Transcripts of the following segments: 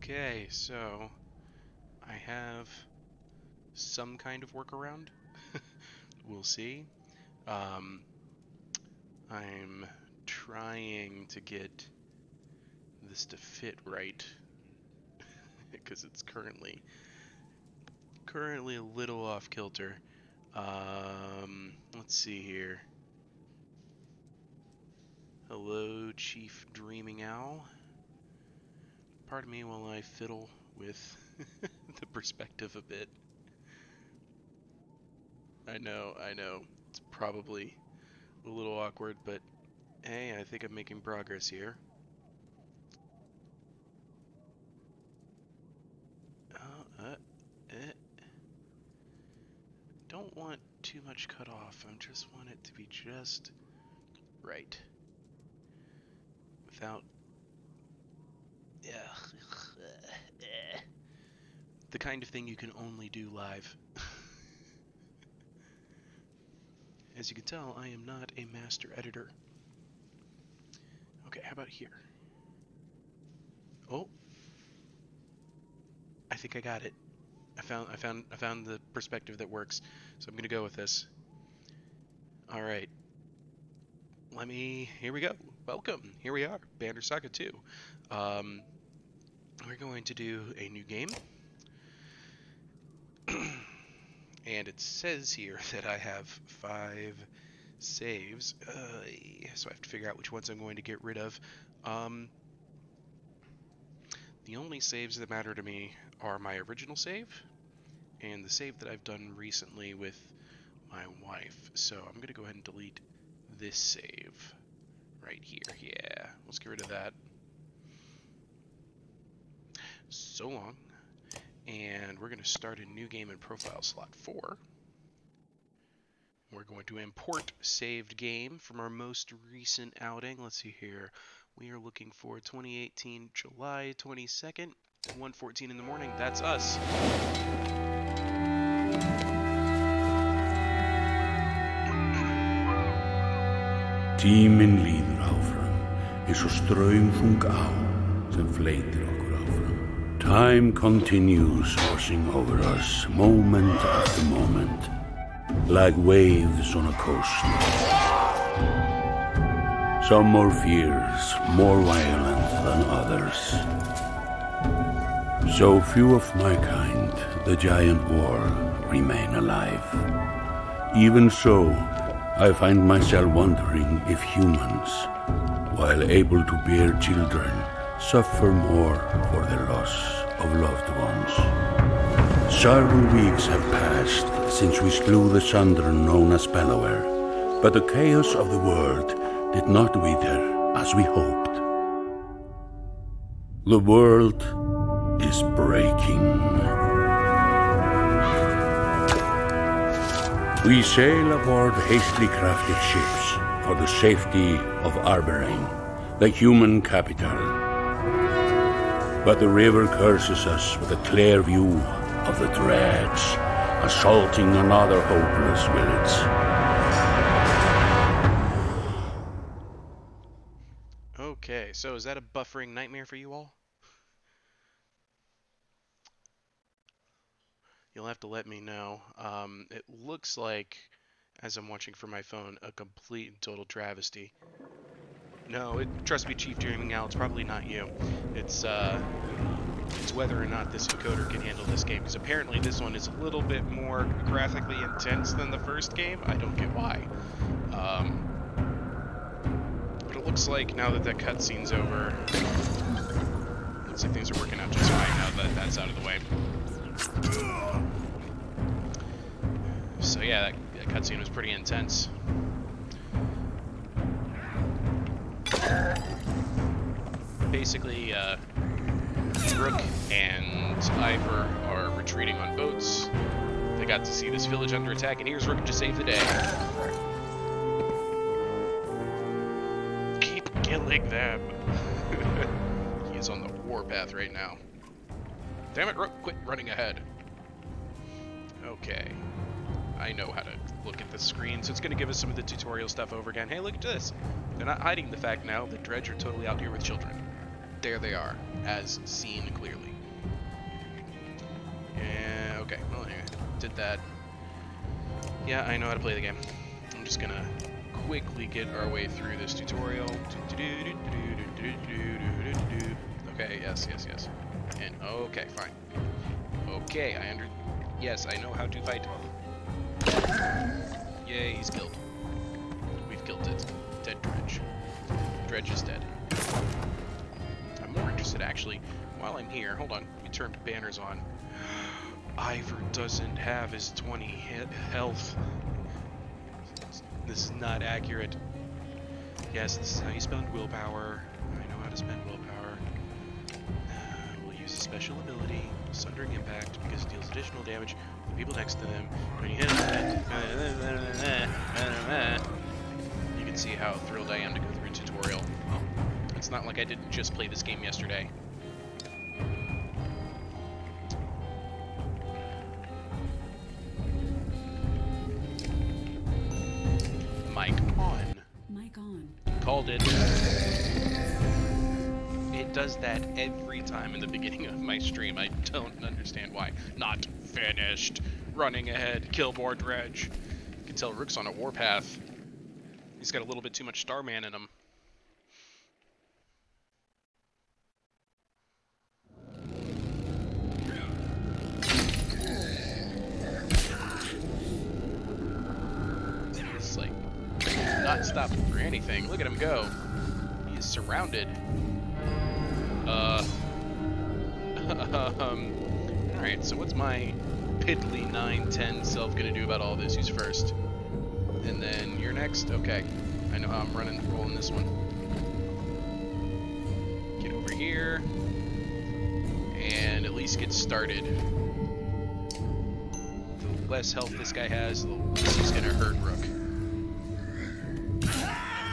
Okay, so I have some kind of workaround. We'll see. I'm trying to get this to fit right because it's currently a little off kilter. Let's see here. Hello, Chief Dreaming Owl. Pardon me while I fiddle with the perspective a bit. I know, it's probably a little awkward, but hey, I think I'm making progress here. Don't want too much cut off. I just want it to be just right. Without... yeah. The kind of thing you can only do live. As you can tell, I am not a master editor. Okay, how about here? Oh, I think I got it. I found the perspective that works. So I'm gonna go with this. All right. Here we go. Welcome. Here we are. Banner Saga 2. We're going to do a new game. And it says here that I have 5 saves, so I have to figure out which ones I'm going to get rid of. The only saves that matter to me are my original save and the save that I've done recently with my wife. So I'm going to go ahead and delete this save right here. Yeah, let's get rid of that. So long. And we're going to start a new game in profile slot 4. We're going to import saved game from our most recent outing. Let's see here. We are looking for 2018 July 22nd, 1:14 in the morning. That's us. Tíminn líður áfram, eins og straumþung á sem fleytir okkur áfram. Time continues washing over us, moment after moment, like waves on a coast. Some more fierce, more violent than others. So few of my kind, the giant war, remain alive. Even so, I find myself wondering if humans, while able to bear children, suffer more for the loss of loved ones. Several weeks have passed since we slew the Sundren known as Bellower, but the chaos of the world did not wither as we hoped. The world is breaking. We sail aboard hastily crafted ships for the safety of Arberain, the human capital. But the river curses us with a clear view of the dreads, assaulting another hopeless village. Okay, so is that a buffering nightmare for you all? You'll have to let me know. It looks like, as I'm watching from my phone, a complete and total travesty. No, trust me, Chief Dreaming Owl, it's probably not you. It's whether or not this encoder can handle this game, because apparently this one is a little bit more graphically intense than the first game. I don't get why. But it looks like now that that cutscene's over, looks like things are working out just fine now that that's out of the way. So yeah, that cutscene was pretty intense. Basically, Rook and Ivor are retreating on boats. They got to see this village under attack, and here's Rook to save the day. Keep killing them. He is on the warpath right now. Damn it, Rook, quit running ahead. Okay. I know how to look at the screen, so it's going to give us some of the tutorial stuff over again. Hey, look at this. They're not hiding the fact now that Dredge are totally out here with children. There they are, as seen clearly. Yeah, okay. Well, anyway, did that. Yeah, I know how to play the game. I'm just gonna quickly get our way through this tutorial. Okay, yes. And, okay, fine. Okay, yes, I know how to fight. Yay, he's killed. We've killed it. Dead Dredge. Dredge is dead. I'm more interested, actually, while I'm here. Hold on, we turned banners on. Ivor doesn't have his 20 health. This is not accurate. Yes, this is how you spend willpower. I know how to spend willpower. We'll use a special ability, Sundering Impact, because it deals additional damage to the people next to them. When you hit them, you can see how thrilled I am to go through a tutorial. Well, it's not like I didn't just play this game yesterday. Mic on. Called it. It does that every time in the beginning of my stream. I don't understand why. Not finished. Running ahead. Kill more Dredge. You can tell Rook's on a warpath. He's got a little bit too much Starman in him. It's like not stopping for anything. Look at him go. He is surrounded. Alright, so what's my piddly 9-10 self gonna do about all this? Who's first? And then you're next? Okay. I know how I'm rolling this one. Get over here. And at least get started. The less health this guy has, the less he's gonna hurt Rook.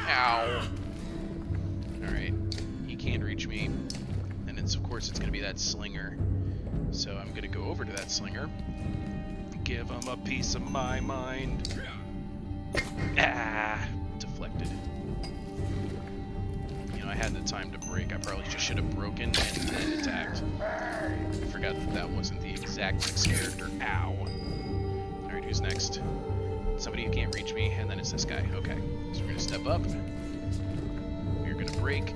Ow! Alright. He can't reach me. And of course it's gonna be that slinger. So I'm gonna go over to that slinger. Give him a piece of my mind. Ah! Deflected. You know, I had the time to break. I probably just should have broken and then attacked. I forgot that that wasn't the exact next character. Ow! Alright, who's next? Somebody who can't reach me, and then it's this guy. Okay. So we're gonna step up. We're gonna break.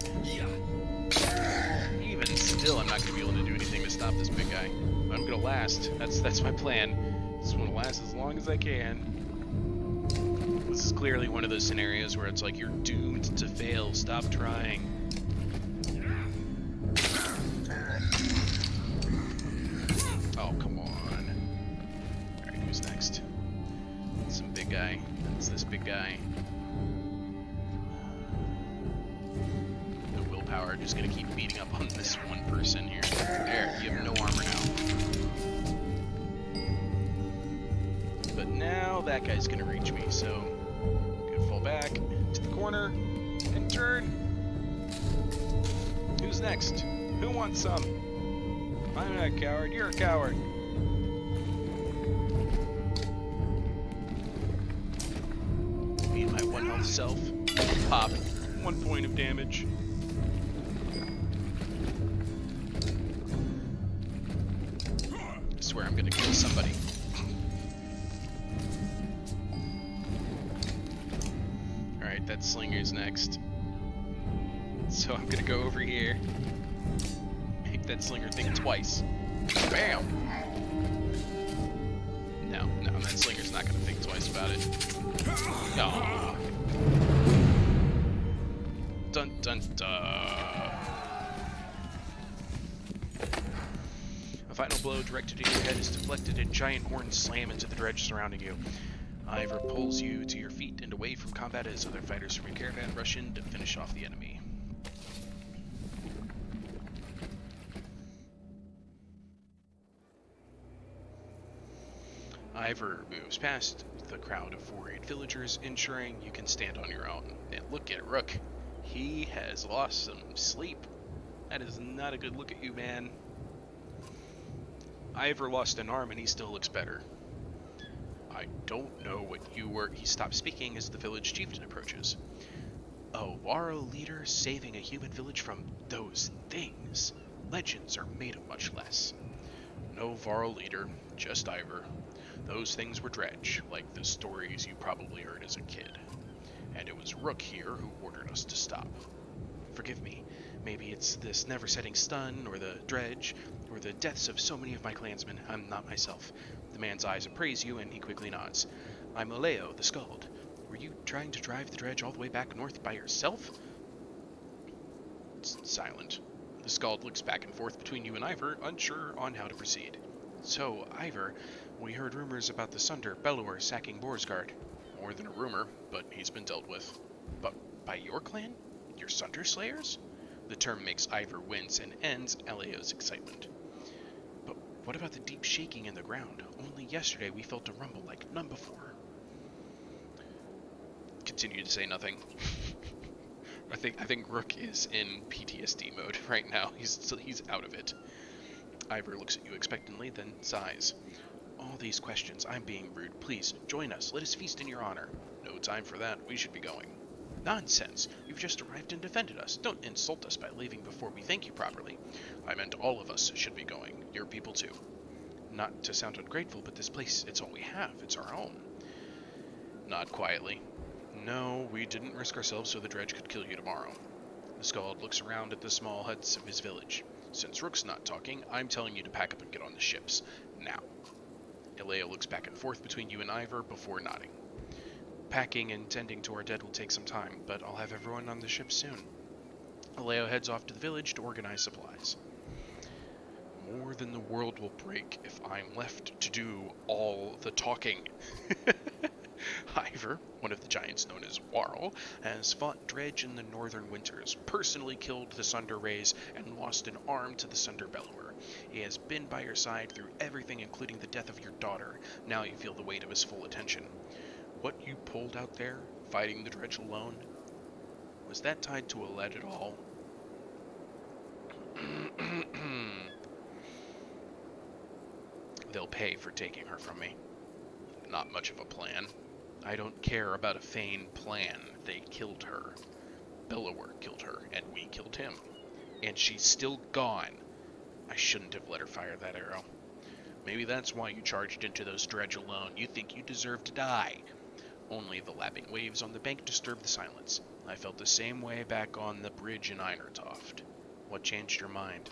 Even still, I'm not gonna be able to do anything to stop this big guy. I'm gonna last. That's my plan. Just want to last as long as I can. This is clearly one of those scenarios where it's like you're doomed to fail. Stop trying. Oh, come on. Alright, who's next? Some big guy. It's this big guy. The willpower, just gonna keep beating up on this one person here. There, you have no armor now. But now that guy's gonna reach me, so I'm gonna fall back to the corner and turn. Who's next? Who wants some? I'm not a coward, you're a coward. Me and my 1 health self. Pop. 1 point of damage. I swear I'm gonna kill somebody. Alright, that slinger's next. So I'm gonna go over here. Make that slinger think twice. Bam! No, that slinger's not gonna think twice about it. Oh. Dun dun dun. A final blow directed at your head is deflected and giant horns slam into the dredge surrounding you. Ivor pulls you to your feet and away from combat as other fighters from your caravan rush in to finish off the enemy. Ivor moves past the crowd of worried villagers, ensuring you can stand on your own. And look at Rook. He has lost some sleep. That is not a good look at you, man. Ivor lost an arm and he still looks better. I don't know what you were. He stops speaking as the village chieftain approaches. A Waro leader saving a human village from those things. Legends are made of much less. No Varl leader, just Ivor. Those things were dredge, like the stories you probably heard as a kid. And it was Rook here who ordered us to stop. Forgive me, maybe it's this never-setting stun, or the dredge, or the deaths of so many of my clansmen. I'm not myself. The man's eyes appraise you, and he quickly nods. I'm Oleo, the Skald. Were you trying to drive the dredge all the way back north by yourself? It's silent. The Skald looks back and forth between you and Ivor, unsure on how to proceed. So, Ivor, we heard rumors about the Sunder Bellower sacking Borsgard. More than a rumor, but he's been dealt with. But by your clan? Your Sunder Slayers? The term makes Ivor wince and ends Eleo's excitement. But what about the deep shaking in the ground? Only yesterday we felt a rumble like none before. Continue to say nothing. I think Rook is in PTSD mode right now. He's out of it. Ivor looks at you expectantly, then sighs. All these questions, I'm being rude. Please, join us. Let us feast in your honor. No time for that. We should be going. Nonsense. You've just arrived and defended us. Don't insult us by leaving before we thank you properly. I meant all of us should be going. Your people too. Not to sound ungrateful, but this place, it's all we have. It's our home. Nod quietly. No, we didn't risk ourselves so the dredge could kill you tomorrow. The Skald looks around at the small huts of his village. Since Rook's not talking, I'm telling you to pack up and get on the ships. Now. Eleo looks back and forth between you and Ivor before nodding. Packing and tending to our dead will take some time, but I'll have everyone on the ship soon. Eleo heads off to the village to organize supplies. More than the world will break if I'm left to do all the talking. Ivor, one of the giants known as Warl, has fought dredge in the northern winters, personally killed the Sunder Rays, and lost an arm to the Sunder Bellower. He has been by your side through everything, including the death of your daughter. Now you feel the weight of his full attention. What you pulled out there, fighting the dredge alone, was that tied to a lead at all? They'll pay for taking her from me. Not much of a plan. I don't care about a feigned plan. They killed her. Bellower killed her, and we killed him. And she's still gone. I shouldn't have let her fire that arrow. Maybe that's why you charged into those dredge alone. You think you deserve to die. Only the lapping waves on the bank disturbed the silence. I felt the same way back on the bridge in Einertoft. What changed your mind?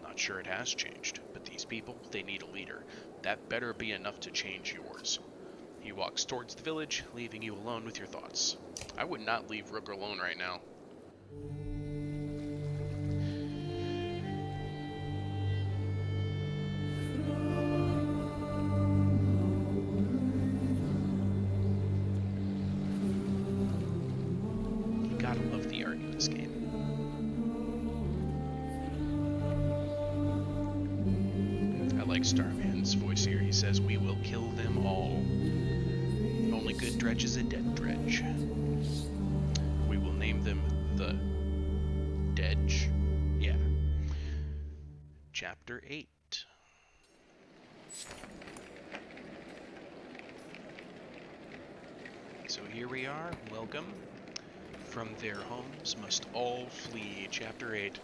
Not sure it has changed, but these people, they need a leader. That better be enough to change yours. He walks towards the village, leaving you alone with your thoughts. I would not leave Rook alone right now. You gotta love the art in this game. I like Starman's voice here. He says, "We will kill them all. Only good dredge is a dead dredge. We will name them the Dedge." Yeah. Chapter 8. So here we are. Welcome. From their homes must all flee. Chapter 8.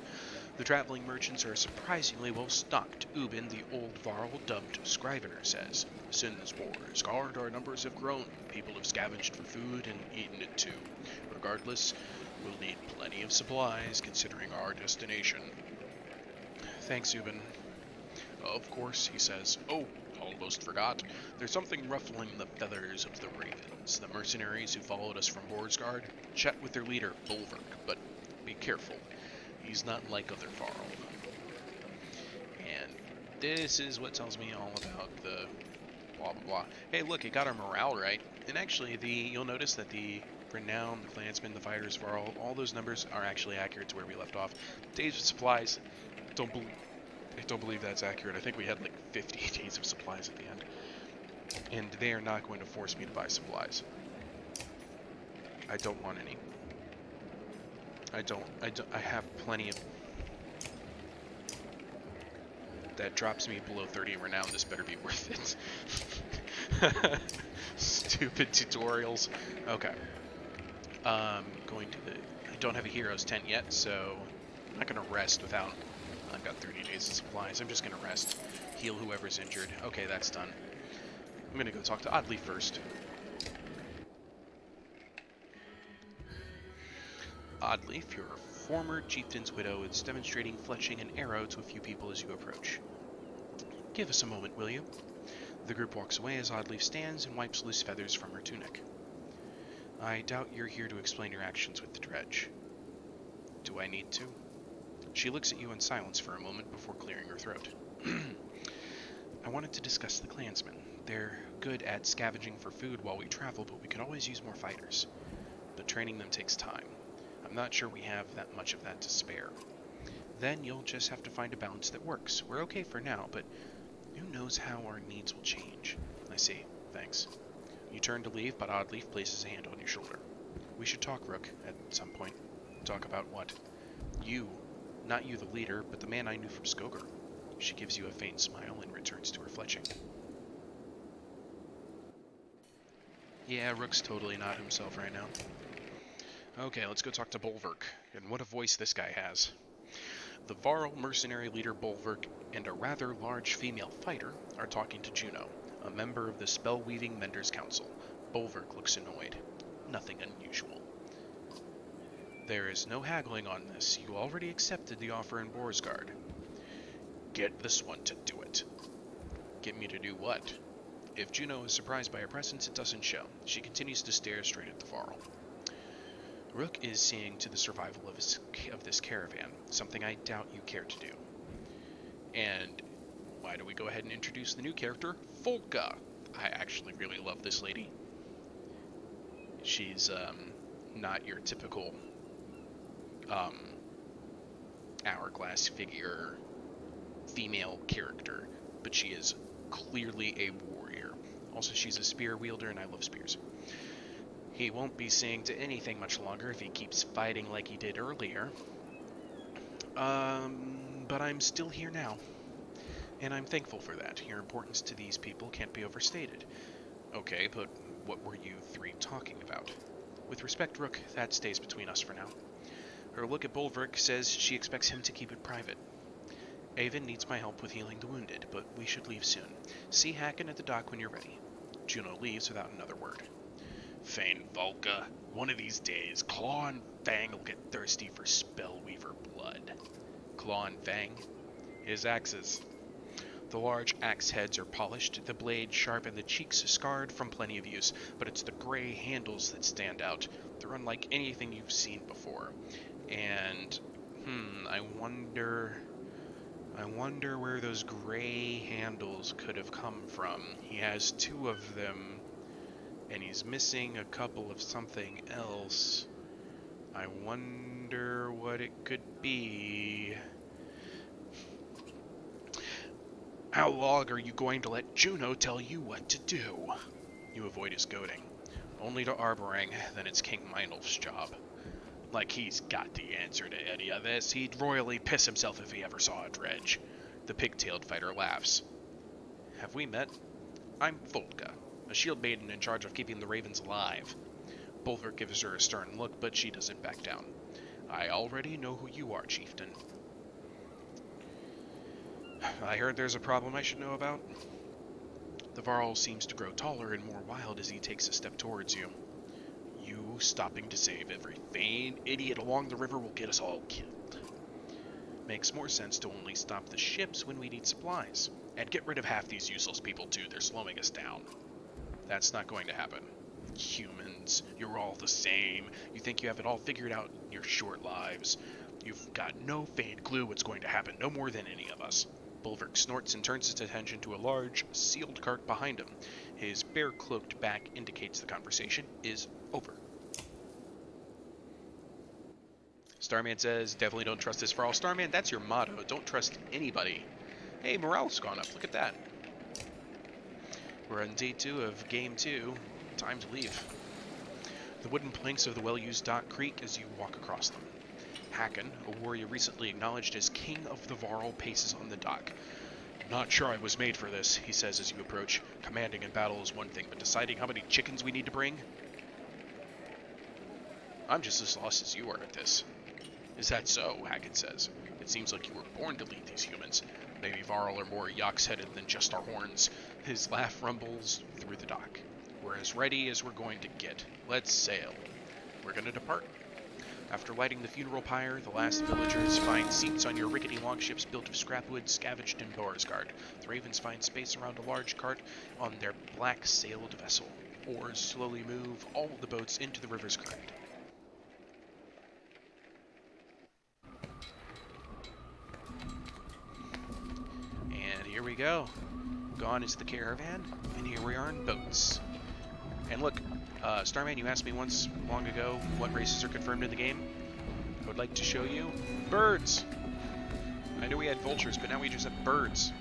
The traveling merchants are surprisingly well stocked, Ubin, the old Varl, dubbed Scrivener, says. Since Borsgard, our numbers have grown. People have scavenged for food and eaten it too. Regardless, we'll need plenty of supplies, considering our destination. Thanks, Ubin. Of course, he says. Oh, almost forgot. There's something ruffling the feathers of the ravens. The mercenaries who followed us from Borsgard. Chat with their leader, Bolverk, but be careful. He's not like other Varl. And this is what tells me all about the blah blah blah. Hey, look, it got our morale right. And actually, you'll notice that the renown, the clansmen, the fighters, Varl, all those numbers are actually accurate to where we left off. Days of supplies, I don't believe that's accurate. I think we had like 50 days of supplies at the end. And they are not going to force me to buy supplies. I don't want any. I have plenty of... That drops me below 30 renown. This better be worth it. Stupid tutorials. Okay. Going to the... I don't have a hero's tent yet, so I'm not going to rest without I've got 30 days of supplies. I'm just gonna rest. Heal whoever's injured. Okay, that's done. I'm gonna go talk to Oddleif first. Oddleif, your former chieftain's widow, is demonstrating fletching an arrow to a few people as you approach. Give us a moment, will you? The group walks away as Oddleif stands and wipes loose feathers from her tunic. I doubt you're here to explain your actions with the dredge. Do I need to? She looks at you in silence for a moment before clearing her throat. I wanted to discuss the clansmen. They're good at scavenging for food while we travel, but we could always use more fighters. But training them takes time. I'm not sure we have that much of that to spare. Then you'll just have to find a balance that works. We're okay for now, but who knows how our needs will change. I see. Thanks. You turn to leave, but Oddleif places a hand on your shoulder. We should talk, Rook, at some point. Talk about what? You. Not you, the leader, but the man I knew from Skogar. She gives you a faint smile and returns to her fletching. Yeah, Rook's totally not himself right now. Okay, let's go talk to Bolverk. And what a voice this guy has. The Varl mercenary leader Bolverk and a rather large female fighter are talking to Juno, a member of the Spell-Weaving Menders Council. Bolverk looks annoyed. Nothing unusual. There is no haggling on this. You already accepted the offer in Borsgard. Get this one to do it. Get me to do what? If Juno is surprised by her presence, it doesn't show. She continues to stare straight at the Varl. Rook is seeing to the survival of this caravan, something I doubt you care to do. And why do we go ahead and introduce the new character, Folka? I actually really love this lady. She's not your typical hourglass figure female character, but she is clearly a warrior. Also, she's a spear wielder, and I love spears. He won't be seeing to anything much longer if he keeps fighting like he did earlier. But I'm still here now, and I'm thankful for that. Your importance to these people can't be overstated. Okay, but what were you three talking about? With respect, Rook, that stays between us for now. Her look at Bolverk says she expects him to keep it private. Avon needs my help with healing the wounded, but we should leave soon. See Hacken at the dock when you're ready. Juno leaves without another word. Fane Volka, one of these days, Claw and Fang will get thirsty for Spellweaver blood. Claw and Fang? His axes. The large axe heads are polished, the blade sharp, and the cheeks scarred from plenty of use, but it's the gray handles that stand out. They're unlike anything you've seen before. And, I wonder where those gray handles could have come from. He has two of them, and he's missing a couple of something else. I wonder what it could be. How long are you going to let Juno tell you what to do? You avoid his goading. Only to Arborang, then it's King Meinolf's job. Like he's got the answer to any of this. He'd royally piss himself if he ever saw a dredge. The pig-tailed fighter laughs. Have we met? I'm Folka, a shield maiden in charge of keeping the ravens alive. Bolverk gives her a stern look, but she doesn't back down. I already know who you are, chieftain. I heard there's a problem I should know about. The Varl seems to grow taller and more wild as he takes a step towards you. You stopping to save every vain idiot along the river will get us all killed. Makes more sense to only stop the ships when we need supplies. And get rid of half these useless people too, they're slowing us down. That's not going to happen. Humans, you're all the same. You think you have it all figured out in your short lives. You've got no faint clue what's going to happen, no more than any of us. Bolverk snorts and turns his attention to a large, sealed cart behind him. His bear-cloaked back indicates the conversation is over. Starman says, definitely don't trust this Varl. Starman, that's your motto. Don't trust anybody. Hey, morale's gone up. Look at that. We're on day 2 of game 2. Time to leave. The wooden planks of the well-used dock creak as you walk across them. Hacken, a warrior recently acknowledged as King of the Varl, paces on the dock. Not sure I was made for this, he says as you approach. Commanding in battle is one thing, but deciding how many chickens we need to bring? I'm just as lost as you are at this. Is that so? Hacken says. It seems like you were born to lead these humans. Maybe Varl are more yox-headed than just our horns. His laugh rumbles through the dock. We're as ready as we're going to get. Let's sail. We're going to depart. After lighting the funeral pyre, the last villagers find seats on your rickety longships built of scrapwood scavenged in Boarsgard. The ravens find space around a large cart on their black-sailed vessel. Oars slowly move all the boats into the river's current. And here we go. Gone is the caravan, and here we are in boats. And look, Starman, you asked me once long ago what races are confirmed in the game. I would like to show you birds. I knew we had vultures, but now we just have birds.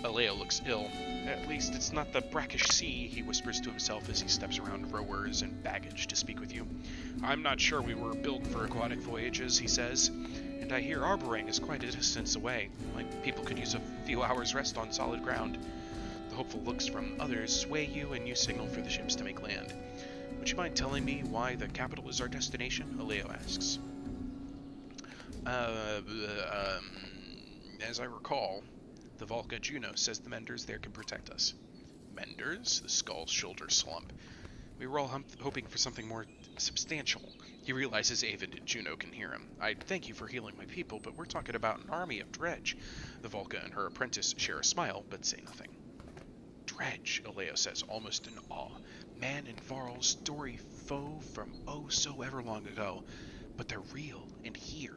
Aleo looks ill. At least it's not the brackish sea, he whispers to himself as he steps around rowers and baggage to speak with you. I'm not sure we were built for aquatic voyages, he says. And I hear Arborang is quite a distance away. Like people could use a few hours rest on solid ground. The hopeful looks from others sway you, and you signal for the ships to make land. Would you mind telling me why the capital is our destination? Aleo asks. As I recall, the Volca Juno says the Menders there can protect us. Menders? The Skull's shoulders slump. We were all hoping for something more substantial. He realizes Avid and Juno can hear him. I thank you for healing my people, but we're talking about an army of dredge. The Volca and her apprentice share a smile, but say nothing. Dredge, Aleo says, almost in awe. Man and Varl's story foe from oh so ever long ago. But they're real, and here.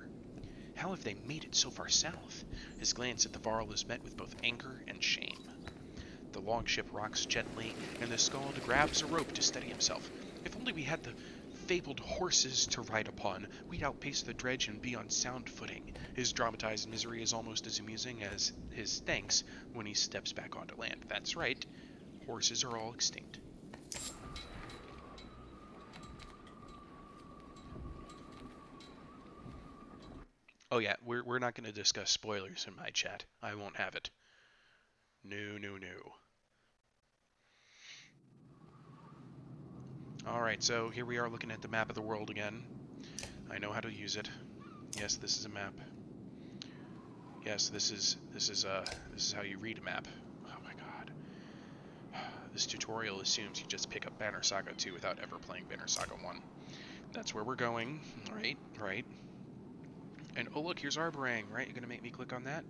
How have they made it so far south? His glance at the Varl is met with both anger and shame. The longship rocks gently, and the Skald grabs a rope to steady himself. If only we had the fabled horses to ride upon, we'd outpace the dredge and be on sound footing. His dramatized misery is almost as amusing as his thanks when he steps back onto land. That's right, horses are all extinct. Oh yeah, we're not going to discuss spoilers in my chat. I won't have it. No, no, no. Alright, so here we are looking at the map of the world again. I know how to use it. Yes, this is a map. Yes, this is how you read a map. Oh my god. This tutorial assumes you just pick up Banner Saga 2 without ever playing Banner Saga 1. That's where we're going. Right, right. And oh look, here's Arborang, right? You're gonna make me click on that?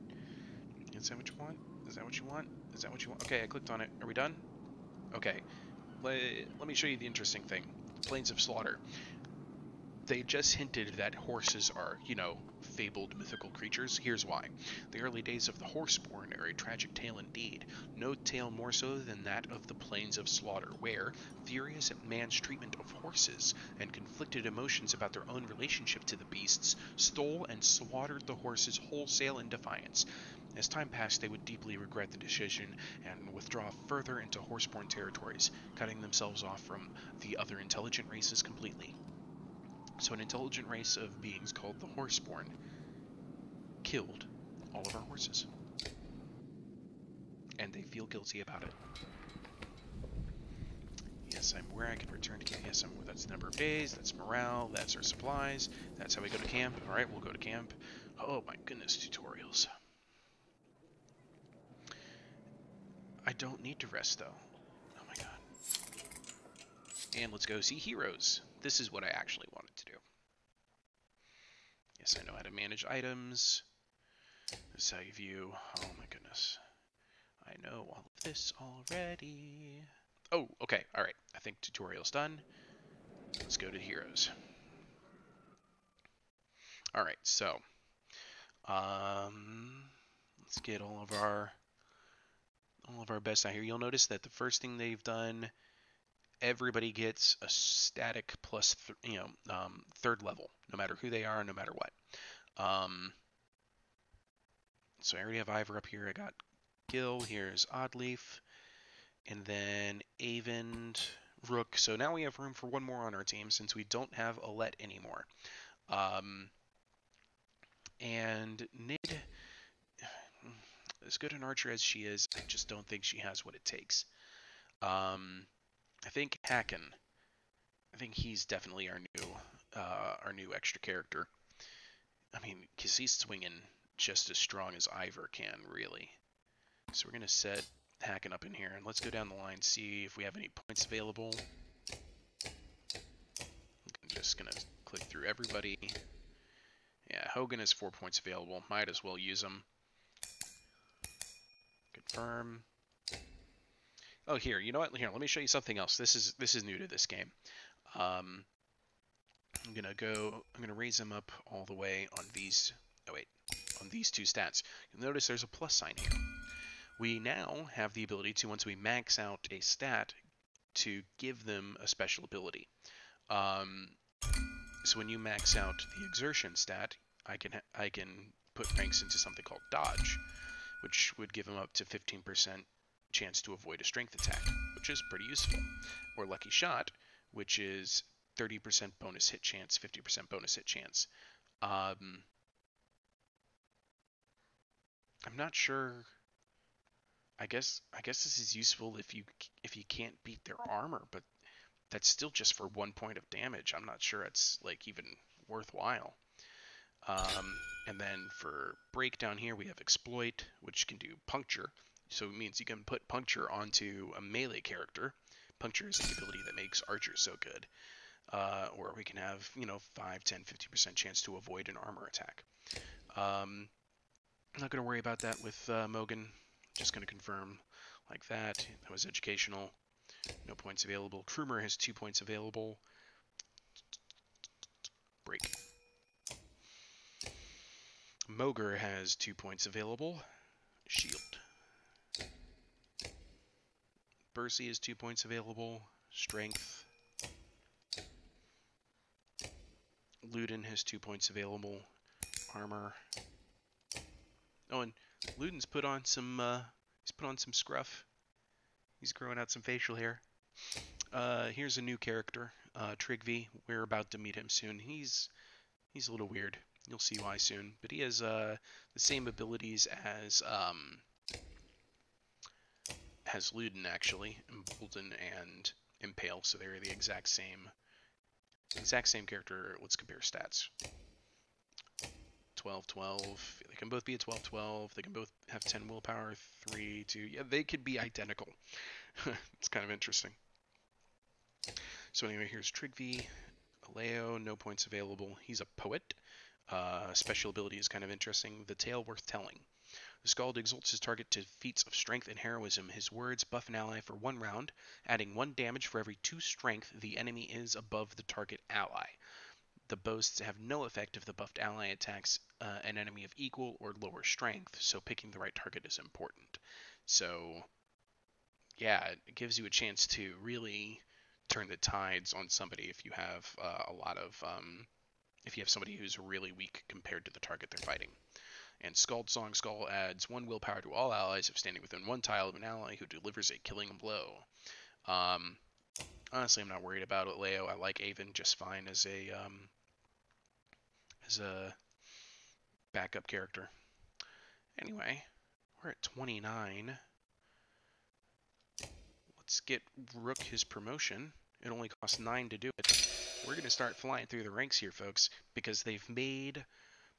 Is that what you want? Is that what you want? Is that what you want? Okay, I clicked on it. Are we done? Okay. Let me show you the interesting thing. Plains of Slaughter. They just hinted that horses are, you know, fabled mythical creatures. Here's why. The early days of the Horseborn are a tragic tale indeed. No tale more so than that of the Plains of Slaughter, where, furious at man's treatment of horses, and conflicted emotions about their own relationship to the beasts, stole and slaughtered the horses wholesale in defiance. As time passed, they would deeply regret the decision and withdraw further into Horseborn territories, cutting themselves off from the other intelligent races completely. So an intelligent race of beings called the Horseborn killed all of our horses. And they feel guilty about it. Yes, I'm where I can return to camp. Yes, that's the number of days, that's morale, that's our supplies, that's how we go to camp. Alright, we'll go to camp. Oh my goodness, tutorials. I don't need to rest though. Oh my god. And let's go see heroes. This is what I actually wanted to do. Yes, I know how to manage items. This is how you view. Oh my goodness. I know all of this already. Oh, okay. Alright. I think tutorial's done. Let's go to heroes. Alright, so. Let's get all of our best out here. You'll notice that the first thing they've done, everybody gets a static plus, third level, no matter who they are, no matter what. So I already have Ivor up here. I got Gil. Here's Oddleaf, and then Avend, Rook. So now we have room for one more on our team since we don't have Alette anymore. And Nid, as good an archer as she is, I just don't think she has what it takes. I think Hacken. I think he's definitely our new extra character. I mean, because he's swinging just as strong as Ivor can, really. So we're going to set Hacken up in here, and let's go down the line, see if we have any points available. I'm just going to click through everybody. Yeah, Hogan has 4 points available. Might as well use them. Confirm. Oh, here, you know what? Here, let me show you something else. This is new to this game. I'm gonna raise them up all the way on these. Oh wait, on these 2 stats. You'll notice there's a plus sign here. We now have the ability to, once we max out a stat, to give them a special ability. So when you max out the exertion stat, I can put ranks into something called dodge, which would give them up to 15% chance to avoid a strength attack, which is pretty useful. Or lucky shot, which is 30% bonus hit chance, 50% bonus hit chance. I'm not sure. I guess this is useful if you can't beat their armor, but that's still just for 1 point of damage. I'm not sure it's like even worthwhile. And then for break down here, we have exploit, which can do puncture. So it means you can put puncture onto a melee character. Puncture is the ability that makes archers so good. Or we can have, 5, 10, 50% chance to avoid an armor attack. I'm not going to worry about that with Mogan. Just going to confirm like that. That was educational. No points available. Krumer has 2 points available. Break. Moger has 2 points available. Shield. Bercy has 2 points available. Strength. Luden has 2 points available. Armor. Oh, and Luden's put on some scruff. He's growing out some facial hair. Here's a new character, Trigvi. We're about to meet him soon. He's a little weird. You'll see why soon. But he has the same abilities as Luden, actually. Embolden and Impale, so they're the exact same character. Let's compare stats. 12-12. They can both be a 12-12. They can both have 10 willpower, 3-2. Yeah, they could be identical. It's kind of interesting. So anyway, here's Trigvi. Aleo, no points available. He's a poet. Special ability is kind of interesting. The tale worth telling. The Skald exalts his target to feats of strength and heroism. His words buff an ally for 1 round, adding 1 damage for every 2 strength the enemy is above the target ally. The boasts have no effect if the buffed ally attacks an enemy of equal or lower strength, so picking the right target is important. So, yeah, it gives you a chance to really turn the tides on somebody if you have if you have somebody who's really weak compared to the target they're fighting. And Scald Song Skull adds 1 willpower to all allies if standing within 1 tile of an ally who delivers a killing blow. Honestly, I'm not worried about it, Leo. I like Avon just fine as a backup character. Anyway, we're at 29. Let's get Rook his promotion. It only costs 9 to do it. We're going to start flying through the ranks here, folks, because they've made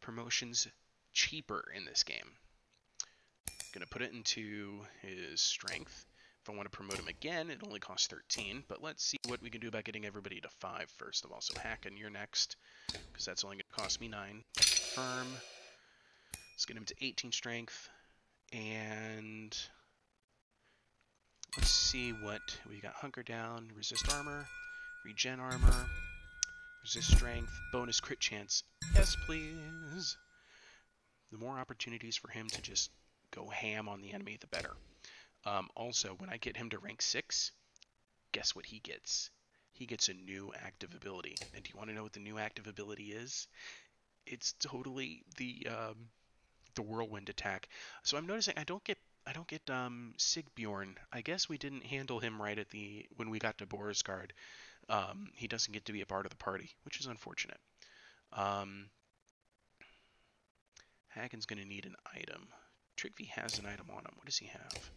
promotions cheaper in this game. Going to put it into his strength. If I want to promote him again, it only costs 13, but let's see what we can do about getting everybody to 5 first of all. So Hacken, you're next, because that's only going to cost me 9. Firm. Let's get him to 18 strength, and let's see what we got. Hunker down, resist armor, regen armor, resist strength, bonus crit chance. Yes, please. The more opportunities for him to just go ham on the enemy, the better. Also, when I get him to rank 6, guess what he gets? He gets a new active ability. And do you want to know what the new active ability is? It's totally the whirlwind attack. So I'm noticing I don't get Sigbjorn. I guess we didn't handle him right when we got to Borisgard. He doesn't get to be a part of the party, which is unfortunate. Hagen's going to need an item. Trigvi has an item on him. What does he have?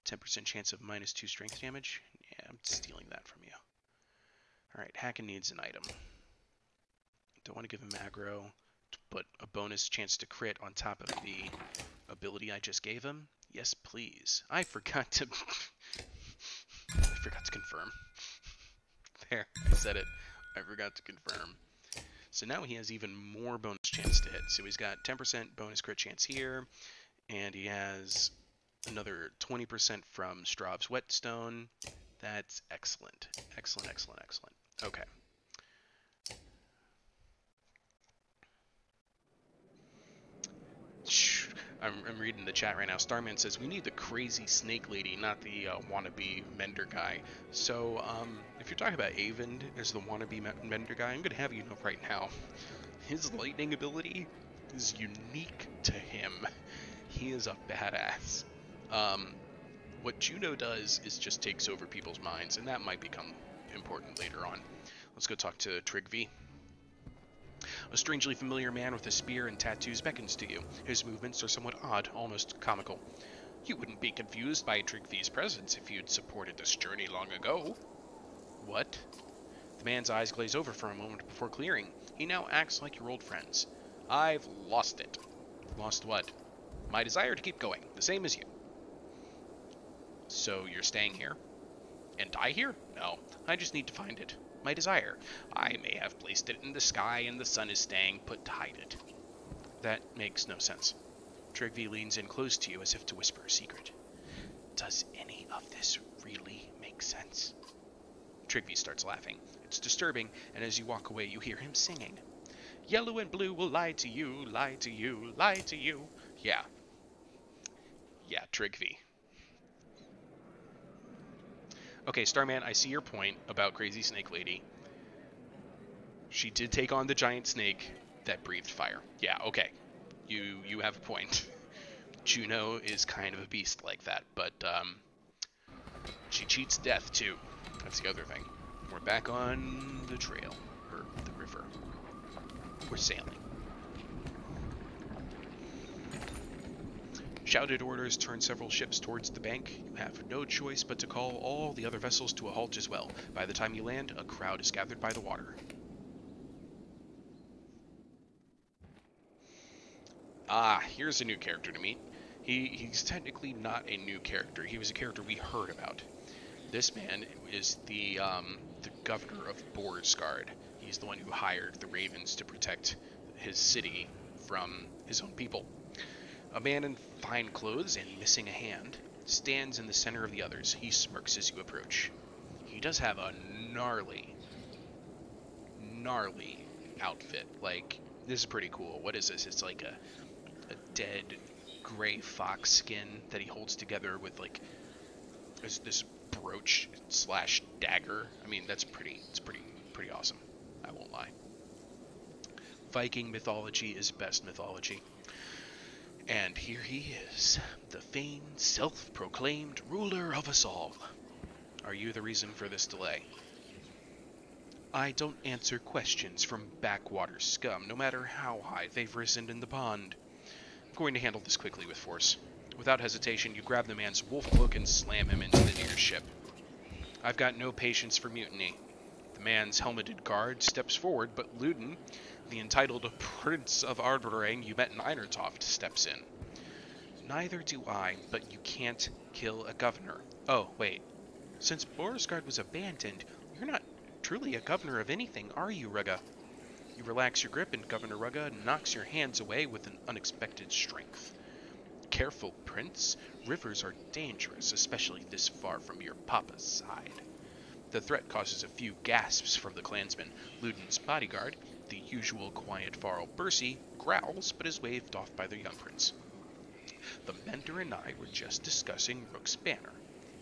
10% chance of -2 strength damage? Yeah, I'm stealing that from you. Alright, Hacken needs an item. Don't want to give him aggro. but a bonus chance to crit on top of the ability I just gave him? Yes, please. I forgot to confirm. There, I said it. I forgot to confirm. So now he has even more bonus chance to hit. So he's got 10% bonus crit chance here, and he has another 20% from Straub's Whetstone. That's excellent. Excellent, excellent, excellent. Okay. I'm reading the chat right now. Starman says, we need the crazy snake lady, not the wannabe Mender guy. So, if you're talking about Avon as the wannabe Mender guy, I'm going to have you know right now, his lightning ability is unique to him. He is a badass. What Juno does is just takes over people's minds, and that might become important later on. Let's go talk to Trigvi. A strangely familiar man with a spear and tattoos beckons to you. His movements are somewhat odd, almost comical. You wouldn't be confused by Trigvi's presence if you'd supported this journey long ago. What? The man's eyes glaze over for a moment before clearing. He now acts like your old friends. I've lost it. Lost what? My desire to keep going, the same as you. So you're staying here? And die here? No, I just need to find it. My desire. I may have placed it in the sky and the sun is staying put to hide it. That makes no sense. Trigvi leans in close to you as if to whisper a secret. Does any of this really make sense? Trigvi starts laughing. It's disturbing, and as you walk away you hear him singing. Yellow and blue will lie to you, lie to you, lie to you. Yeah. Yeah, Trigvi. Okay, Starman, I see your point about Crazy Snake Lady. She did take on the giant snake that breathed fire. Yeah, okay. You have a point. Juno is kind of a beast like that, but she cheats death too. That's the other thing. We're back on the trail, or the river. We're sailing. Shouted orders turn several ships towards the bank. You have no choice but to call all the other vessels to a halt as well. By the time you land, a crowd is gathered by the water. Ah, here's a new character to meet. He's technically not a new character. He was a character we heard about. This man is the governor of Borsgard. He's the one who hired the ravens to protect his city from his own people. A man in fine clothes and missing a hand stands in the center of the others. He smirks as you approach. He does have a gnarly outfit. Like, this is pretty cool. What is this? It's like a dead gray fox skin that he holds together with like this brooch / dagger. I mean, it's pretty awesome. I won't lie. Viking mythology is best mythology. And here he is, the famed, self-proclaimed ruler of us all. Are you the reason for this delay? I don't answer questions from backwater scum, no matter how high they've risen in the pond. I'm going to handle this quickly with force. Without hesitation, you grab the man's wolf cloak and slam him into the nearest ship. I've got no patience for mutiny. The man's helmeted guard steps forward, but Luden, the entitled Prince of Ardorang you met in Einertoft, steps in. Neither do I, but you can't kill a governor. Oh, wait. Since Borsgard was abandoned, you're not truly a governor of anything, are you, Rugga? You relax your grip and Governor Rugga knocks your hands away with an unexpected strength. Careful, Prince. Rivers are dangerous, especially this far from your papa's side. The threat causes a few gasps from the clansmen. Luden's bodyguard, the usual quiet Varl Bersi, growls but is waved off by the young prince. The Mender and I were just discussing Rook's banner.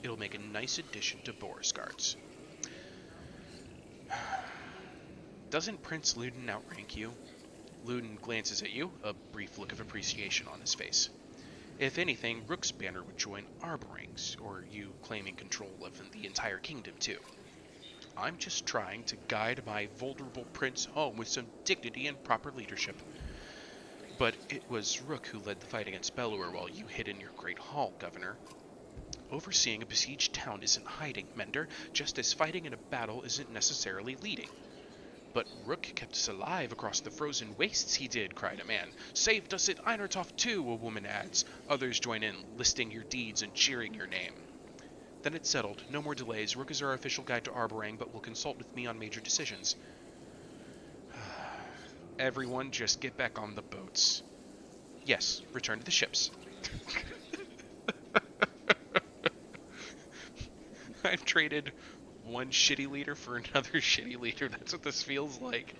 It'll make a nice addition to Borsgard's. Doesn't Prince Luden outrank you? Luden glances at you, a brief look of appreciation on his face. If anything, Rook's banner would join Arborang's, or you claiming control of the entire kingdom too. I'm just trying to guide my vulnerable prince home with some dignity and proper leadership. But it was Rook who led the fight against Belur while you hid in your great hall, Governor. Overseeing a besieged town isn't hiding, Mender, just as fighting in a battle isn't necessarily leading. But Rook kept us alive across the frozen wastes, he did, cried a man. Saved us at Einertoft too, a woman adds. Others join in, listing your deeds and cheering your name. Then it's settled. No more delays. Rook is our official guide to Arborang, but will consult with me on major decisions. Everyone just get back on the boats. Yes, return to the ships. I've traded one shitty leader for another shitty leader. That's what this feels like.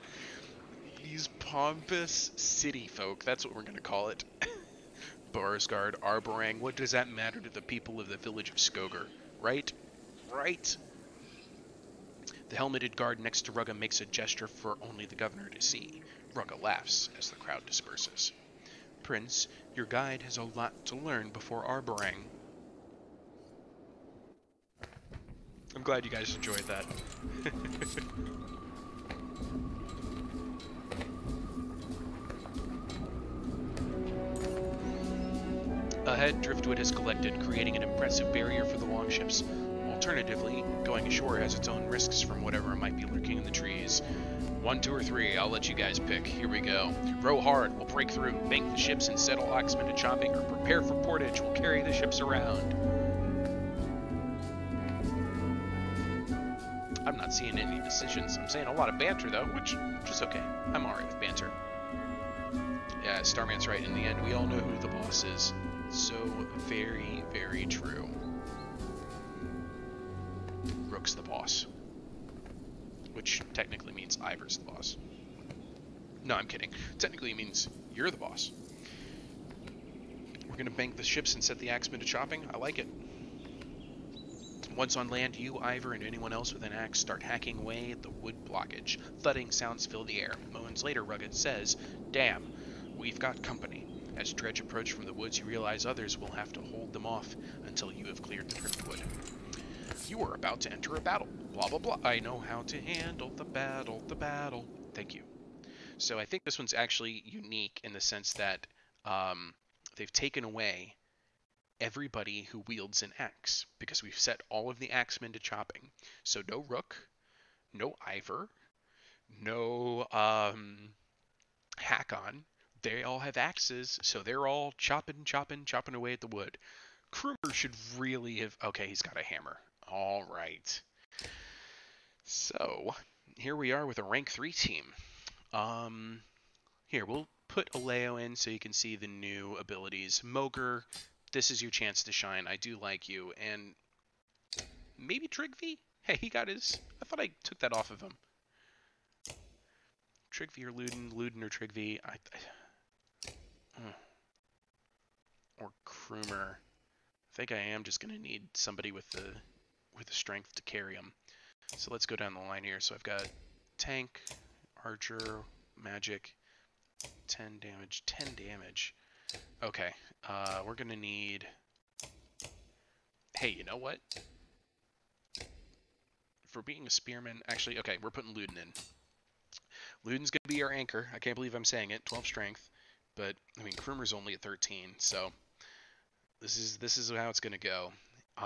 These pompous city folk, that's what we're going to call it. Borisgard, Arborang, what does that matter to the people of the village of Skogar? Right? Right? The helmeted guard next to Rugga makes a gesture for only the governor to see. Rugga laughs as the crowd disperses. Prince, your guide has a lot to learn before Arborang. I'm glad you guys enjoyed that. Ahead, driftwood has collected, creating an impressive barrier for the longships. Alternatively, going ashore has its own risks from whatever might be lurking in the trees. 1, 2, or 3, I'll let you guys pick. Here we go. Row hard, we'll break through, bank the ships and settle Oxman to chopping, or prepare for portage, we'll carry the ships around. I'm not seeing any decisions. I'm saying a lot of banter, though, which is okay. I'm alright with banter. Yeah, Starman's right. In the end, we all know who the boss is. So very, very true. Rook's the boss. Which technically means Ivor's the boss. No, I'm kidding. Technically it means you're the boss. We're going to bank the ships and set the axemen to chopping. I like it. Once on land, you, Ivor, and anyone else with an axe start hacking away at the wood blockage. Thudding sounds fill the air. Moments later, Rugged says, "Damn, we've got company." As Dredge approach from the woods, you realize others will have to hold them off until you have cleared the driftwood. You are about to enter a battle. Blah, blah, blah. I know how to handle the battle, the battle. Thank you. So I think this one's actually unique in the sense that they've taken away everybody who wields an axe, because we've set all of the axemen to chopping. So no Rook, no Ivor, no Hakon. They all have axes, so they're all chopping away at the wood. Krumer should really have... Okay, he's got a hammer. All right. So, here we are with a rank 3 team. Here, we'll put Aleo in so you can see the new abilities. Moger, this is your chance to shine. I do like you. And maybe Trigvi? Hey, he got his... I thought I took that off of him. Trigvi or Luden? Luden or Trigvi? Or Krumer. I think I am just going to need somebody with the strength to carry him. So let's go down the line here. So I've got tank, archer, magic, 10 damage, 10 damage. Okay, we're going to need... Hey, you know what? For being a spearman... Actually, okay, we're putting Luden in. Luden's going to be our anchor. I can't believe I'm saying it. 12 strength. But, I mean, Krumer's only at 13, so... This is how it's going to go. Do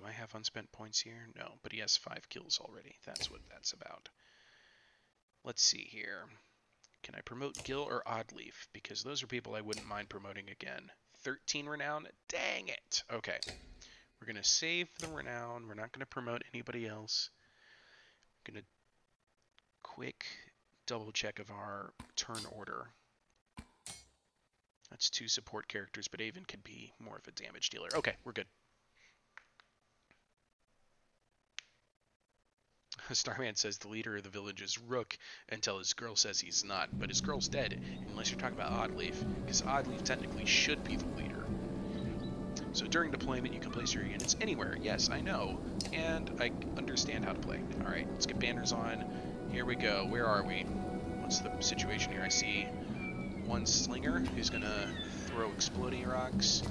I have unspent points here? No, but he has 5 kills already. That's what that's about. Let's see here. Can I promote Gil or Oddleaf? Because those are people I wouldn't mind promoting again. 13 renown? Dang it! Okay. We're going to save the renown. We're not going to promote anybody else. We're going to quick double check of our turn order. That's 2 support characters, but Avon could be more of a damage dealer. Okay, we're good. Starman says the leader of the village is Rook until his girl says he's not, but his girl's dead, unless you're talking about Oddleaf, because Oddleaf technically should be the leader. So during deployment, you can place your units anywhere. Yes, I know, and I understand how to play. Alright, let's get banners on. Here we go. Where are we? What's the situation here? I see 1 slinger who's going to throw exploding rocks.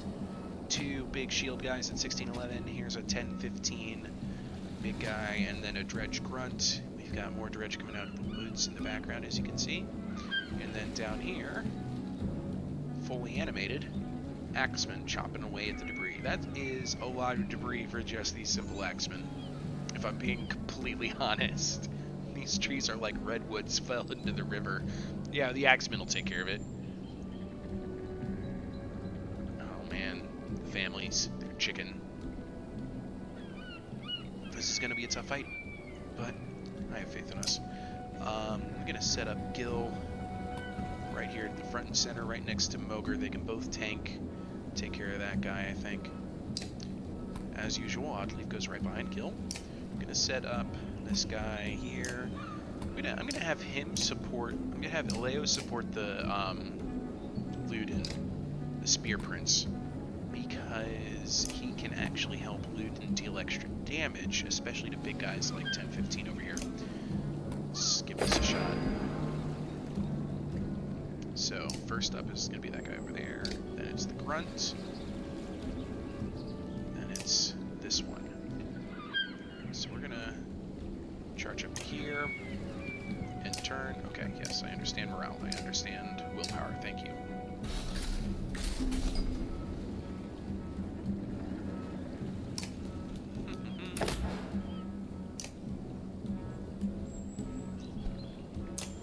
2 big shield guys at 1611. Here's a 1015 big guy, and then a dredge grunt. We've got more dredge coming out of the woods in the background, as you can see. And then down here, fully animated, axemen chopping away at the debris. That is a lot of debris for just these simple axemen. if I'm being completely honest. These trees are like redwoods fell into the river. Yeah, the axemen will take care of it. Oh man, families, they're chicken. This is gonna be a tough fight, but I have faith in us. I'm gonna set up Gil right here at the front and center, right next to Mogre. They can both take care of that guy, I think. As usual, Oddleaf goes right behind Gil. I'm gonna set up this guy here. I'm gonna have him support. I'm gonna have Eleo support the Luden, the Spear Prince, because he can actually help Luden deal extra damage, especially to big guys like 10-15 over here. Let's give this a shot. So first up is gonna be that guy over there. Then it's the Grunt. Then it's this one. So we're gonna charge up here and turn. Okay, yes, I understand morale. I understand willpower. Thank you.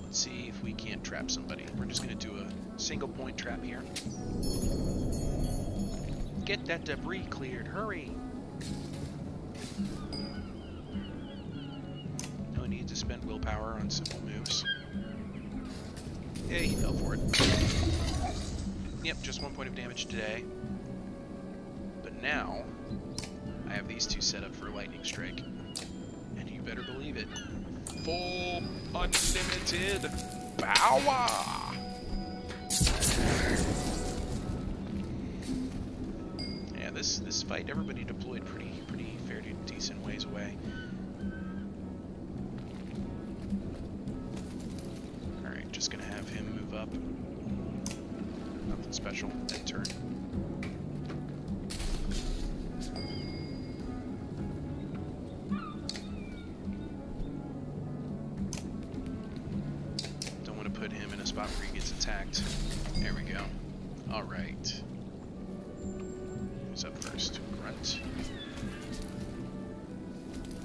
Let's see if we can't trap somebody. We're just gonna do a single point trap here. Get that debris cleared. Hurry! No need to spend willpower on simple moves. Hey, he fell for it. Yep, just 1 point of damage today. But now, I have these two set up for lightning strike. And you better believe it. Full unlimited power! Yeah, this fight, everybody deployed pretty fairly decent ways away. Alright, just gonna have him move up. Nothing special. Then turn. Don't want to put him in a spot where he gets attacked. There we go. Alright. Who's up first? Grunt.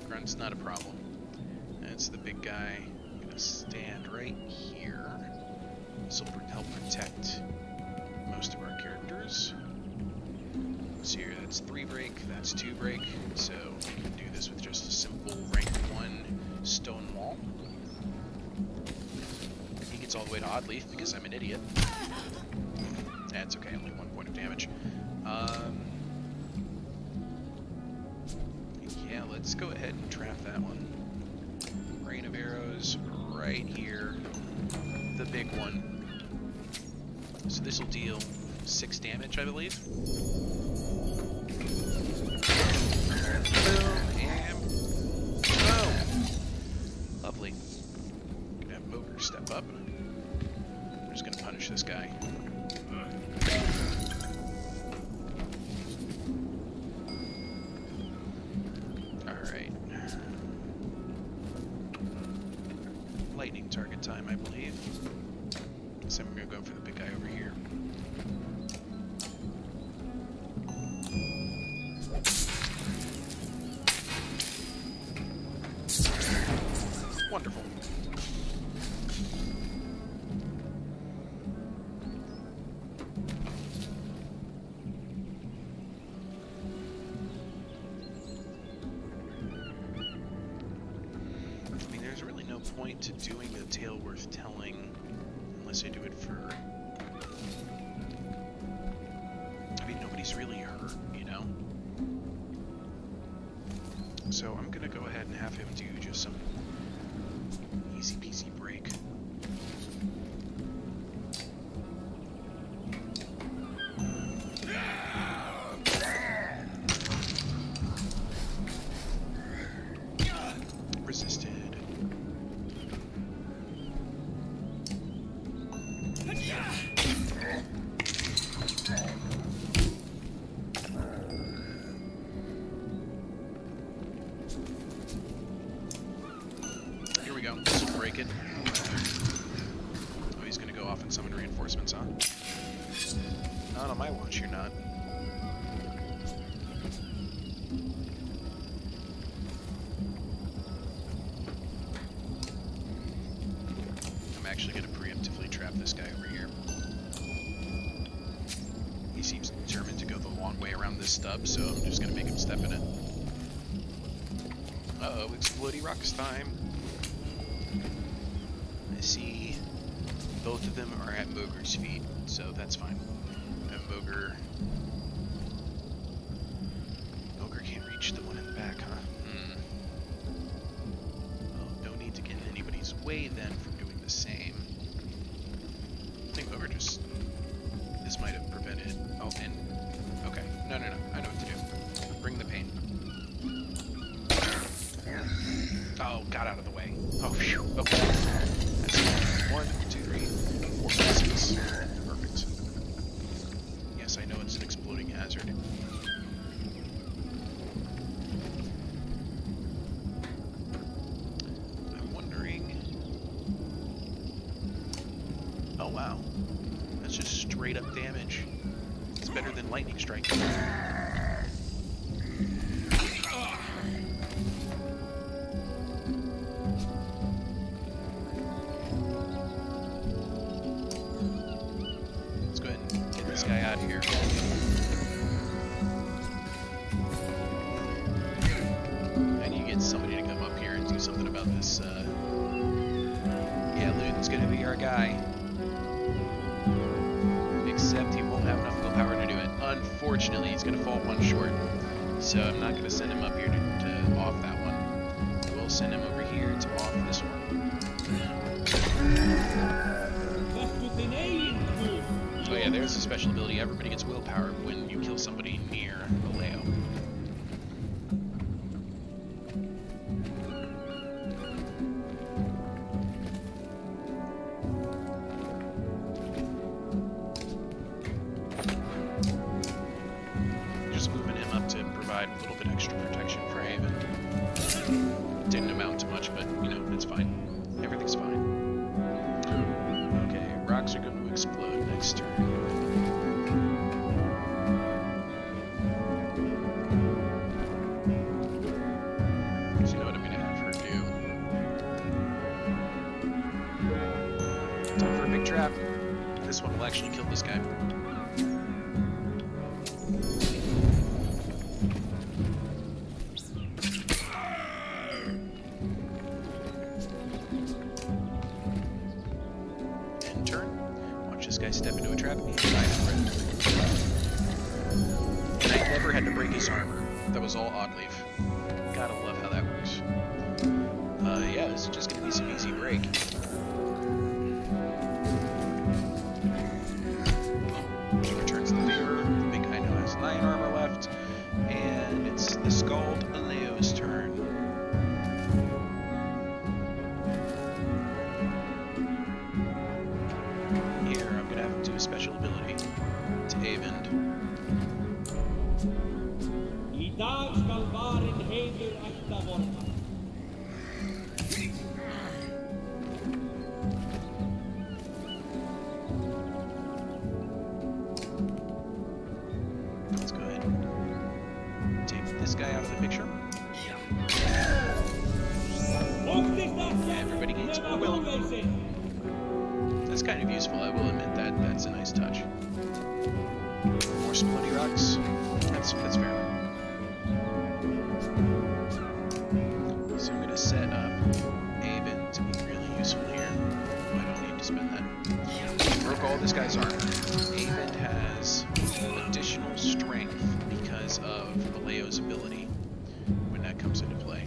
Grunt's not a problem. That's the big guy. I'm gonna stand right here. This will help protect most of our characters. So here, that's 3 break, that's 2 break. So we can do this with just a simple rank 1 stone wall. He gets all the way to Oddleaf because I'm an idiot. That's okay, only 1 point of damage. Yeah, let's go ahead and trap that one. Rain of arrows right here. The big one. So this will deal 6 damage, I believe. Boom, and boom! Lovely. Gonna have Mogre step up. I'm just gonna punish this guy. Alright. Lightning target time, I believe. So I'm gonna go for the big guy over here. Wonderful. I mean, there's really no point to doing the tale worth telling unless I do it for... I mean, nobody's really hurt, you know? So I'm gonna go ahead and have him do just some easy peasy break. Resisted. Here we go. This will break it. Oh, he's gonna go off and summon reinforcements, huh? Not on my watch, you're not. I'm actually going to preemptively trap this guy over here. He seems determined to go the long way around this stub, so I'm just going to make him step in it. Uh-oh, explodey rocks time. I see both of them are at Mogre's feet, so that's fine. And Mogre can't reach the one in the back, huh? Well, no need to get in anybody's way then from doing the same. I think Mogre just... This might have prevented... Oh, and... Okay. No. I know what to do. Bring the pain. Oh, got out of the way. Oh, phew. Okay. That's 1, 2, 3, 4 passes. Perfect. Yes, I know it's an exploding hazard. I'm wondering... Oh, wow. That's just straight up damage. It's better than lightning strike. Guy out here. I need to get somebody to come up here and do something about this. Yeah, Luden's gonna be our guy. Except he won't have enough willpower to do it. Unfortunately, he's gonna fall one short. So I'm not gonna send him up here to off that one. We'll send him over here to off this one. Oh yeah, there's a special ability. Everybody gets willpower when you kill somebody near a Leo. Just moving him up to provide a little bit extra protection for Haven. Didn't amount to much, but, you know, it's fine. Everything's fine. Okay, rocks are going to explode next turn. So you know what I'm going to have her do? Time for a big trap. This one will actually kill this guy. Step into a trap and die for it. And I never had to break his armor. That was all odd leaf. Gotta love how that works. Yeah, this is just gonna be some easy break. He returns the favor. The big guy now has 9 armor left. And it's the Scald Aleo's turn. A special ability to Avend. Let's go ahead and take this guy out of the picture. Everybody gains will. That's kind of useful, I will admit that. That's a nice touch. More splitty rocks. That's fair. So I'm going to set up Avon to be really useful here. Oh, I don't need to spend that. Broke all this guy's armor. Avon has additional strength because of Aleo's ability when that comes into play.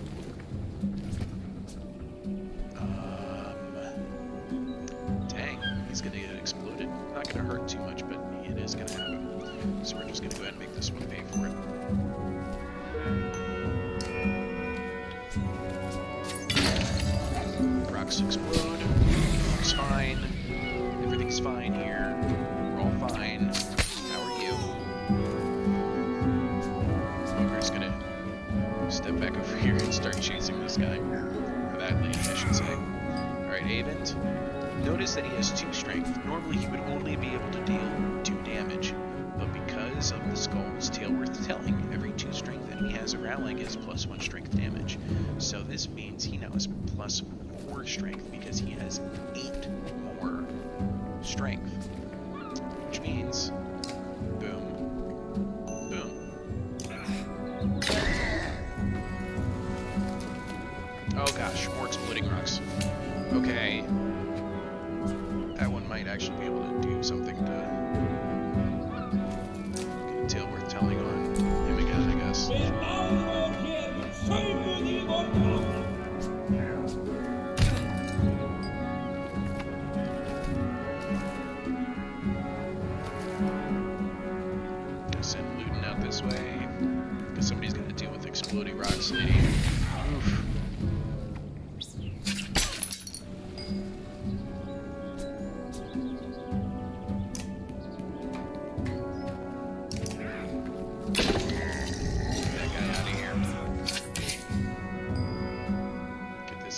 He's gonna get exploded. Not gonna hurt too much, but it is gonna happen. So we're just gonna go ahead and make this one pay for it. Rocks explode. Looks fine. Everything's fine here. We're all fine. How are you? Ogre's gonna step back over here and start chasing this guy. Or that lady, I should say. Alright, Avend. Notice that he has 2 strength. Normally he would only be able to deal 2 damage, but because is of the skull's tale worth telling. Every 2 strength that he has around like is +1 strength damage. So this means he now has +4 strength because he has 8 more strength. Which means, boom, boom. Oh gosh, more exploding rocks. Okay. That one might actually be able to do something to get a tale worth telling on him again, I guess. Gonna send Luton out this way, because somebody's gonna deal with exploding rocks lady. Oof.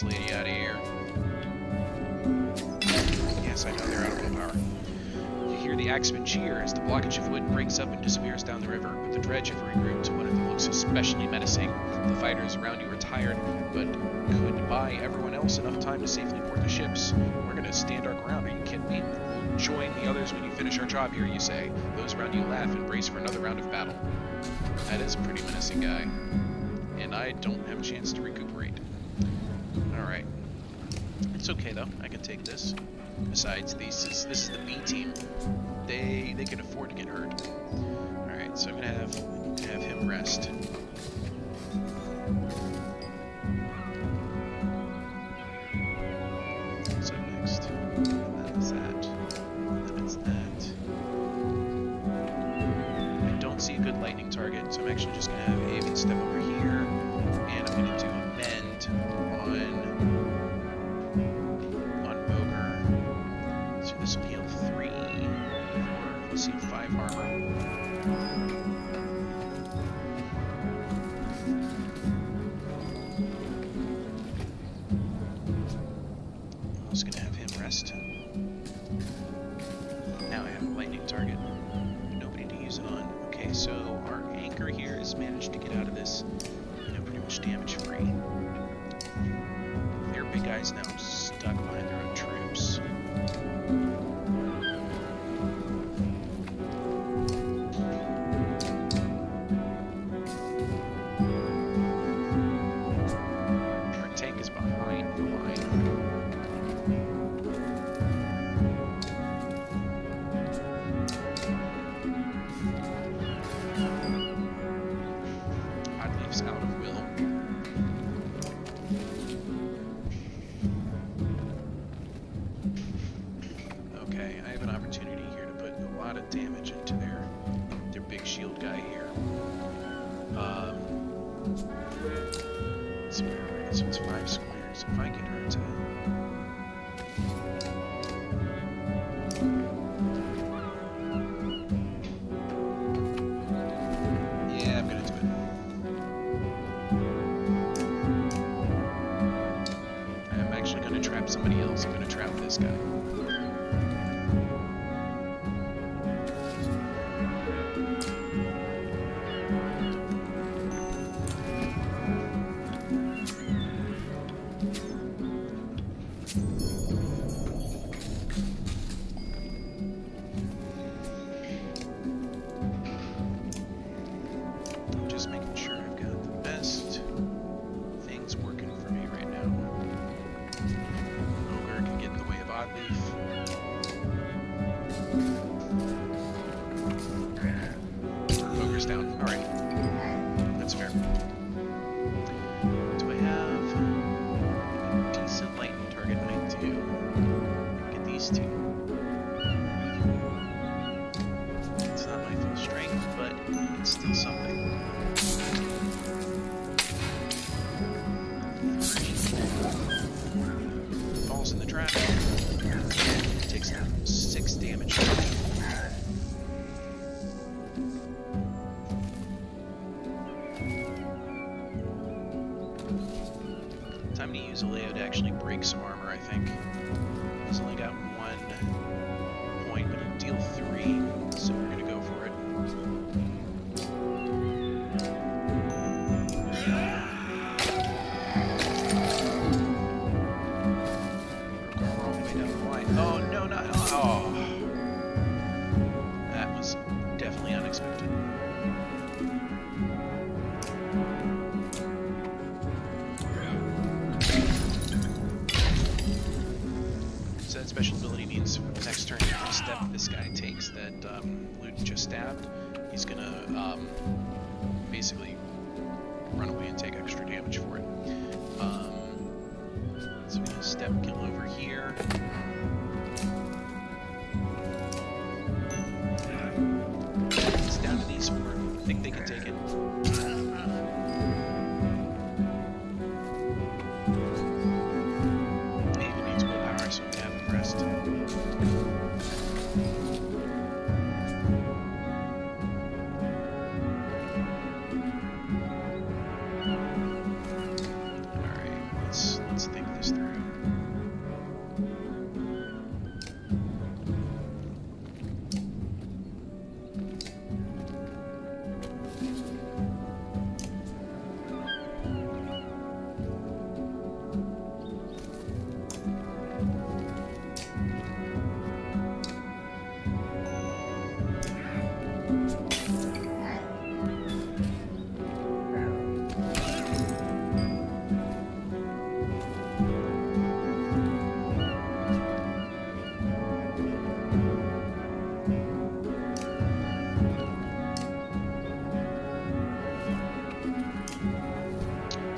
Lady out of here. Yes, I know they're out of willpower. You hear the axemen cheer as the blockage of wood breaks up and disappears down the river, but the dredge have regrouped to one of them looks especially menacing. The fighters around you are tired, but could buy everyone else enough time to safely board the ships. We're gonna stand our ground, are you kidding me? We'll join the others when you finish our job here, you say. Those around you laugh and brace for another round of battle. That is a pretty menacing guy. And I don't have a chance to recuperate. Alright. It's okay though, I can take this. Besides, this is the B team. They can afford to get hurt. Alright, so I'm gonna have him rest. So next. That is that. Then it's that. I don't see a good lightning target, so I'm actually just gonna have Avian step over here, and I'm gonna do a mend on Ogre. So this will heal 3, 4, let's see, 5 armor. I'm just gonna have him rest. Now I have a lightning target. Nobody to use it on. Okay, so our anchor here has managed to get out of this, pretty much damage free. Their big guy's now stuck behind their own troops. Our tank is behind the line. Oddleaf's out of will. Okay, I have an opportunity here to put a lot of damage into their big shield guy here. So it's 5 squares. If I get her to... Yeah, I'm gonna do it. I'm actually gonna trap somebody else. I'm gonna trap this guy. Just making sure I've got the best things working for me right now. Ogre can get in the way of Oddleaf. Ogre's down. Alright. That's fair. Do I have a decent lightning target? I do. Get these two. It's not my full strength, but it's still something. Falls in the trap. Takes down 6 damage. Time to use a Leo to actually break some armor, I think. He's only got 1 point, but he'll deal 3, so we're gonna go for it. Oh, no, not. Oh. That was definitely unexpected. So that special ability means next turn, every step this guy takes that Luke just stabbed, he's gonna basically run away and take extra damage for it. So we're gonna step kill over here. It's down to these four. I think they can take it. Even needs willpower, so we can have him rest. Alright, let's think this through.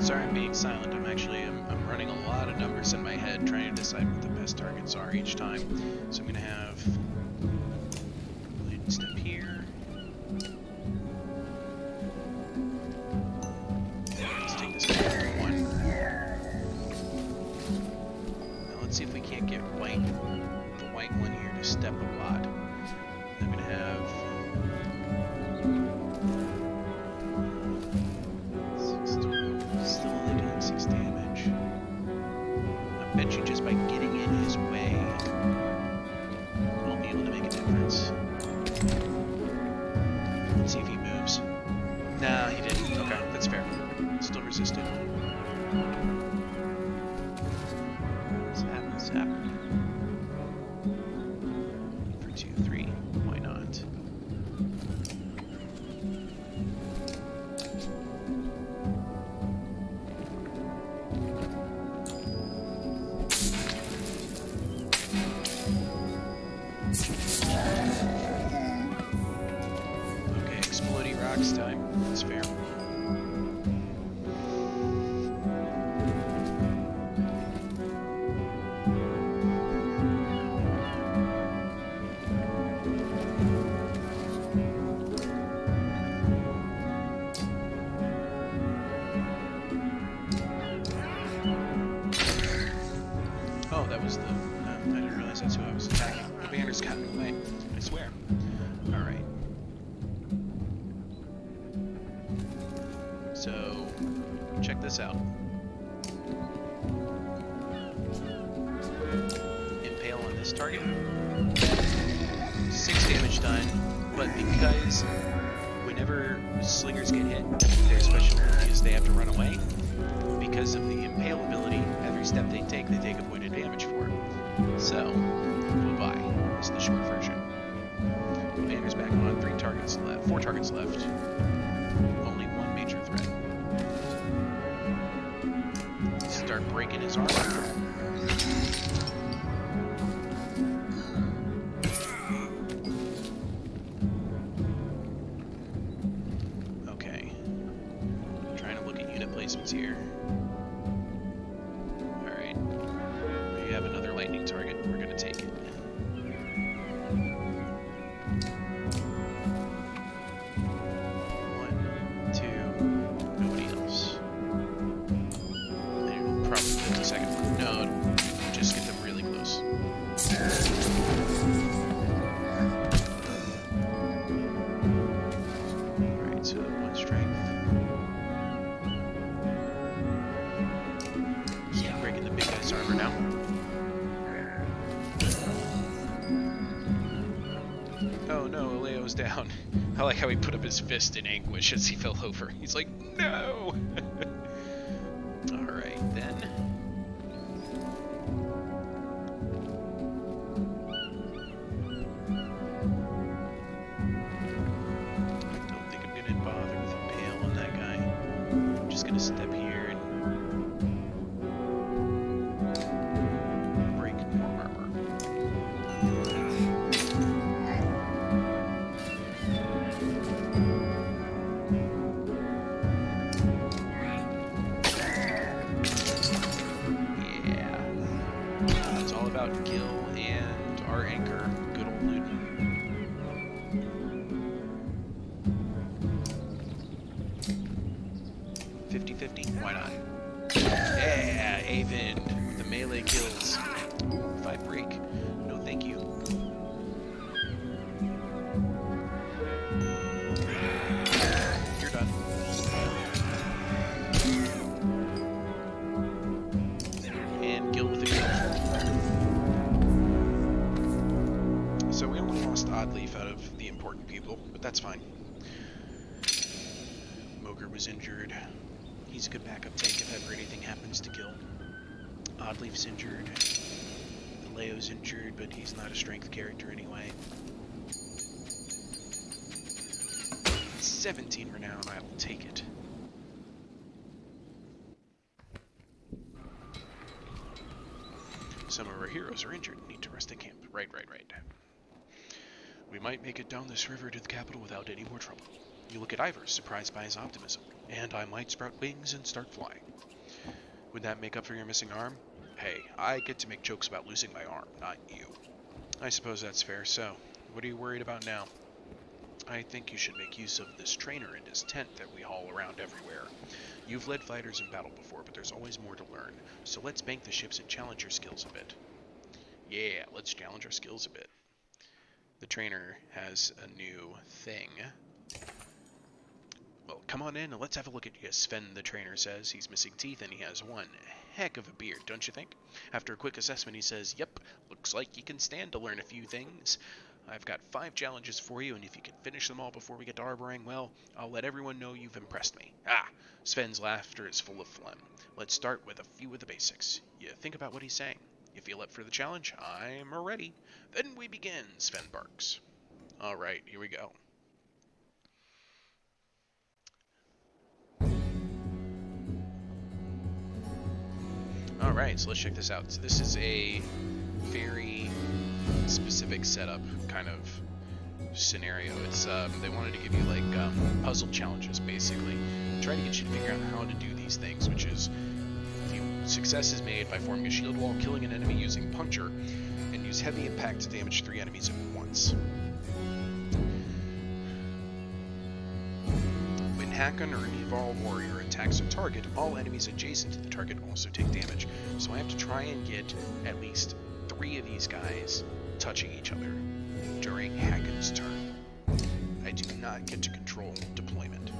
Sorry I'm being silent. I'm running a lot of numbers in my head trying to decide what the best targets are each time. So I'm gonna have lead step here. Let's take this guy for one. Now let's see if we can't get the white one here to step a lot. I'm gonna have still only doing 6 damage. I bet you just by getting in his way, we'll be able to make a difference. Let's see if he moves. Nah, he didn't. Okay, that's fair. Still resisted. Zap. For 2, 3. Why not? Okay, exploding rocks time. That's fair. Oh, that was the... I didn't realize that's who I was attacking. The banner's got in the way. I swear. Alright. So, check this out. Impale on this target. 6 damage done, but because whenever slingers get hit, their special ability is they have to run away. Because of the impale ability, every step they take avoided damage for. So, bye-bye is the short version. Banner's back on, 4 targets left. Only one major threat. Start breaking his armor. Okay. Trying to look at unit placements here. Alright. We have another lightning target. We're gonna take it. Nobody else. And we'll probably get the second one. No, just get them really close. Alright, so 1 strength. Keep breaking the big guy's armor now. Oh, no, no, Leo's down. I like how he put up his fist in anguish as he fell over. He's like, no! Alright, then. I don't think I'm gonna bother with a pail on that guy. I'm just gonna step here and break more armor. Yeah. It's all about Gil and our anchor, good old Luton. 50-50? Why not? Yeah, Avon with the melee kills. If I break, no thank you. You're done. And Gil with a kill. So we only lost Oddleaf out of the important people, but that's fine. Moger was injured. He's a good backup tank if ever anything happens to Gil. Oddleaf's injured. Leo's injured, but he's not a strength character anyway. 17 renown, I will take it. Some of our heroes are injured and need to rest at camp. Right. We might make it down this river to the capital without any more trouble. You look at Ivor, surprised by his optimism. And I might sprout wings and start flying. Would that make up for your missing arm? Hey, I get to make jokes about losing my arm, not you. I suppose that's fair, so what are you worried about now? I think you should make use of this trainer and his tent that we haul around everywhere. You've led fighters in battle before, but there's always more to learn. So let's bank the ships and challenge your skills a bit. Yeah, let's challenge our skills a bit. The trainer has a new thing. Well, come on in and let's have a look at you. Sven, the trainer, says. He's missing teeth and he has one heck of a beard, don't you think? After a quick assessment, he says, yep, looks like you can stand to learn a few things. I've got 5 challenges for you, and if you can finish them all before we get to Arborang, well, I'll let everyone know you've impressed me. Ah, Sven's laughter is full of phlegm. Let's start with a few of the basics. You think about what he's saying. You feel up for the challenge? I'm ready. Then we begin, Sven barks. Alright, here we go. Alright, so let's check this out. So this is a very specific setup kind of scenario. It's they wanted to give you like puzzle challenges basically. Try to get you to figure out how to do these things, which is the success is made by forming a shield wall, killing an enemy using puncture, and use heavy impact to damage 3 enemies at once. When Hakon or an Eval warrior attacks a target, all enemies adjacent to the target also take damage. So I have to try and get at least 3 of these guys touching each other during Hakon's turn. I do not get to control deployment.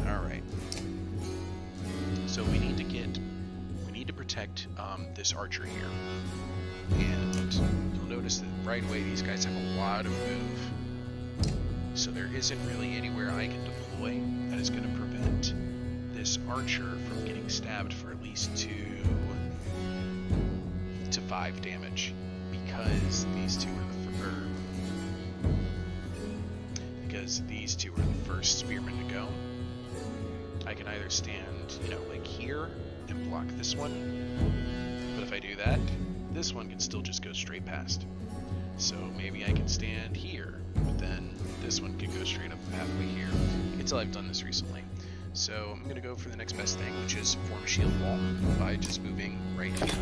Alright. So we need to protect this archer here. And you'll notice that right away these guys have a lot of move. So there isn't really anywhere I can deploy that is going to prevent this archer from getting stabbed for at least 2 to 5 damage, because these two are the first spearmen to go. I can either stand, like here and block this one, but if I do that, this one can still just go straight past. So maybe I can stand here, but then this one can go straight up the pathway here. You can tell I've done this recently. So I'm going to go for the next best thing, which is form a shield wall by just moving right here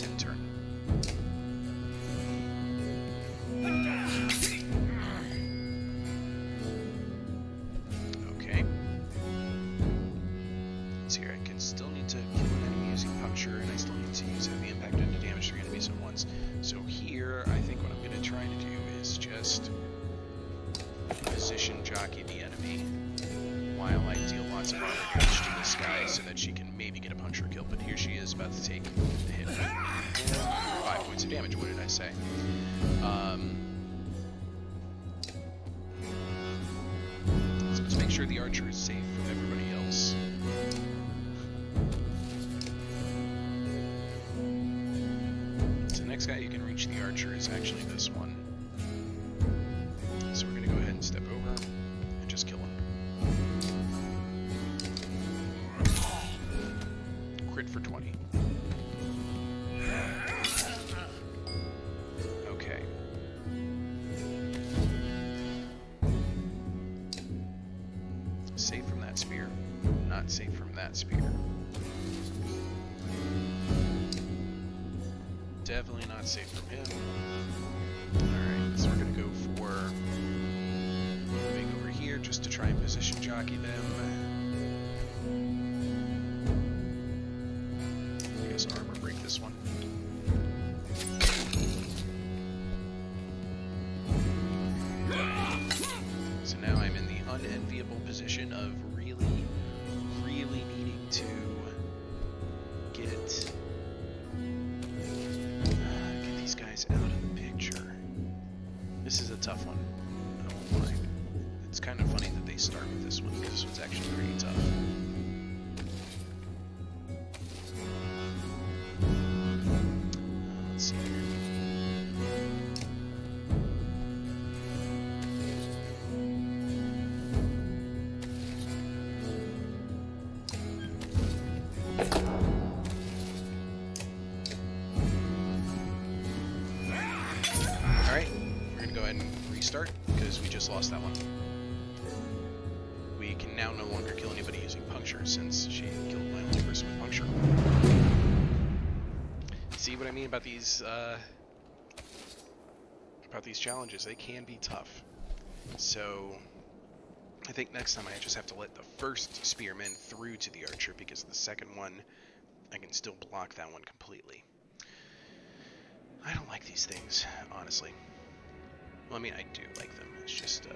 and turn. Okay. So here I can still need to kill an enemy using puncture, and I still need to use heavy impact and to damage 3 enemies at once. So here, I think what I'm going to try to do is just position jockey the enemy while I deal lots of armor damage to this guy so that she can maybe get a puncture kill. But here she is about to take the hit. 5 points of damage. What did I say? So let's make sure the archer is safe from everybody else. So the next guy you can reach the archer is actually this one. So we're going to go ahead and step over and just kill him. Crit for 20. Okay. Safe from that spear. Not safe from that spear. Definitely not safe from him. Alright, so we're going to go for moving over here just to try and position jockey them. I guess armor break this one. So now I'm in the unenviable position of really needing to get these guys out of the picture. This is a tough one. I won't lie. It's kind of funny that they start with this one because this one's actually pretty tough. Let's see here. Alright, we're going to go ahead and restart because we just lost that one. We can now no longer kill anybody using puncture since she killed my only person with puncture. See what I mean about these challenges? They can be tough. So I think next time I just have to let the first spearman through to the archer because the second one I can still block that one completely. I don't like these things, honestly. Well, I mean, I do like them. It's just,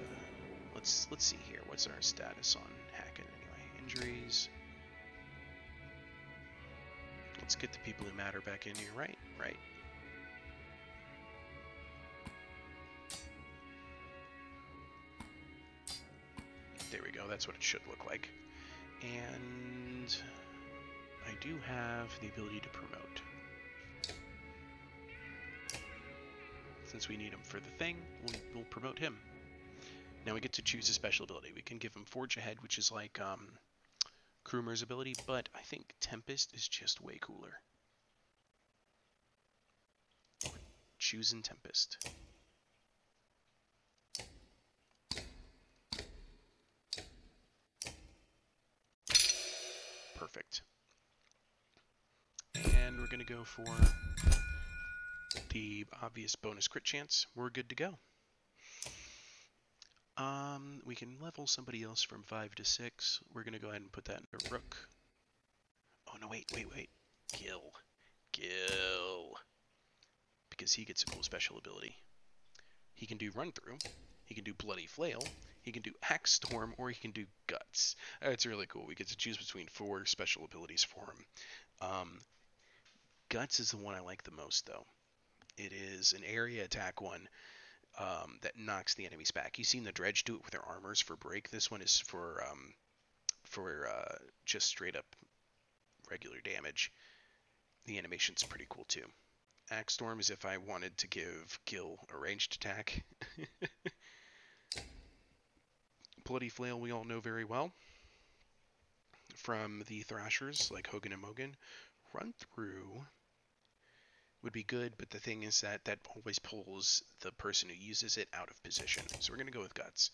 let's see here. What's our status on hacking anyway? Injuries. Let's get the people who matter back in here. Right. There we go. That's what it should look like. And I do have the ability to promote. Since we need him for the thing, we'll promote him. Now we get to choose a special ability. We can give him Forge Ahead, which is like Krumer's ability, but I think Tempest is just way cooler. Choosing Tempest. Perfect. And we're going to go for the obvious bonus crit chance. We're good to go. We can level somebody else from 5 to 6. We're going to go ahead and put that into Rook. Oh, no, wait. Gil. Because he gets a cool special ability. He can do Run Through. He can do Bloody Flail. He can do Axe Storm, or he can do Guts. It's really cool. We get to choose between 4 special abilities for him. Guts is the one I like the most, though. It is an area attack one that knocks the enemies back. You've seen the Dredge do it with their armors for break. This one is for just straight up regular damage. The animation's pretty cool too. Axe Storm is if I wanted to give Gil a ranged attack. Bloody Flail we all know very well from the Thrashers like Hogan and Mogan. Run Through would be good, but the thing is that always pulls the person who uses it out of position. So we're going to go with Guts.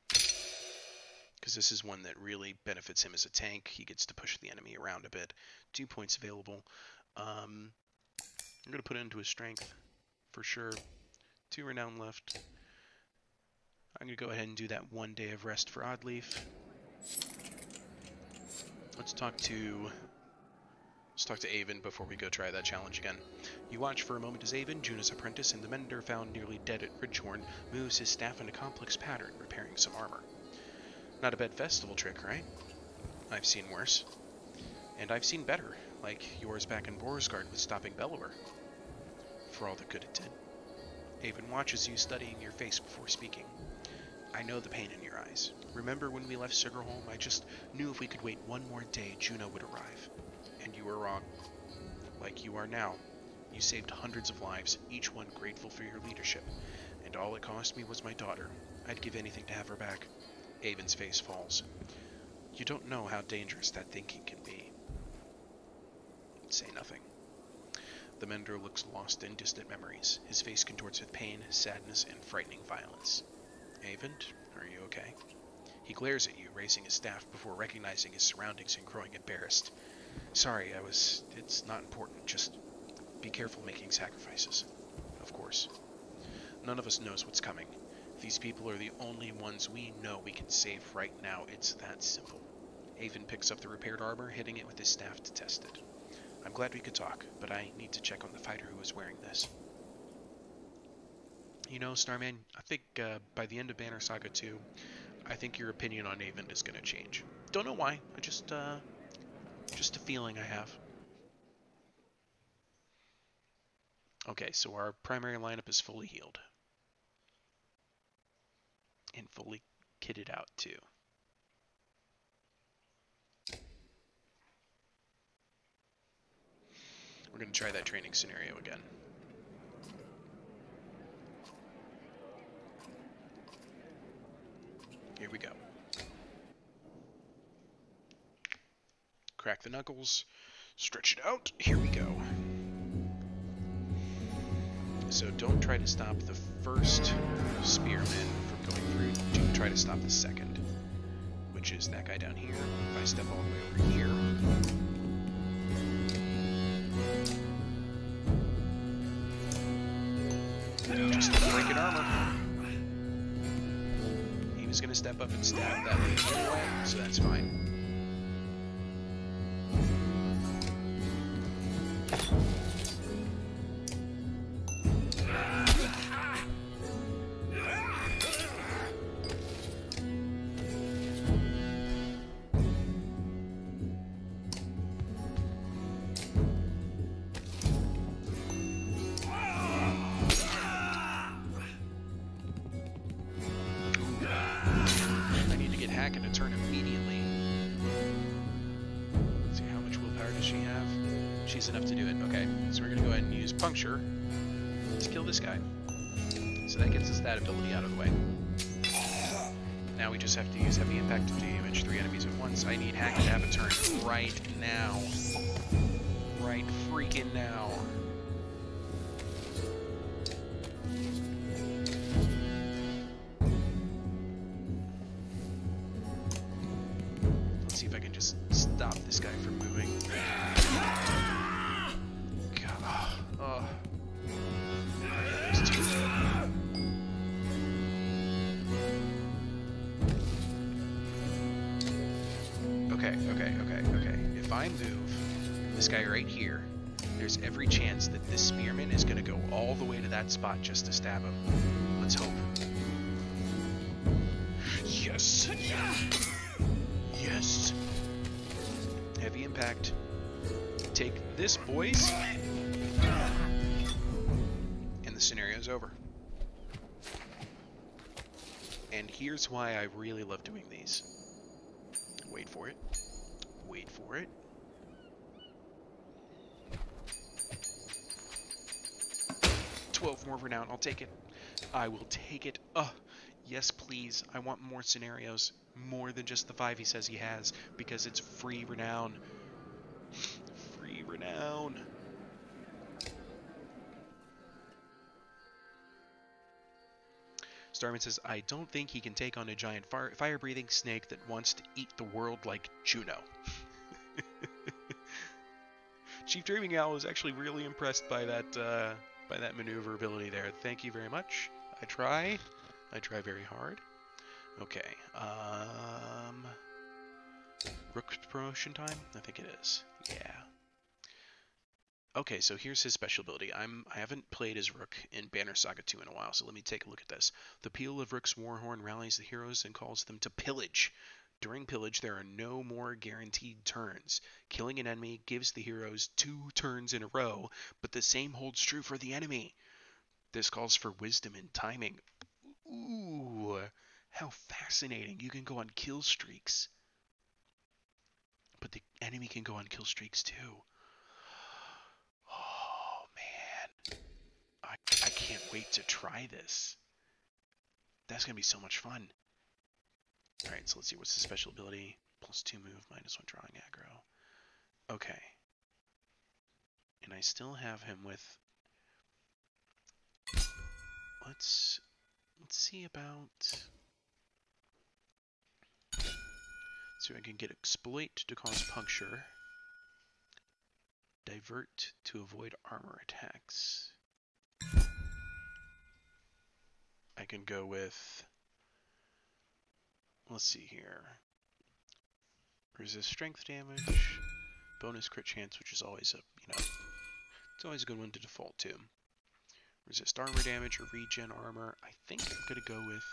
Because this is one that really benefits him as a tank. He gets to push the enemy around a bit. 2 points available. I'm going to put it into his strength for sure. 2 renown left. I'm going to go ahead and do that 1 day of rest for Oddleaf. Let's talk to Avon before we go try that challenge again. You watch for a moment as Avon, Juna's apprentice and the mender found nearly dead at Ridgehorn, moves his staff in a complex pattern, repairing some armor. Not a bad festival trick, right? I've seen worse. And I've seen better, like yours back in Borisgard with stopping Bellower. For all the good it did. Avon watches you, studying your face before speaking. I know the pain in your eyes. Remember when we left Sugarholm? I just knew if we could wait one more day, Juno would arrive. And you were wrong. Like you are now. You saved hundreds of lives, each one grateful for your leadership. And all it cost me was my daughter. I'd give anything to have her back. Avon's face falls. You don't know how dangerous that thinking can be. Say nothing. The Mender looks lost in distant memories. His face contorts with pain, sadness, and frightening violence. Avon, are you okay? He glares at you, raising his staff before recognizing his surroundings and growing embarrassed. Sorry, it's not important. Just be careful making sacrifices. Of course. None of us knows what's coming. These people are the only ones we know we can save right now. It's that simple. Avon picks up the repaired armor, hitting it with his staff to test it. I'm glad we could talk, but I need to check on the fighter who was wearing this. You know, Starman, I think by the end of Banner Saga 2, I think your opinion on Avon is going to change. Don't know why. Just a feeling I have. Okay, so our primary lineup is fully healed. And fully kitted out, too. We're going to try that training scenario again. Here we go. Crack the knuckles. Stretch it out. Here we go. So don't try to stop the first spearman from going through. Do try to stop the second, which is that guy down here. If I step all the way over here, just breaking armor. He was going to step up and stab that lady anyway, so that's fine. Enough to do it. Okay, so we're going to go ahead and use Puncture to kill this guy. So that gets us that ability out of the way. Now we just have to use Heavy Impact to damage 3 enemies at once. I need Hack to have a turn right now. Right freaking now. Let's see if I can just stop this guy from moving. Okay. If I move this guy right here, there's every chance that this spearman is going to go all the way to that spot just to stab him. Let's hope. Yes! Yes! Heavy Impact. Take this, boys! And the scenario's over. And here's why I really love doing these. Wait for it. Wait for it. $12 more renown. I'll take it. I will take it. Yes, please. I want more scenarios. More than just the 5 he says he has. Because it's free renown. Free renown. Starman says, I don't think he can take on a giant fire-breathing snake that wants to eat the world like Juno. Chief Dreaming Owl was actually really impressed by that maneuverability there. Thank you very much. I try very hard. Okay. Rook promotion time? I think it is. Yeah. Okay, so here's his special ability. I haven't played as Rook in Banner Saga 2 in a while, so let me take a look at this. The peal of Rook's Warhorn rallies the heroes and calls them to pillage. During pillage, there are no more guaranteed turns. Killing an enemy gives the heroes 2 turns in a row, but the same holds true for the enemy. This calls for wisdom and timing. Ooh, how fascinating. You can go on kill streaks. But the enemy can go on kill streaks too. Oh, man. I can't wait to try this. That's going to be so much fun. Alright, so let's see. What's the special ability? +2 move, -1 drawing aggro. Okay. And I still have him with... Let's see about... So I can get exploit to cause puncture. Divert to avoid armor attacks. I can go with... Let's see here. Resist strength damage. Bonus crit chance, which is always a, it's always a good one to default to. Resist armor damage or regen armor. I think I'm going to go with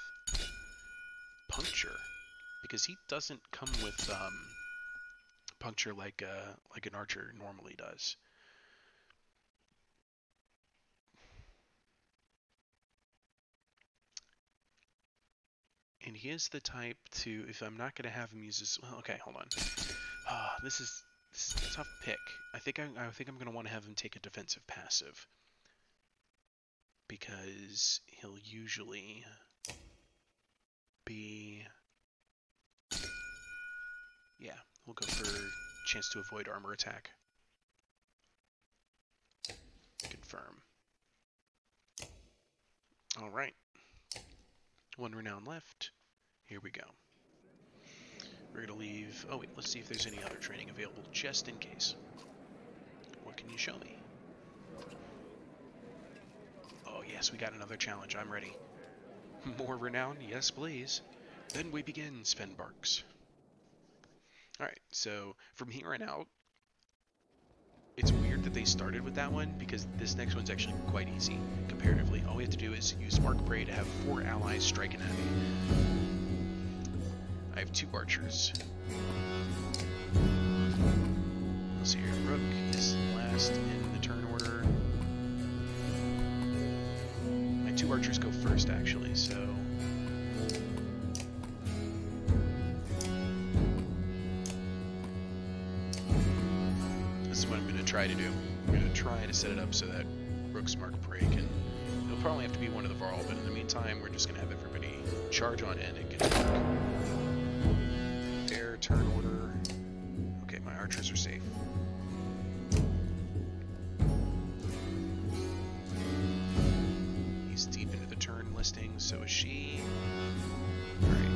puncture, because he doesn't come with puncture like an archer normally does. And he is the type to, if I'm not going to have him use this, well, okay, hold on. This is a tough pick. I think I'm going to want to have him take a defensive passive, because he'll usually be, yeah, we'll go for chance to avoid armor attack. Confirm. All right. 1 renown left. Here we go. We're going to leave... Oh, wait. Let's see if there's any other training available, just in case. What can you show me? Oh, yes. We got another challenge. I'm ready. More renown? Yes, please. Then we begin, Svenbarks. Alright, so from here on out, it's weird that they started with that one, because this next one's actually quite easy, comparatively. All we have to do is use Mark Prey to have 4 allies strike an enemy. I have 2 archers. Let's see here. Rook is last in the turn order. My 2 archers go first, actually, so... try to do. I'm going to try to set it up so that Rook's Mark Prey can... It'll probably have to be one of the Varl, but in the meantime, we're just going to have everybody charge on in and get to work. Fair turn order. Okay, my archers are safe. He's deep into the turn listing, so is she. Alright.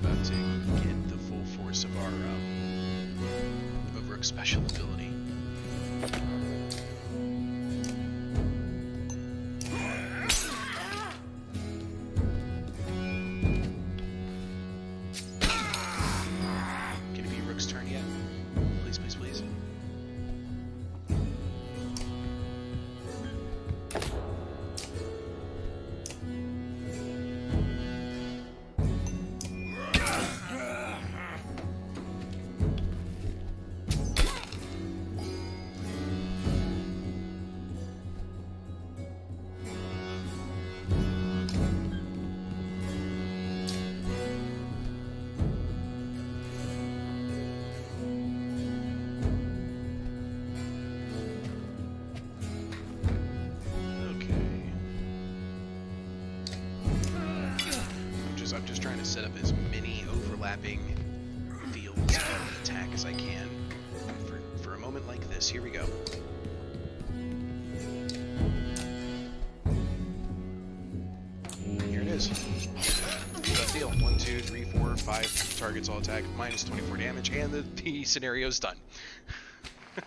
About to get the full force of our of Rook's special ability. Can it be Rook's turn yet? Please, please, please. I'm just trying to set up as many overlapping fields of attack as I can for a moment like this. Here we go. is. Done deal. 1, 2, 3, 4, 5 targets all attack, minus 24 damage, and the scenario's done. It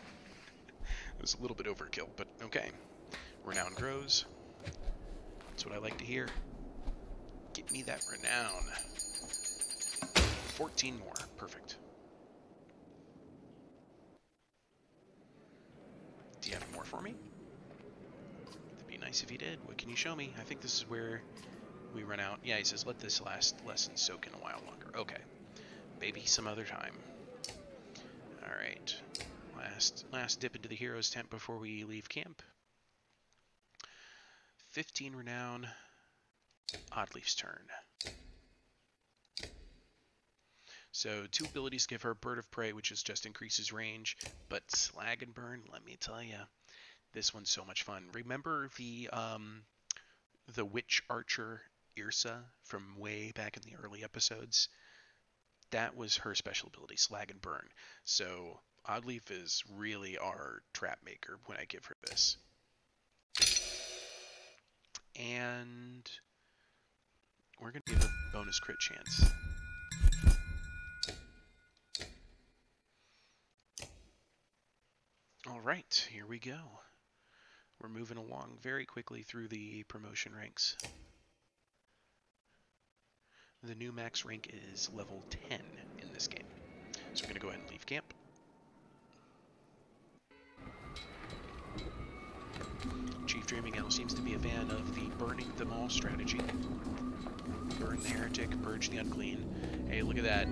was a little bit overkill, but okay. Renown grows. That's what I like to hear. Get me that renown. 14 more. Perfect. Do you have more for me? It'd be nice if you did. What can you show me? I think this is where we run out. Yeah, he says, let this last lesson soak in a while longer. Okay. Maybe some other time. Alright. Last dip into the hero's tent before we leave camp. 15 renown. Oddleaf's turn. So 2 abilities give her Bird of Prey, which is just increases range, but Slag and Burn, let me tell you, this one's so much fun. Remember the witch archer Irsa from way back in the early episodes? That was her special ability, Slag and Burn. So Oddleaf is really our trap maker when I give her this. And we're going to give a bonus crit chance. Alright, here we go. We're moving along very quickly through the promotion ranks. The new max rank is level 10 in this game. So we're going to go ahead and leave camp. Chief Dreaming Owl seems to be a fan of the burning them all strategy. Burn the heretic, purge the unclean. Hey, look at that.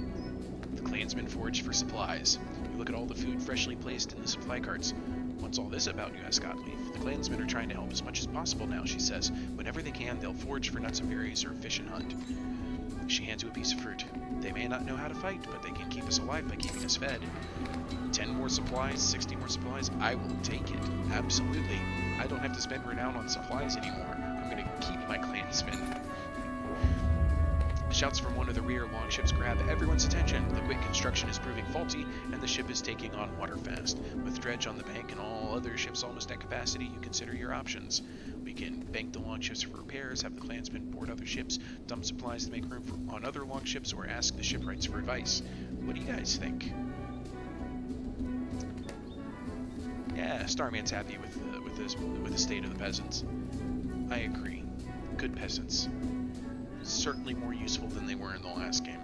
The clansmen foraged for supplies. You look at all the food freshly placed in the supply carts. What's all this about, you ask Oddleaf? The clansmen are trying to help as much as possible now, she says. Whenever they can, they'll forage for nuts and berries or fish and hunt. She hands you a piece of fruit. They may not know how to fight, but they can keep us alive by keeping us fed. 10 more supplies, 60 more supplies, I will take it. Absolutely. I don't have to spend renown on supplies anymore. I'm going to keep my clansmen. Shouts from one of the rear longships grab everyone's attention. The quick construction is proving faulty, and the ship is taking on water fast. With dredge on the bank and all other ships almost at capacity, you consider your options. We can bank the longships for repairs, have the clansmen board other ships, dump supplies to make room on other longships, or ask the shipwrights for advice. What do you guys think? Yeah, Starman's happy with the state of the peasants. I agree. Good peasants. Certainly more useful than they were in the last game.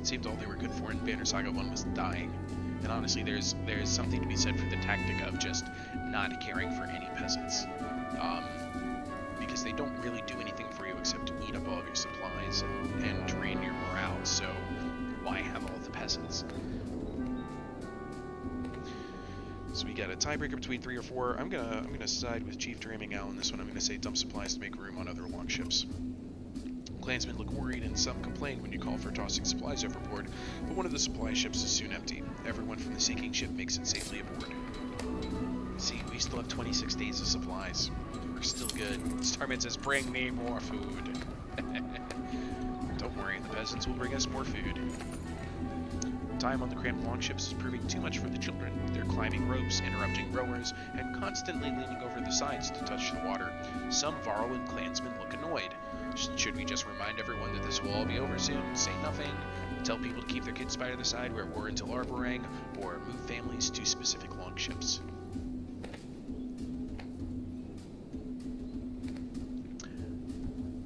It seemed all they were good for in Banner Saga 1 was dying. And honestly, there's something to be said for the tactic of just not caring for any peasants. Because they don't really do anything for you except to eat up all of your supplies and drain your morale, so why have all the peasants? So we got a tiebreaker between 3 or 4. I'm gonna side with Chief Dreaming Owl in this one. I'm gonna say dump supplies to make room on other longships. Clansmen look worried and some complain when you call for tossing supplies overboard, but one of the supply ships is soon empty. Everyone from the sinking ship makes it safely aboard. See, we still have 26 days of supplies. We're still good. Starman says, bring me more food. Don't worry, the peasants will bring us more food. Time on the cramped longships is proving too much for the children. They're climbing ropes, interrupting rowers, and constantly leaning over the sides to touch the water. Some Varl and clansmen look annoyed. Should we just remind everyone that this will all be over soon? Say nothing? Tell people to keep their kids by the side where we're until Arborang, or move families to specific longships?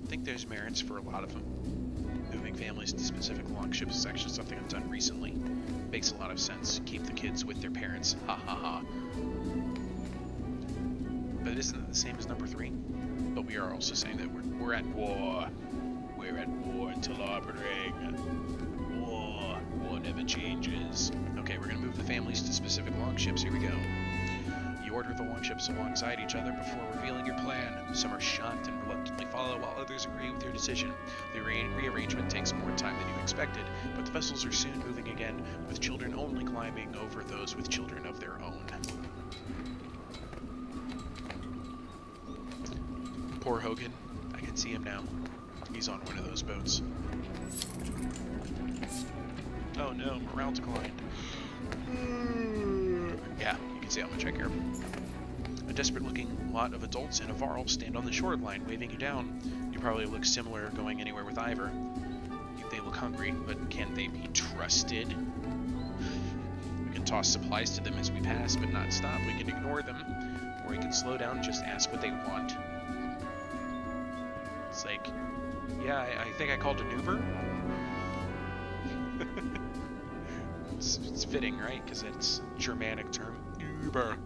I think there's merits for a lot of them. Moving families to specific longships is actually something I've done recently. Makes a lot of sense. Keep the kids with their parents. Ha ha ha. But isn't it the same as number 3? But we are also saying that we're at war. We're at war until Arborang. War. War never changes. Okay, we're going to move the families to specific longships. Here we go. You order the longships alongside each other before revealing your plan. Some are shocked and reluctantly follow, while others agree with your decision. The rearrangement takes more time than you expected, but the vessels are soon moving again, with children only climbing over those with children of their own. Poor Hogan. I can see him now. He's on one of those boats. Oh no, morale declined. Yeah, you can see how much I care. A desperate-looking lot of adults and a Varl stand on the shoreline, waving you down. You probably look similar going anywhere with Ivor. They look hungry, but can they be trusted? We can toss supplies to them as we pass, but not stop. We can ignore them, or we can slow down and just ask what they want. It's like, yeah, I think I called an Uber. It's fitting, right? Because it's a Germanic term. Uber.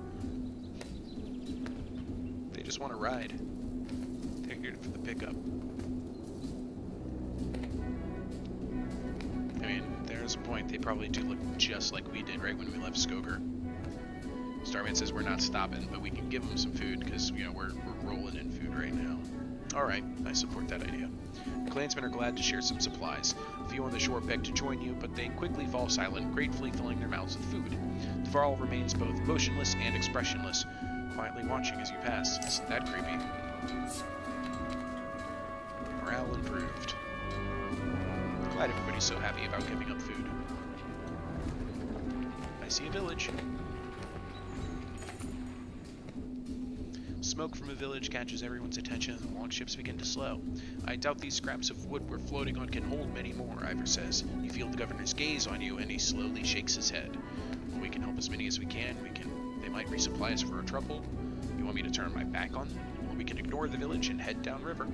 They just want to ride. They're here for the pickup. I mean, there's a point. They probably do look just like we did right when we left Skoger. Starman says we're not stopping, but we can give them some food because, you know, we're rolling in food right now. Alright, I support that idea. The clansmen are glad to share some supplies. A few on the shore beg to join you, but they quickly fall silent, gratefully filling their mouths with food. The Varl remains both motionless and expressionless, quietly watching as you pass. Isn't that creepy? Morale improved. Glad everybody's so happy about giving up food. I see a village. Smoke from a village catches everyone's attention and the longships begin to slow. I doubt these scraps of wood we're floating on can hold many more, Ivor says. You feel the governor's gaze on you and he slowly shakes his head. Well, we can help as many as we can. They might resupply us for our trouble. You want me to turn my back on them? Or we can ignore the village and head downriver.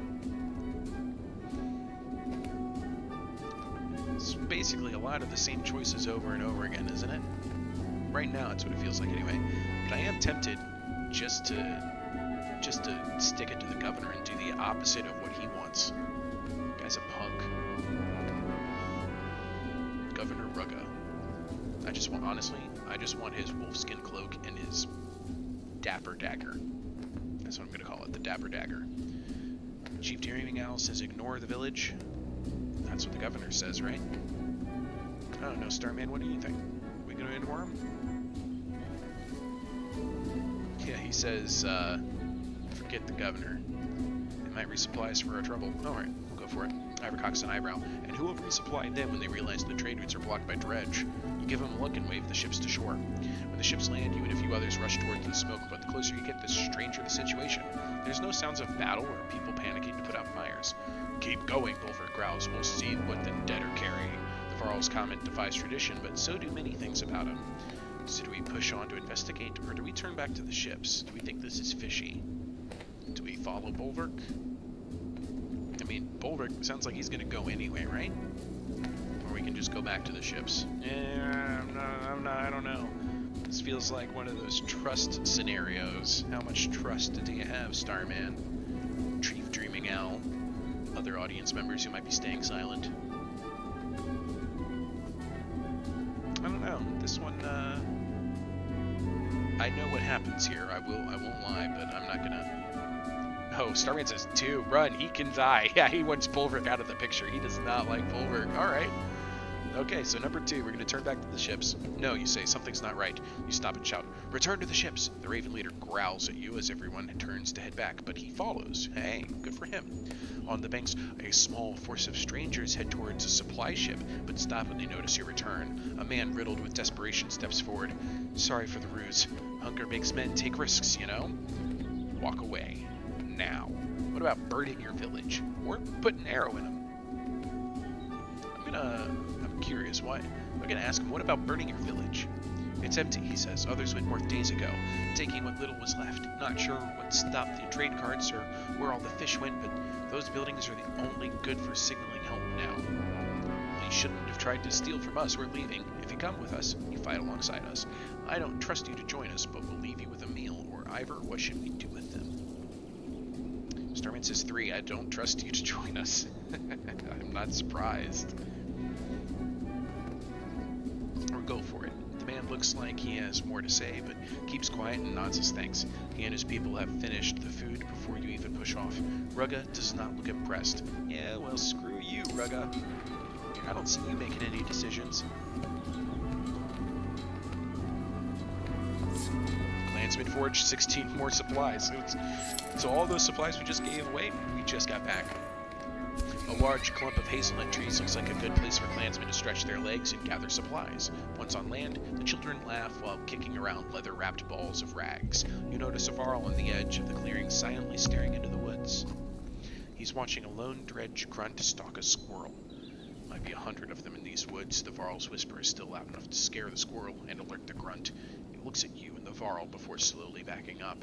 It's basically a lot of the same choices over and over again, isn't it? Right now, it's what it feels like anyway. But I am tempted just to stick it to the governor and do the opposite of what he wants. The guy's a punk. Governor Rugga. Honestly, I just want his wolfskin cloak and his dapper dagger. That's what I'm gonna call it, the dapper dagger. Chief Dreaming Owl says ignore the village. That's what the governor says, right? I don't know, Starman, what do you think? We gonna ignore him? Yeah, he says, forget the governor. They might resupply us for our trouble. Alright, we'll go for it. Ivor cocks an eyebrow. And who will resupply them when they realize the trade routes are blocked by dredge? You give them a look and wave the ships to shore. When the ships land, you and a few others rush towards the smoke, but the closer you get, the stranger the situation. There's no sounds of battle or people panicking to put out fires. Keep going, Bolver growls. We'll see what the dead are carrying. The Varl's comment defies tradition, but so do many things about him. So do we push on to investigate, or do we turn back to the ships? Do we think this is fishy? Do we follow Bolver? I mean, Bolver sounds like he's gonna go anyway, right? Or we can just go back to the ships. Yeah, I don't know. This feels like one of those trust scenarios. How much trust do you have, Starman? Chief Dreaming Owl? Other audience members who might be staying silent? I don't know. This one, I know what happens here. I won't lie, but I'm not gonna... Oh, Starman says 2. Run, he can die. Yeah, he wants Bulwark out of the picture. He does not like Bulwark. Alright. Okay, so number 2, we're going to turn back to the ships. No, you say, something's not right. You stop and shout, return to the ships. The Raven leader growls at you as everyone turns to head back, but he follows. Hey, good for him. On the banks, a small force of strangers head towards a supply ship, but stop when they notice your return. A man riddled with desperation steps forward. Sorry for the ruse. Hunger makes men take risks, you know? Walk away. Now. What about burning your village? Or put an arrow in him? I'm curious, why? I'm gonna ask him, what about burning your village? It's empty, he says. Others went north days ago, taking what little was left. Not sure what stopped the trade carts or where all the fish went, but those buildings are the only good for signaling help now. They shouldn't have tried to steal from us. We're leaving. If you come with us, you fight alongside us. I don't trust you to join us, but we'll leave you with a meal. Or Ivor, what should we do with them? Starman says 3. I don't trust you to join us. I'm not surprised. Or go for it. The man looks like he has more to say, but keeps quiet and nods his thanks. He and his people have finished the food before you even push off. Rugga does not look impressed. Yeah, well, screw you, Rugga. I don't see you making any decisions. Clansmen forged 16 more supplies. So all those supplies we just gave away, we just got back. A large clump of hazelnut trees looks like a good place for clansmen to stretch their legs and gather supplies. Once on land, the children laugh while kicking around leather-wrapped balls of rags. You notice a varl on the edge of the clearing silently staring into the woods. He's watching a lone dredge grunt stalk a squirrel. Might be 100 of them in these woods. The varl's whisper is still loud enough to scare the squirrel and alert the grunt. He looks at you and the varl before slowly backing up.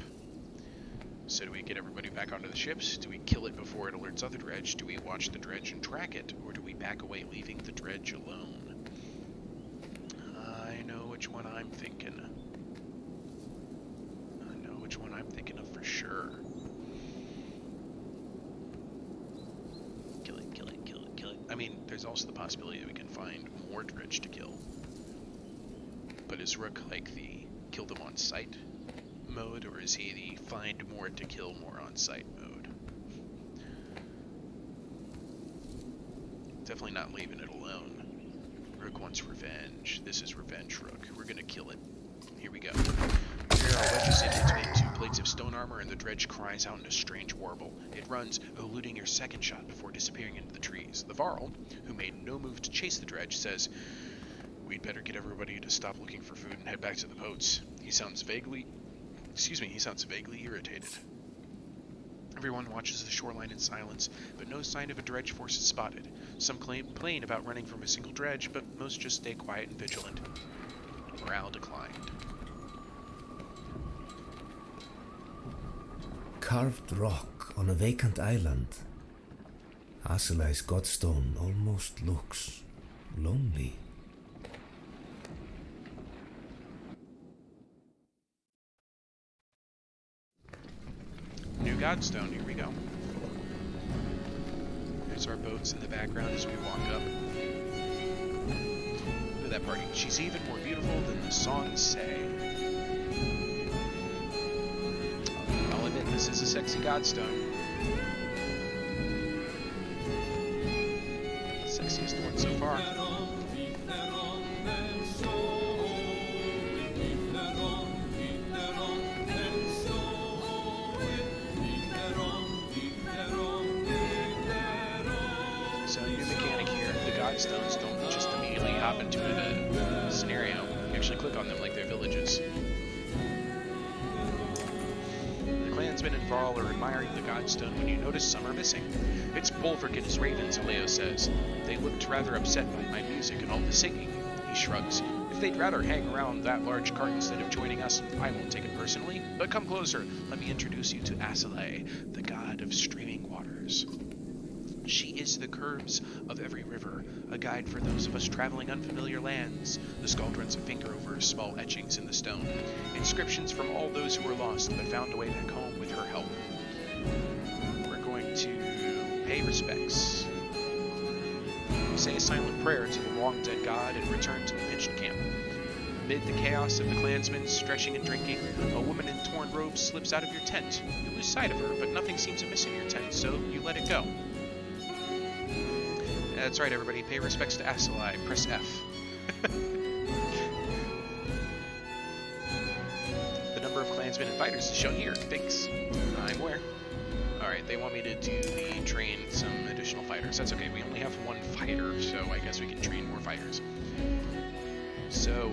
So do we get everybody back onto the ships? Do we kill it before it alerts other dredge? Do we watch the dredge and track it? Or do we back away, leaving the dredge alone? I know which one I'm thinking. I know which one I'm thinking of for sure. Kill it, kill it, kill it, kill it. I mean, there's also the possibility that we can find more dredge to kill. But is Rook like the kill them on sight mode, or is he the find more to kill more on sight mode? Definitely not leaving it alone. Rook wants revenge. This is revenge, Rook. We're gonna kill it. Here we go. Pharaoh wedges it between two plates of stone armor, and the dredge cries out in a strange warble. It runs, eluding your second shot before disappearing into the trees. The varl, who made no move to chase the dredge, says, "We'd better get everybody to stop looking for food and head back to the boats." He sounds vaguely irritated. Everyone watches the shoreline in silence, but no sign of a dredge force is spotted. Some complain about running from a single dredge, but most just stay quiet and vigilant. Morale declined. Carved rock on a vacant island. Aselai's godstone almost looks lonely. New Godstone, here we go. There's our boats in the background as we walk up. Look at that party. She's even more beautiful than the songs say. I'll admit, this is a sexy Godstone. Sexiest one so far. So, new mechanic here. The Godstones don't just immediately hop into the scenario. You actually click on them like they're villages. The clansmen and varl are admiring the Godstone when you notice some are missing. "It's Bulwark and his ravens," Aleo says. "They looked rather upset by my music and all the singing." He shrugs. "If they'd rather hang around that large cart instead of joining us, I won't take it personally. But come closer. Let me introduce you to Aselai, the god of streaming waters. She is the curves of every river, a guide for those of us traveling unfamiliar lands." The skald runs a finger over small etchings in the stone. "Inscriptions from all those who were lost but found a way back home with her help." We're going to pay respects. We say a silent prayer to the long-dead god and return to the pitched camp. Amid the chaos of the clansmen stretching and drinking, a woman in torn robes slips out of your tent. You lose sight of her, but nothing seems amiss in your tent, so you let it go. That's right, everybody. Pay respects to Aselai. Press F. The number of clansmen and fighters is shown here. Thanks. I'm aware. Alright, they want me to train some additional fighters. That's okay. We only have one fighter, so I guess we can train more fighters. So,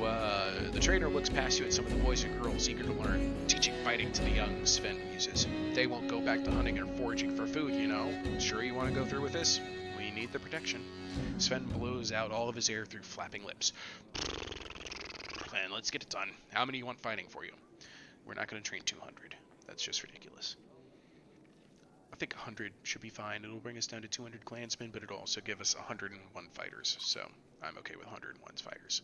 the trainer looks past you at some of the boys and girls eager to learn. "Teaching fighting to the young," Sven muses. "They won't go back to hunting or foraging for food, you know. Sure you want to go through with this? We need the protection." Sven blows out all of his air through flapping lips. "And let's get it done. How many you want fighting for you?" "We're not going to train 200. That's just ridiculous." "I think 100 should be fine. It'll bring us down to 200 clansmen, but it'll also give us 101 fighters. So I'm okay with 101 fighters."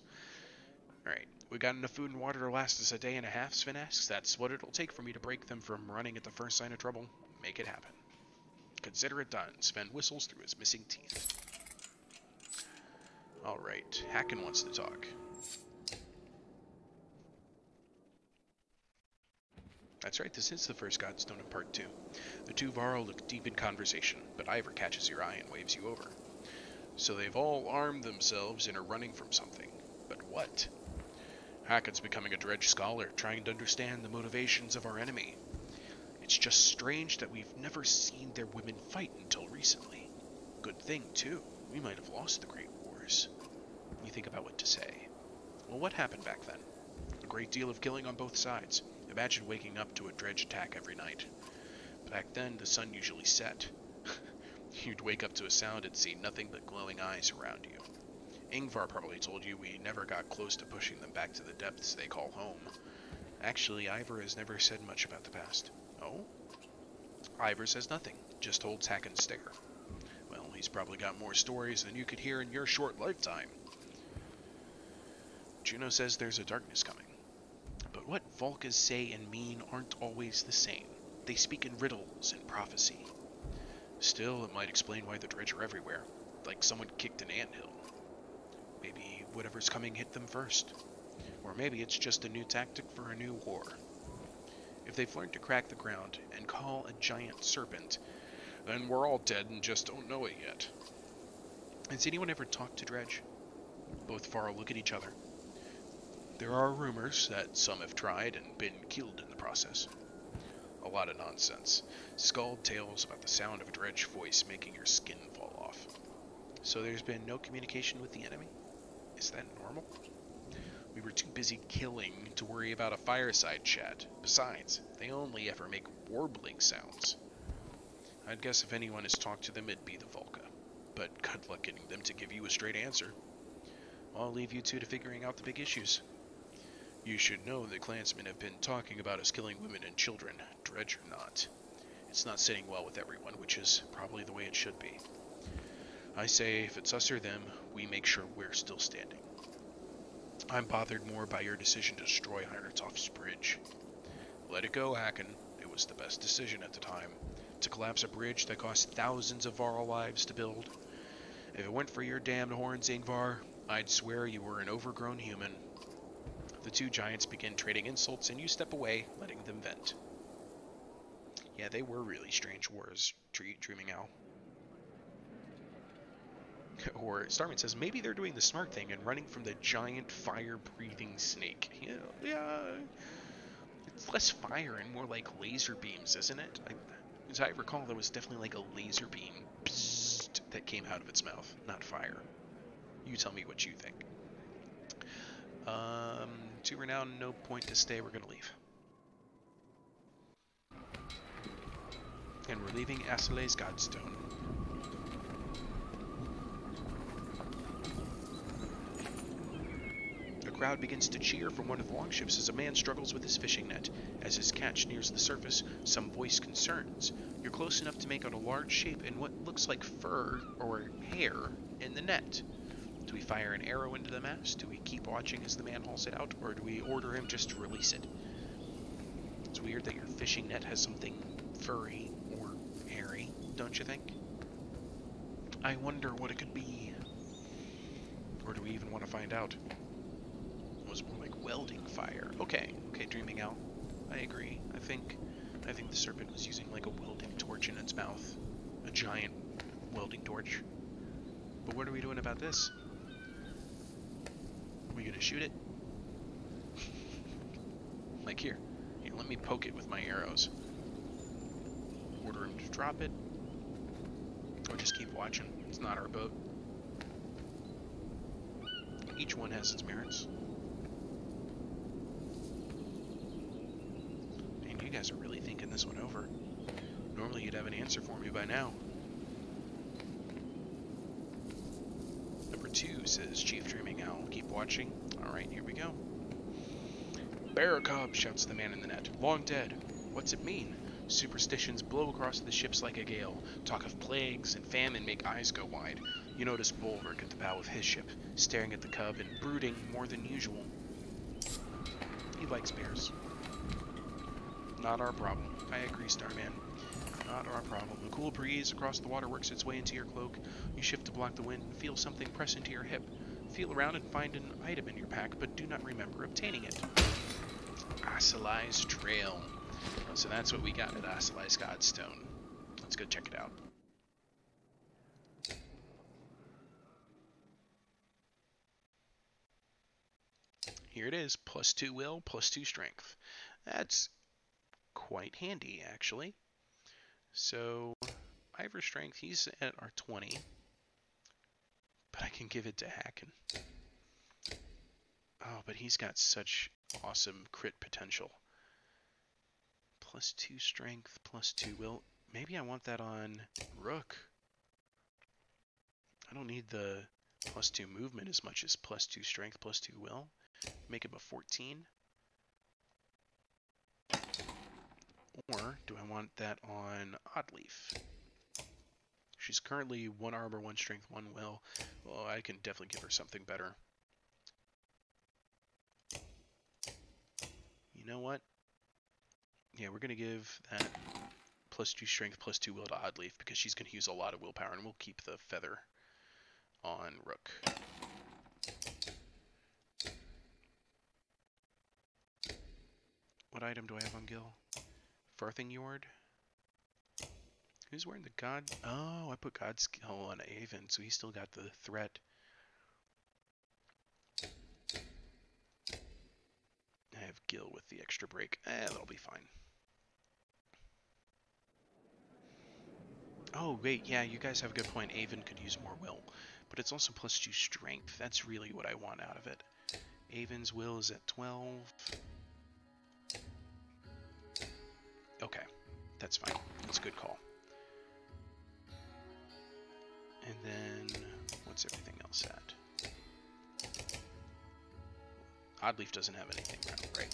"Alright, we got enough food and water to last us a day and a half?" Sven asks. "That's what it'll take for me to break them from running at the first sign of trouble." "Make it happen." "Consider it done." Sven whistles through his missing teeth. Alright, Hacken wants to talk. That's right, this is the first Godstone in Part 2. The two varl look deep in conversation, but Ivor catches your eye and waves you over. "So they've all armed themselves and are running from something. But what?" "Hacken's becoming a dredge scholar, trying to understand the motivations of our enemy. It's just strange that we've never seen their women fight until recently." good thing, too. We might have lost the Great Wars. You think about what to say. Well, what happened back then? A great deal of killing on both sides. Imagine waking up to a dredge attack every night. Back then, the sun usually set. You'd wake up to a sound and see nothing but glowing eyes around you. Ingvar probably told you we never got close to pushing them back to the depths they call home. Actually, Ivor has never said much about the past. Oh? Ivor says nothing, just holds Hakon's stare. Well, he's probably got more stories than you could hear in your short lifetime. Juno says there's a darkness coming. But what Volkas say and mean aren't always the same. They speak in riddles and prophecy. Still, it might explain why the dredge are everywhere, like someone kicked an anthill. Maybe whatever's coming hit them first. Or maybe it's just a new tactic for a new war. If they've learned to crack the ground and call a giant serpent, then we're all dead and just don't know it yet. Has anyone ever talked to Dredge? Both Varl look at each other. There are rumors that some have tried and been killed in the process. A lot of nonsense. Scald tales about the sound of a Dredge voice making your skin fall off. So there's been no communication with the enemy? Is that normal? We were too busy killing to worry about a fireside chat. Besides, they only ever make warbling sounds. I'd guess if anyone has talked to them, it'd be the Volca. But good luck getting them to give you a straight answer. I'll leave you two to figuring out the big issues. You should know that clansmen have been talking about us killing women and children, Dredge or not. It's not sitting well with everyone, which is probably the way it should be. I say, if it's us or them, we make sure we're still standing. I'm bothered more by your decision to destroy Heinertoft's bridge. Let it go, Hakon. It was the best decision at the time. To collapse a bridge that cost thousands of Varl lives to build. If it weren't for your damned horns, Ingvar, I'd swear you were an overgrown human. The two giants begin trading insults, and you step away, letting them vent. Yeah, they were really strange wars, Dreaming Owl. Or Starman says, maybe they're doing the smart thing and running from the giant fire-breathing snake. Yeah, it's less fire and more like laser beams, isn't it? As I recall, there was definitely like a laser beam that came out of its mouth, not fire. You tell me what you think. Two renown, no point to stay, we're gonna leave. And we're leaving Asile's Godstone. A crowd begins to cheer from one of the longships as a man struggles with his fishing net. As his catch nears the surface, some voice concerns. You're close enough to make out a large shape in what looks like fur or hair in the net. Do we fire an arrow into the mast? Do we keep watching as the man hauls it out? Or do we order him just to release it? It's weird that your fishing net has something furry or hairy, don't you think? I wonder what it could be. Or do we even want to find out? It was more like welding fire. Okay, Dreaming Owl. I agree. I think the serpent was using like a welding torch in its mouth. A giant welding torch. But what are we doing about this? Are we gonna shoot it? Like here, let me poke it with my arrows. Order him to drop it. Or just keep watching. It's not our boat. Each one has its merits. Man, you guys are really thinking this one over. Normally you'd have an answer for me by now. Number 2 says Chief Dreaming Owl. Keep watching. Alright, here we go. Bear cub, shouts the man in the net. Long dead. What's it mean? Superstitions blow across the ships like a gale. Talk of plagues and famine make eyes go wide. You notice Bulwark at the bow of his ship, staring at the cub and brooding more than usual. He likes bears. Not our problem. I agree, Starman. Not our problem. A cool breeze across the water works its way into your cloak. You shift to block the wind and feel something press into your hip. Feel around and find an item in your pack, but do not remember obtaining it. Asile's Trail. So that's what we got at Asile's Godstone. Let's go check it out. Here it is, +2 will, +2 strength. That's quite handy, actually. So, Ivor's strength, he's at our 20. but I can give it to Hacken. Oh, but he's got such awesome crit potential. +2 strength, +2 will. Maybe I want that on Rook. I don't need the +2 movement as much as +2 strength, +2 will. Make him a 14. Or do I want that on Oddleaf? She's currently 1 armor, 1 strength, 1 will. Well, I can definitely give her something better. You know what? Yeah, we're going to give that +2 strength, +2 will to Oddleaf because she's going to use a lot of willpower, and we'll keep the feather on Rook. What item do I have on Gil? Farthing Yord? Who's wearing the God? Oh, I put God skill on Avon, so he's still got the threat. I have Gil with the extra break. That'll be fine. Oh, wait, yeah, you guys have a good point. Avon could use more will, but it's also +2 strength. That's really what I want out of it. Avon's will is at 12. Okay, that's fine. That's a good call. And then, what's everything else at? Oddleaf doesn't have anything. Right.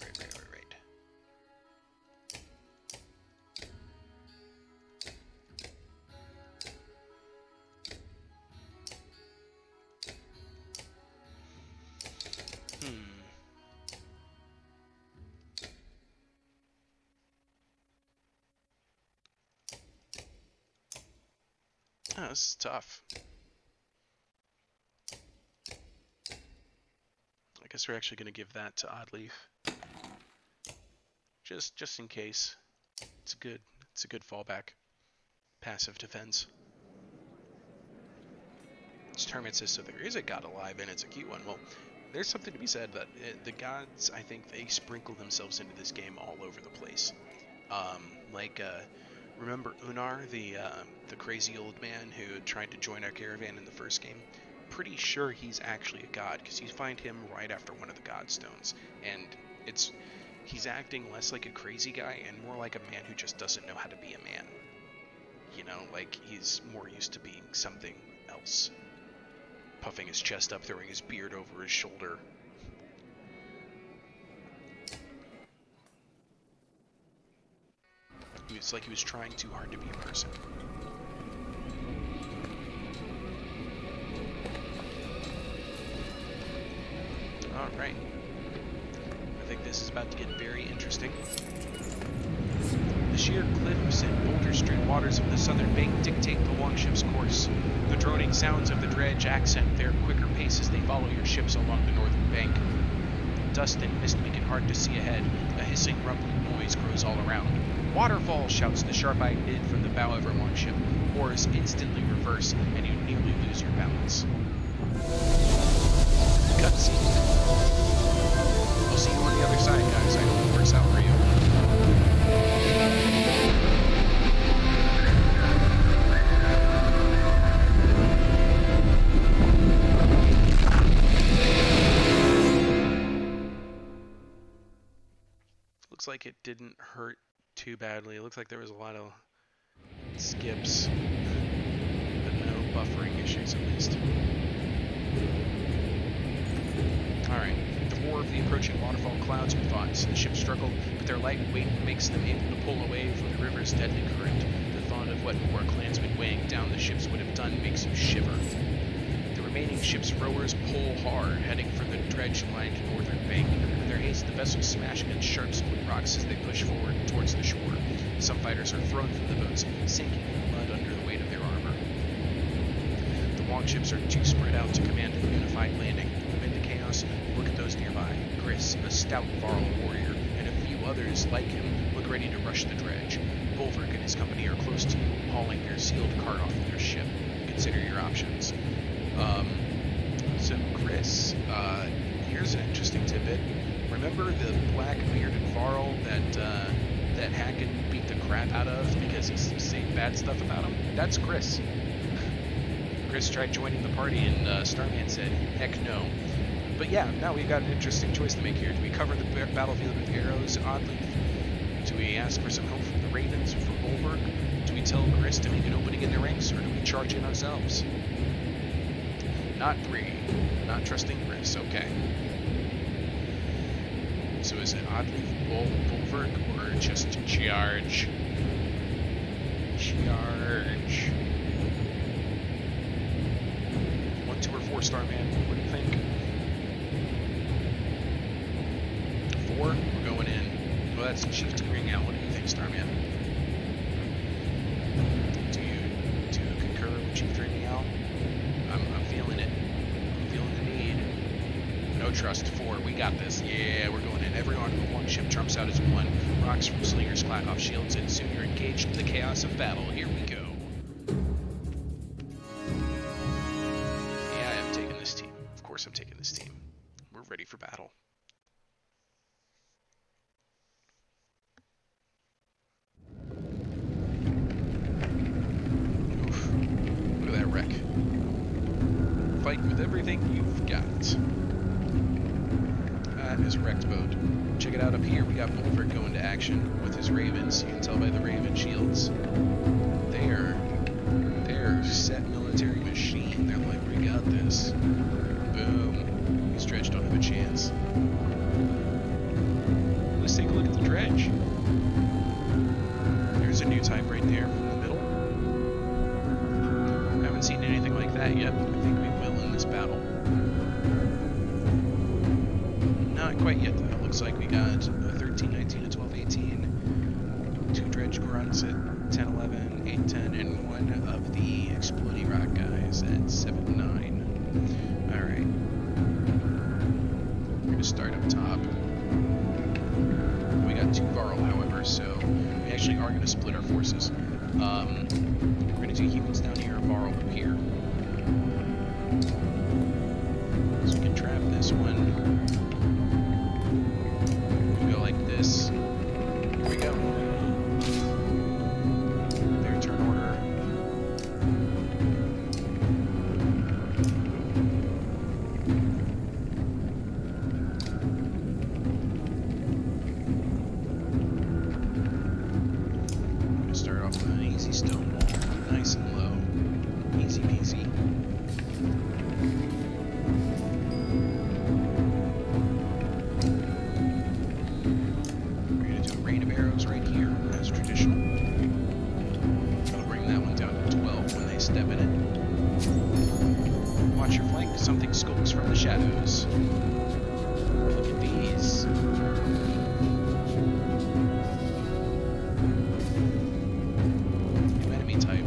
Oh, this is tough. I guess we're actually going to give that to Oddleaf. Just in case. It's a good fallback. Passive defense. This tournament says so there is a god alive and it's a cute one. Well, there's something to be said that the gods, I think they sprinkle themselves into this game all over the place. Remember Unar, the crazy old man who tried to join our caravan in the first game? Pretty sure he's actually a god, because you find him right after one of the god stones, and he's acting less like a crazy guy and more like a man who just doesn't know how to be a man. You know, like he's more used to being something else. Puffing his chest up, throwing his beard over his shoulder. It's like he was trying too hard to be a person. Alright. I think this is about to get very interesting. The sheer cliffs and boulder-strewn waters of the southern bank dictate the longship's course. The droning sounds of the dredge accent their quicker pace as they follow your ships along the northern bank. Dust and mist make it hard to see ahead. A hissing, rumbling noise grows all around. Waterfall, shouts the sharp-eyed mid from the bow of her longship. Oars instantly reverse, and you nearly lose your balance. Cutscene. I'll see you on the other side, guys. I hope it works out for you. Looks like it didn't hurt too badly. It looks like there was a lot of skips, but no buffering issues at least. Alright, the roar of the approaching waterfall clouds your thoughts. The ships struggle, but their light weight makes them able to pull away from the river's deadly current. The thought of what more clansmen weighing down the ships would have done makes you shiver. The remaining ship's rowers pull hard, heading for the dredge-lined northern bank. With their haste, the vessels smash against sharp split rocks as they push forward towards the shore. Some fighters are thrown from the boats, sinking in mud under the weight of their armor. The longships are too spread out to command a unified landing. Amid the chaos, look at those nearby. Chris, a stout Varl warrior, and a few others like him look ready to rush the dredge. Bolverk and his company are close to you, hauling their sealed cart off of their ship. Consider your options. So Chris, here's an interesting tidbit. Remember the black-bearded Varl that Hacken beat the crap out of because he saying bad stuff about him? That's Chris. Chris tried joining the party, and Starman said, heck no. But yeah, now we've got an interesting choice to make here. Do we cover the battlefield with arrows? Oddly, do we ask for some help from the Ravens or from Bulwark? Do we tell Chris to make an opening in their ranks, or do we charge in ourselves? Not 3. Not trusting Chris. Okay. So is it oddly Bulwark or just charge? Charge. 1, 2, or 4 Starman? What do you think? 4? We're going in. Well, that's shifting out. What do you think, Starman? Do you concur with Chief Dreaming Out? I'm feeling it. I'm feeling the need. No trust. 4. We got this. Yeah, we're going in. Everyone with 1 ship trumps out as 1. Rocks from slingers clack off shields, and soon you're engaged in the chaos of battle. Here we go. Yeah, I am taking this team. Of course I'm taking this team. We're ready for battle. Oof. Look at that wreck. Fight with everything you've got. That is wrecked boat. Check it out up here. We got Bulwark going to action with his Ravens. You can tell by the Raven shields. They're set military machine. They're like, we got this. Boom. These dredge don't have a chance. Let's take a look at the dredge. There's a new type right there in the middle. I haven't seen anything like that yet. I think we will in this battle. Not quite yet, though. It looks like we got a 13, 19, a 12, 18, 2 dredge grunts at 10, 11, 8, 10, and 1 of the exploding rock guys at 7, 9. Alright. We're going to start up top. We got 2 Varl, however, so we actually are going to split our forces. We're going to do humans down here and Varl up here. So we can trap this one. This. Here we go. Their turn order. I'm going to start off with an easy stone wall. Nice and low. Easy peasy. Right here, as traditional. I'll bring that one down to 12 when they step in it. Watch your flank, something skulks from the shadows. Look at these. New enemy type.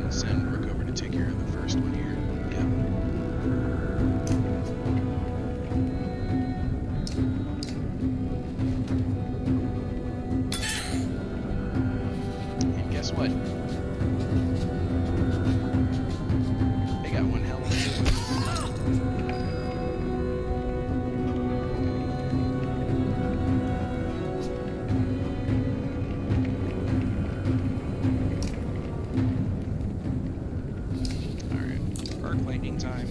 Send Rook over to take care of the first one here. Yep. And guess what? They got one hell of a good lightning time.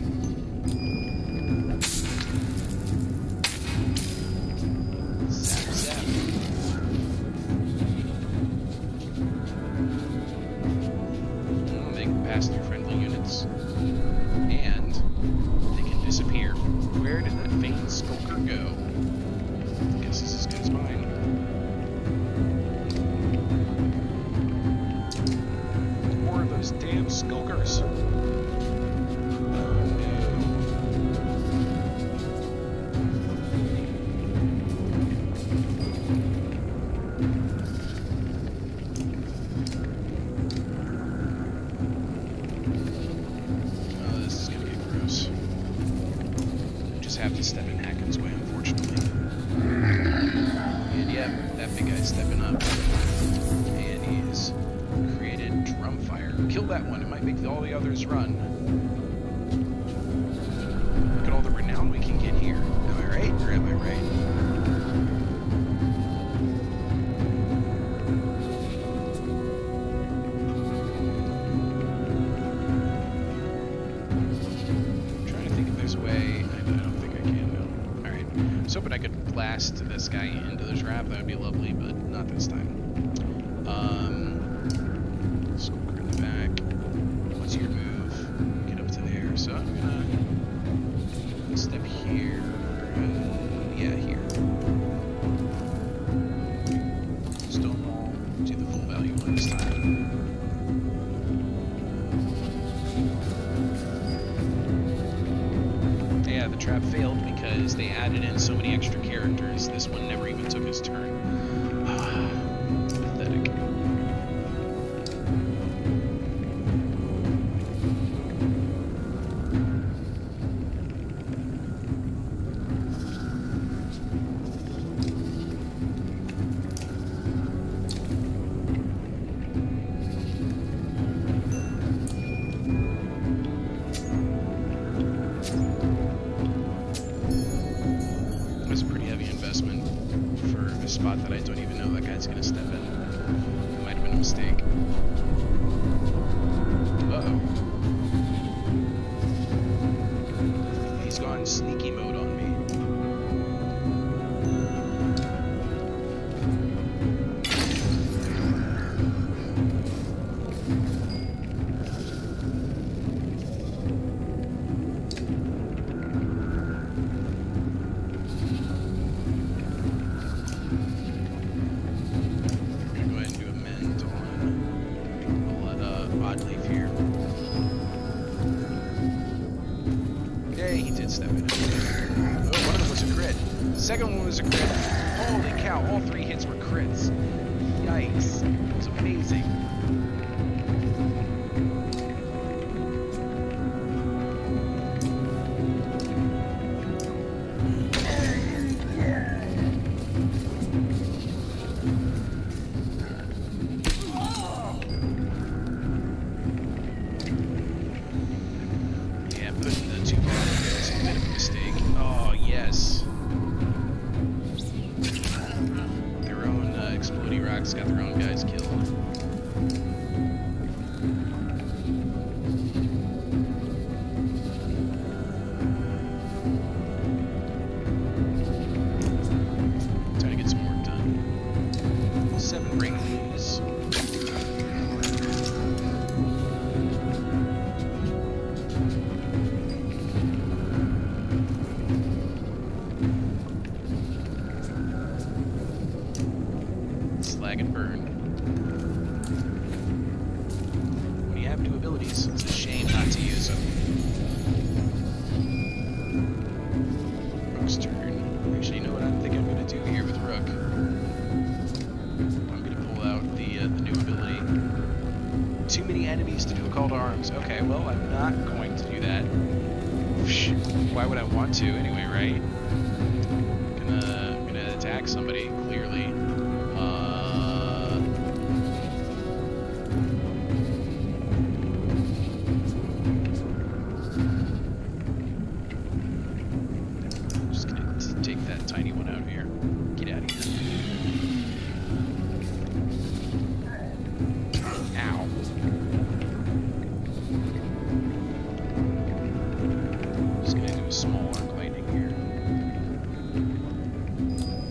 Zap, zap. Oh, they can pass through friendly units. And they can disappear. Where did that faint skulker go? I guess this is as good as mine. More of those damn skulkers. Have to step in Hacken's way, unfortunately. And yeah, that big guy's stepping up. And he's created Drumfire. Kill that one, it might make all the others run. all the renown we can get here. Am I right, or am I right? I'm trying to think if there's a way. I don't think I can, no. Alright. I was hoping I could blast this guy into the trap. That would be lovely, but not this time. Skulker in the back. What's your move? Get up to there. So I'm gonna step here. Yeah, here. Stonewall. Do the full value one this time. Yeah, the trap failed because they added in so many extra characters. This one never even took his turn. Pathetic. That's a pretty heavy investment for a spot that I don't even know that guy's gonna step in. It might have been a mistake. Uh-oh. He's gone sneaky mode on me. Step in. Oh, one of them was a crit. The second one was a crit. Holy cow, all three hits were crits. Yikes. It was amazing. Yeah, putting the two bars was a bit of a mistake. Oh, yes. Their own explodey rocks got their own guys killed. Trying to get some work done. 7 rings. Slag and burn. When you have new abilities, it's a shame not to use them. Rook's turn. Actually, you know what I think I'm going to do here with Rook? I'm going to pull out the new ability. Too many enemies to do a call to arms. Okay, well, I'm not going to do that. Why would I want to anyway, right? I'm gonna attack somebody, clearly. Just gonna take that tiny one out here. Get out of here. Ow. Just gonna do a small arc lightning here.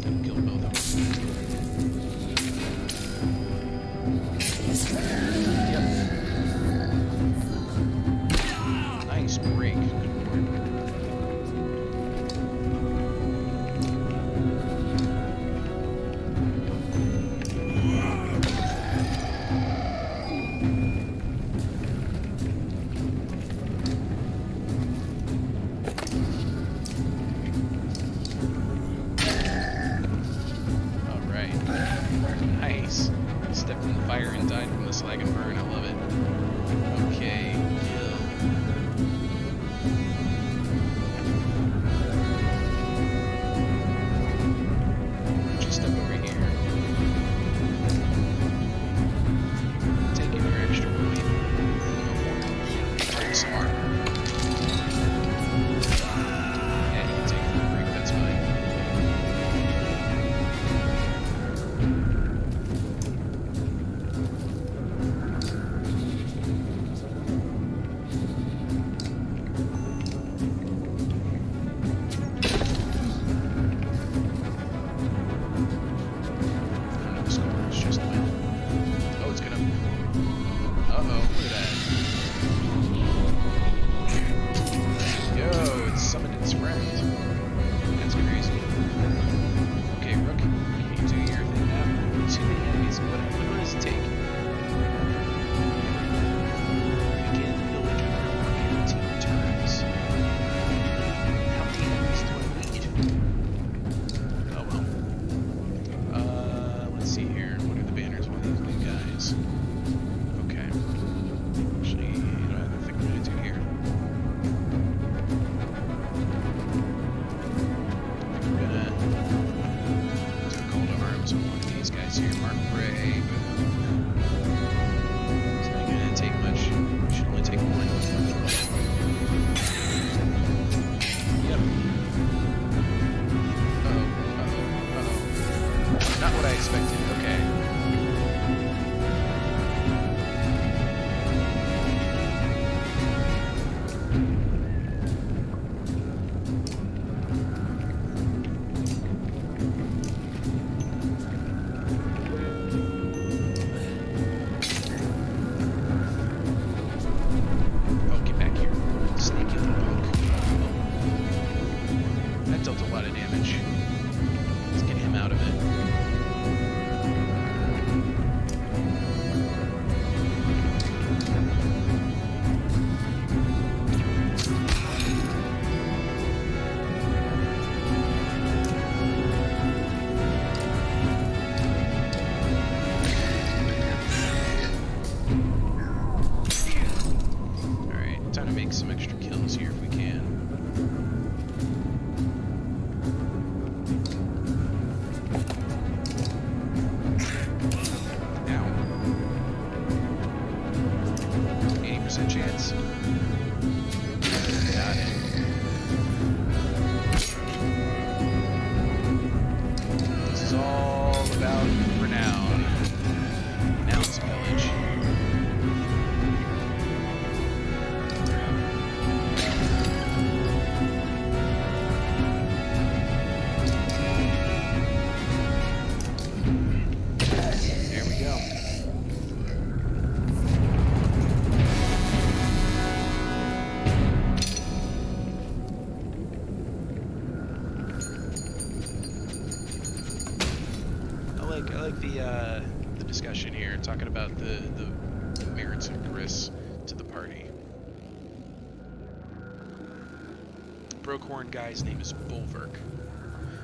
That'll kill both of them. Yep. Nice break. Good lord. Nice. Stepped in the fire and died from the slag and burn. I love it. Okay. Just step over here. Taking your extra weight. Break some armor. Time to make some extra kills here if we can. Now, 80% chance. Got it. This is all about renown. Renown's village. I like the discussion here, talking about the merits of Chris to the party. Brookhorn guy's name is Bulwark.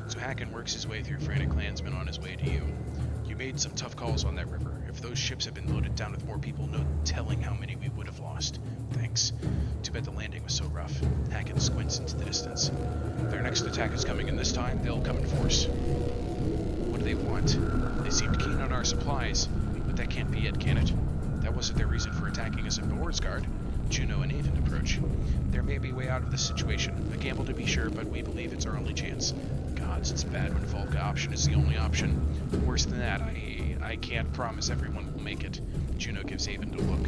So Hacken works his way through frantic clansmen on his way to you. You made some tough calls on that river. If those ships had been loaded down with more people, no telling how many we would have lost. Thanks. Too bad the landing was so rough. Hacken squints into the distance. Their next attack is coming, and this time they'll come in force. What do they want? They seemed keen on our supplies, but that can't be it, can it? That wasn't their reason for attacking us at Boarsgard. Juno and Avon approach. There may be a way out of this situation. A gamble to be sure, but we believe it's our only chance. Gods, it's bad when Volca option is the only option. Worse than that, I can't promise everyone will make it. Juno gives Avon a look.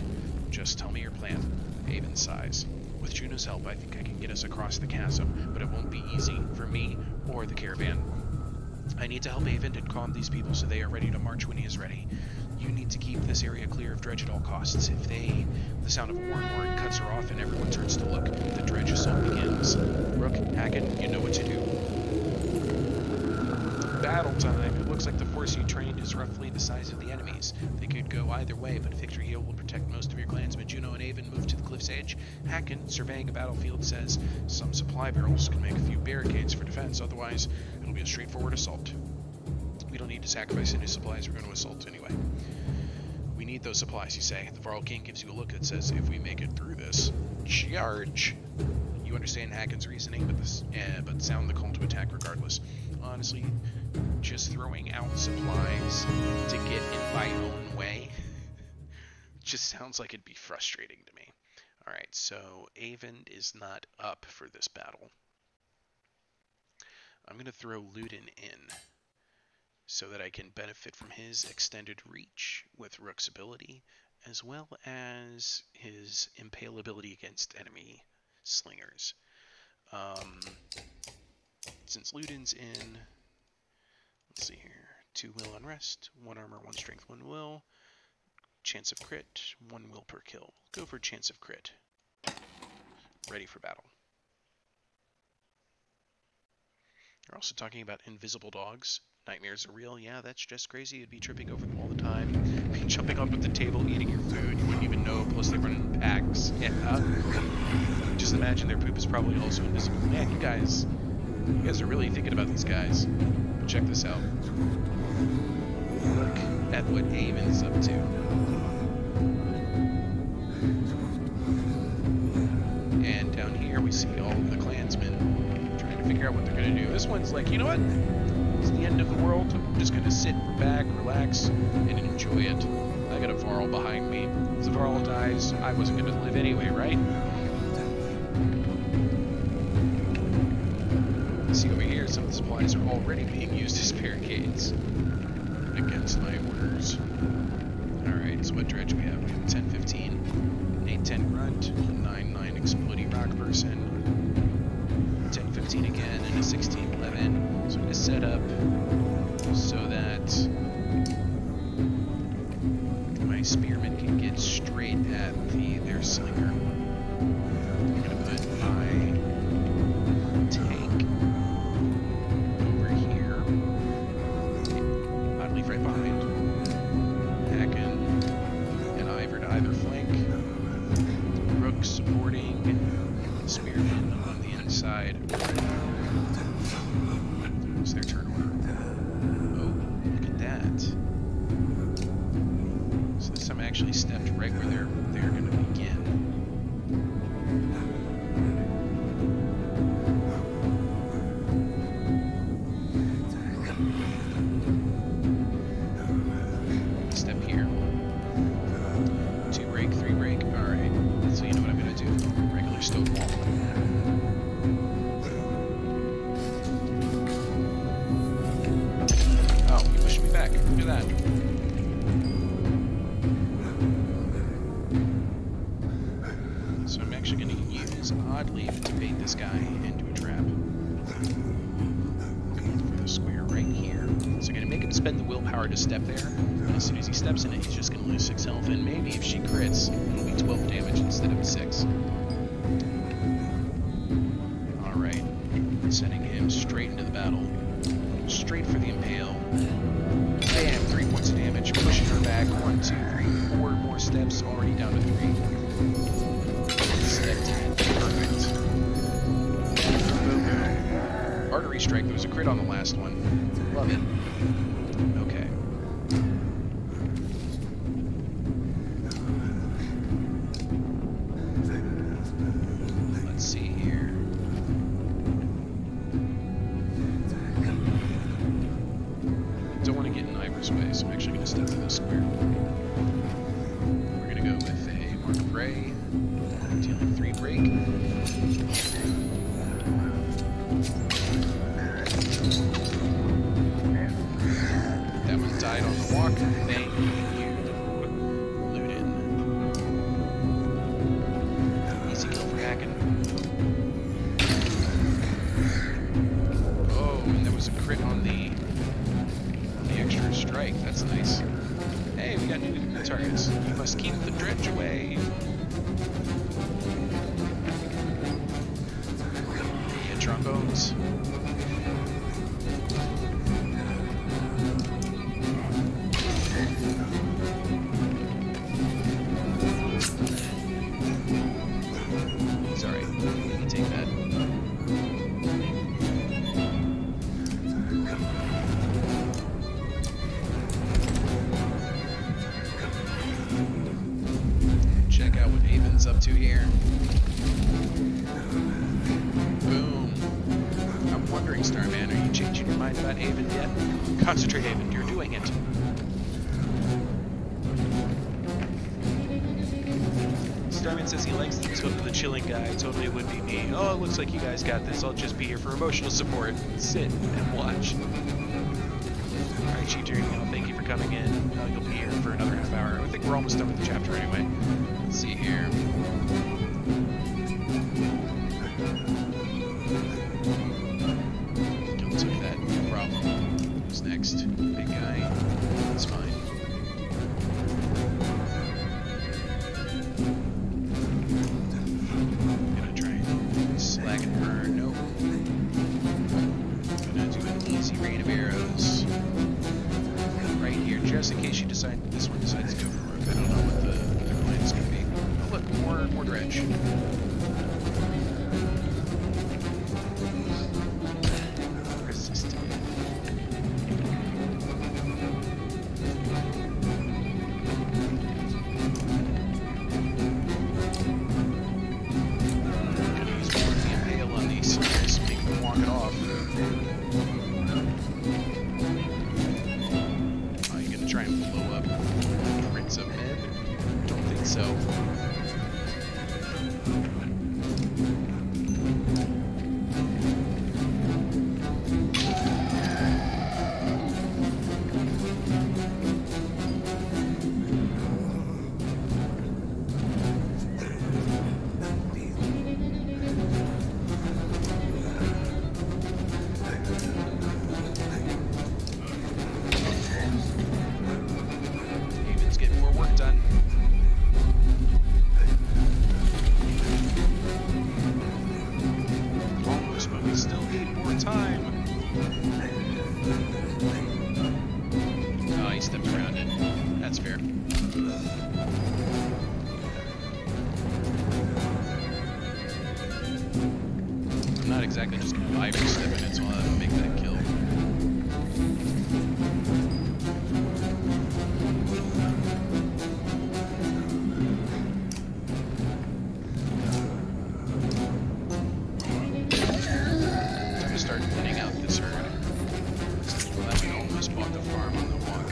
Just tell me your plan. Avon sighs. With Juno's help, I think I can get us across the chasm, but it won't be easy for me or the caravan. I need to help Avon and calm these people so they are ready to march when he is ready. You need to keep this area clear of Dredge at all costs. If the sound of a warn word cuts her off and everyone turns to look, the Dredge assault begins. Rook, Hacken, you know what to do. Battle time. It looks like the force you trained is roughly the size of the enemies. They could go either way, but victory here will protect most of your clansmen. Juno and Avon move to the cliff's edge. Hacken, surveying a battlefield, says some supply barrels can make a few barricades for defense, otherwise it'll be a straightforward assault. We don't need to sacrifice any supplies, we're going to assault anyway. We need those supplies, you say. The Varl King gives you a look that says, if we make it through this, charge! You understand Hacken's reasoning, but sound the call to attack regardless. Honestly, just throwing out supplies to get in my own way just sounds like it'd be frustrating to me. Alright, so Avon is not up for this battle. I'm going to throw Ludin in so that I can benefit from his extended reach with Rook's ability, as well as his impalability against enemy slingers. Since Ludin's in, let's see here, 2 will unrest, 1 armor, 1 strength, 1 will, chance of crit, 1 will per kill. Go for chance of crit. Ready for battle. You're also talking about invisible dogs. Nightmares are real. Yeah, that's just crazy. You'd be tripping over them all the time. Be jumping up at the table, eating your food. You wouldn't even know. Plus, they run in packs. Yeah. Just imagine their poop is probably also invisible. Man, you guys are really thinking about these guys. But check this out. Look at what Avon's up to. And down here, we see all of the clansmen trying to figure out what they're going to do. This one's like, you know what? It's the end of the world. I'm just going to sit back, relax, and enjoy it. I got a Varl behind me. If the Varl dies, I wasn't going to live anyway, right? See over here, some of the supplies are already being used as barricades. Against my orders. Alright, so what dredge we have? We have 10-15, 8-10 grunt, 9-9 exploding rock person, 10-15 again, and a 16-11. So I'm going to set up so that my spearmen can get straight at their slinger. I'm going to put my tank over here. I'd leave right behind. Hacken and Ivor to either flank. Rook supporting. Spearmen on the inside. It's their turn order. Oh, look at that. So this time I actually stepped right where they're going to begin. stone wall. Oh, he pushed me back. Look at that. So I'm actually going to use odd leaf to bait this guy into a trap. For the square right here. So I'm going to make him spend the willpower to step there. And as soon as he steps in it, he's just going to lose 6 health. And maybe if she crits, it'll be 12 damage instead of 6. Alright. Sending him straight into the battle. Straight for the impale. Bam! 3 points of damage. Pushing her back. 1, 2, 3, 4 more steps. Already down to 3. Step 10. Perfect. Boom, boom. Artery strike. There was a crit on the last one. Love it. Okay. Let's see here. Don't want to get in Ivor's way, so I'm actually going to step to this square. We're going to go with a Mark of Ray. Dealing 3 break. That one died on the walk. Thank you, Ludin. Easy kill for Hacken. Oh, and there was a crit on the extra strike. That's nice. Hey, we got new targets. You must keep the dredge away. Yeah, trombones. It's alright. We can take that. Check out what Avon's up to here. Boom. I'm wondering, Starman, are you changing your mind about Avon yet? Concentrate, Avon. You're doing it. Starman says he likes the chilling guy. Totally would be me. Oh, it looks like you guys got this. I'll just be here for emotional support. Sit and watch. Alright, Chief Tyranny, thank you for coming in. You'll be here for another half hour. I think we're almost done with the chapter anyway. Let's see here. Go take that, no problem. Who's next? Big guy. That's fine. Gonna try and slag and burn. Nope. Gonna do an easy rain of arrows. Right here, just in case this one decides to go for it. I don't know what their plan is going to be. Oh look, more dredge. Resisted. Gonna use more of the impale on these just make them walk it off. Try and blow up Prince of Mid? Don't think so. Exactly, just gonna buy every step in it, so I'll have to make that kill. I'm gonna start thinning out this herd. Well, that one almost bought the farm on the walk.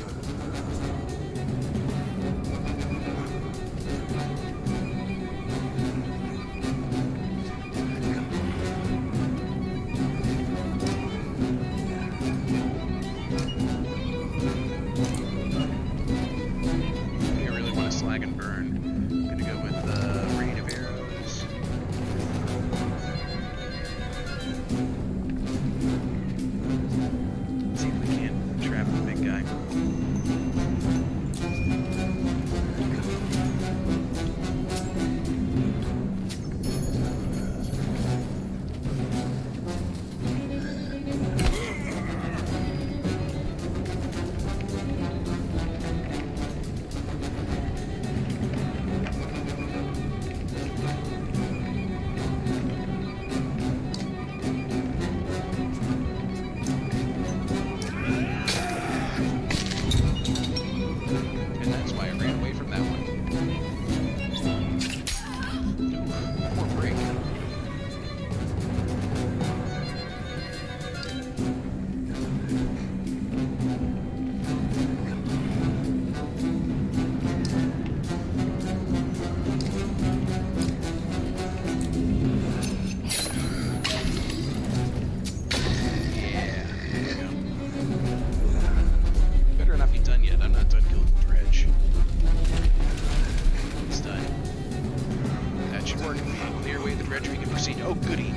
should work. Clear away the dredge, we can proceed. Oh, goody.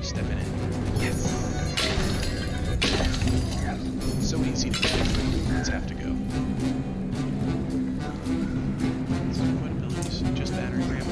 Stepping in. Yes. So easy to get. Let's have to go. What abilities? Just battery ram.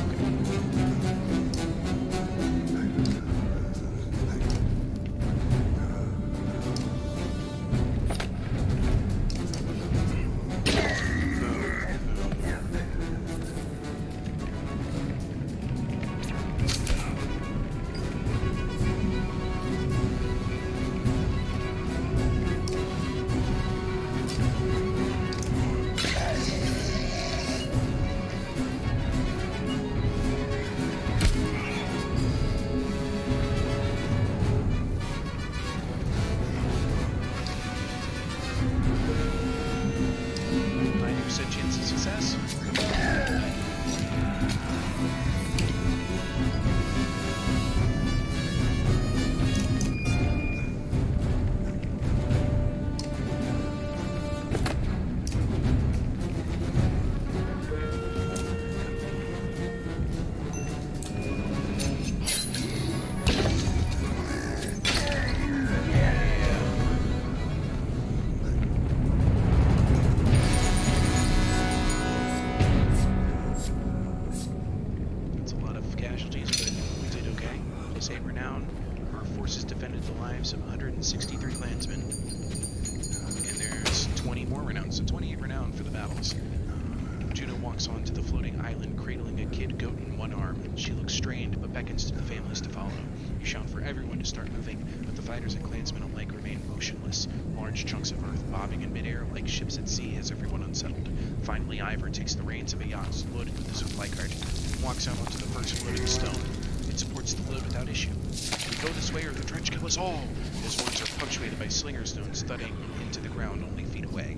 Chance of success. Plus 8 renown. Our forces defended the lives of 163 clansmen. And there's 20 more renown, so 28 renown for the battles. Juno walks onto the floating island, cradling a kid goat in one arm. She looks strained, but beckons to the families to follow. You shout for everyone to start moving, but the fighters and clansmen alike remain motionless, large chunks of earth bobbing in midair like ships at sea as everyone unsettled. Finally, Ivor takes the reins of a yacht loaded with the supply cart and walks out onto the first floating stone. It supports the load without issue. We go this way or the dredge kill us all! His words are punctuated by slinger stones thudding into the ground only feet away.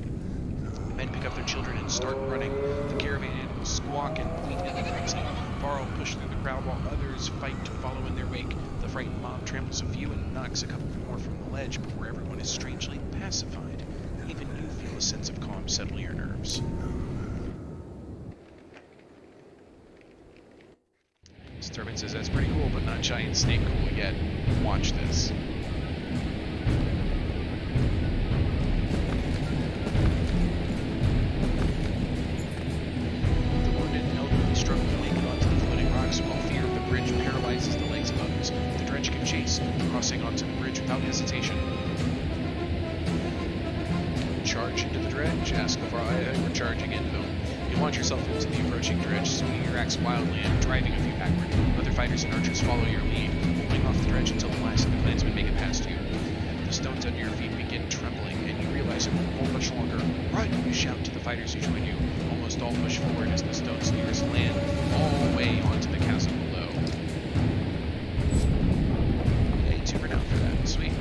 Men pick up their children and start running. The caravan animals squawk and bleat in the frenzy. Varro push through the crowd while others fight to follow in their wake. The frightened mob tramples a few and knocks a couple more from the ledge before everyone is strangely pacified. Even you feel a sense of calm settle your nerves. Turbine says that's pretty cool, but not giant snake cool yet. Watch this. The wounded and elderly struggle to make it onto the floating rocks, while fear of the bridge paralyzes the legs of others. The dredge can chase, crossing onto the bridge without hesitation. Charge into the dredge? Ask the we're charging into them. You launch yourself into the approaching dredge, swinging your axe wildly and driving a few backward. Other fighters and archers follow your lead, pulling off the dredge until the last of the clansmen make it past you. The stones under your feet begin trembling, and you realize it won't hold much longer. Run! You shout to the fighters who join you. Almost all push forward as the stones nearest land all the way onto the castle below. Hey, 2 renown for that. Sweet.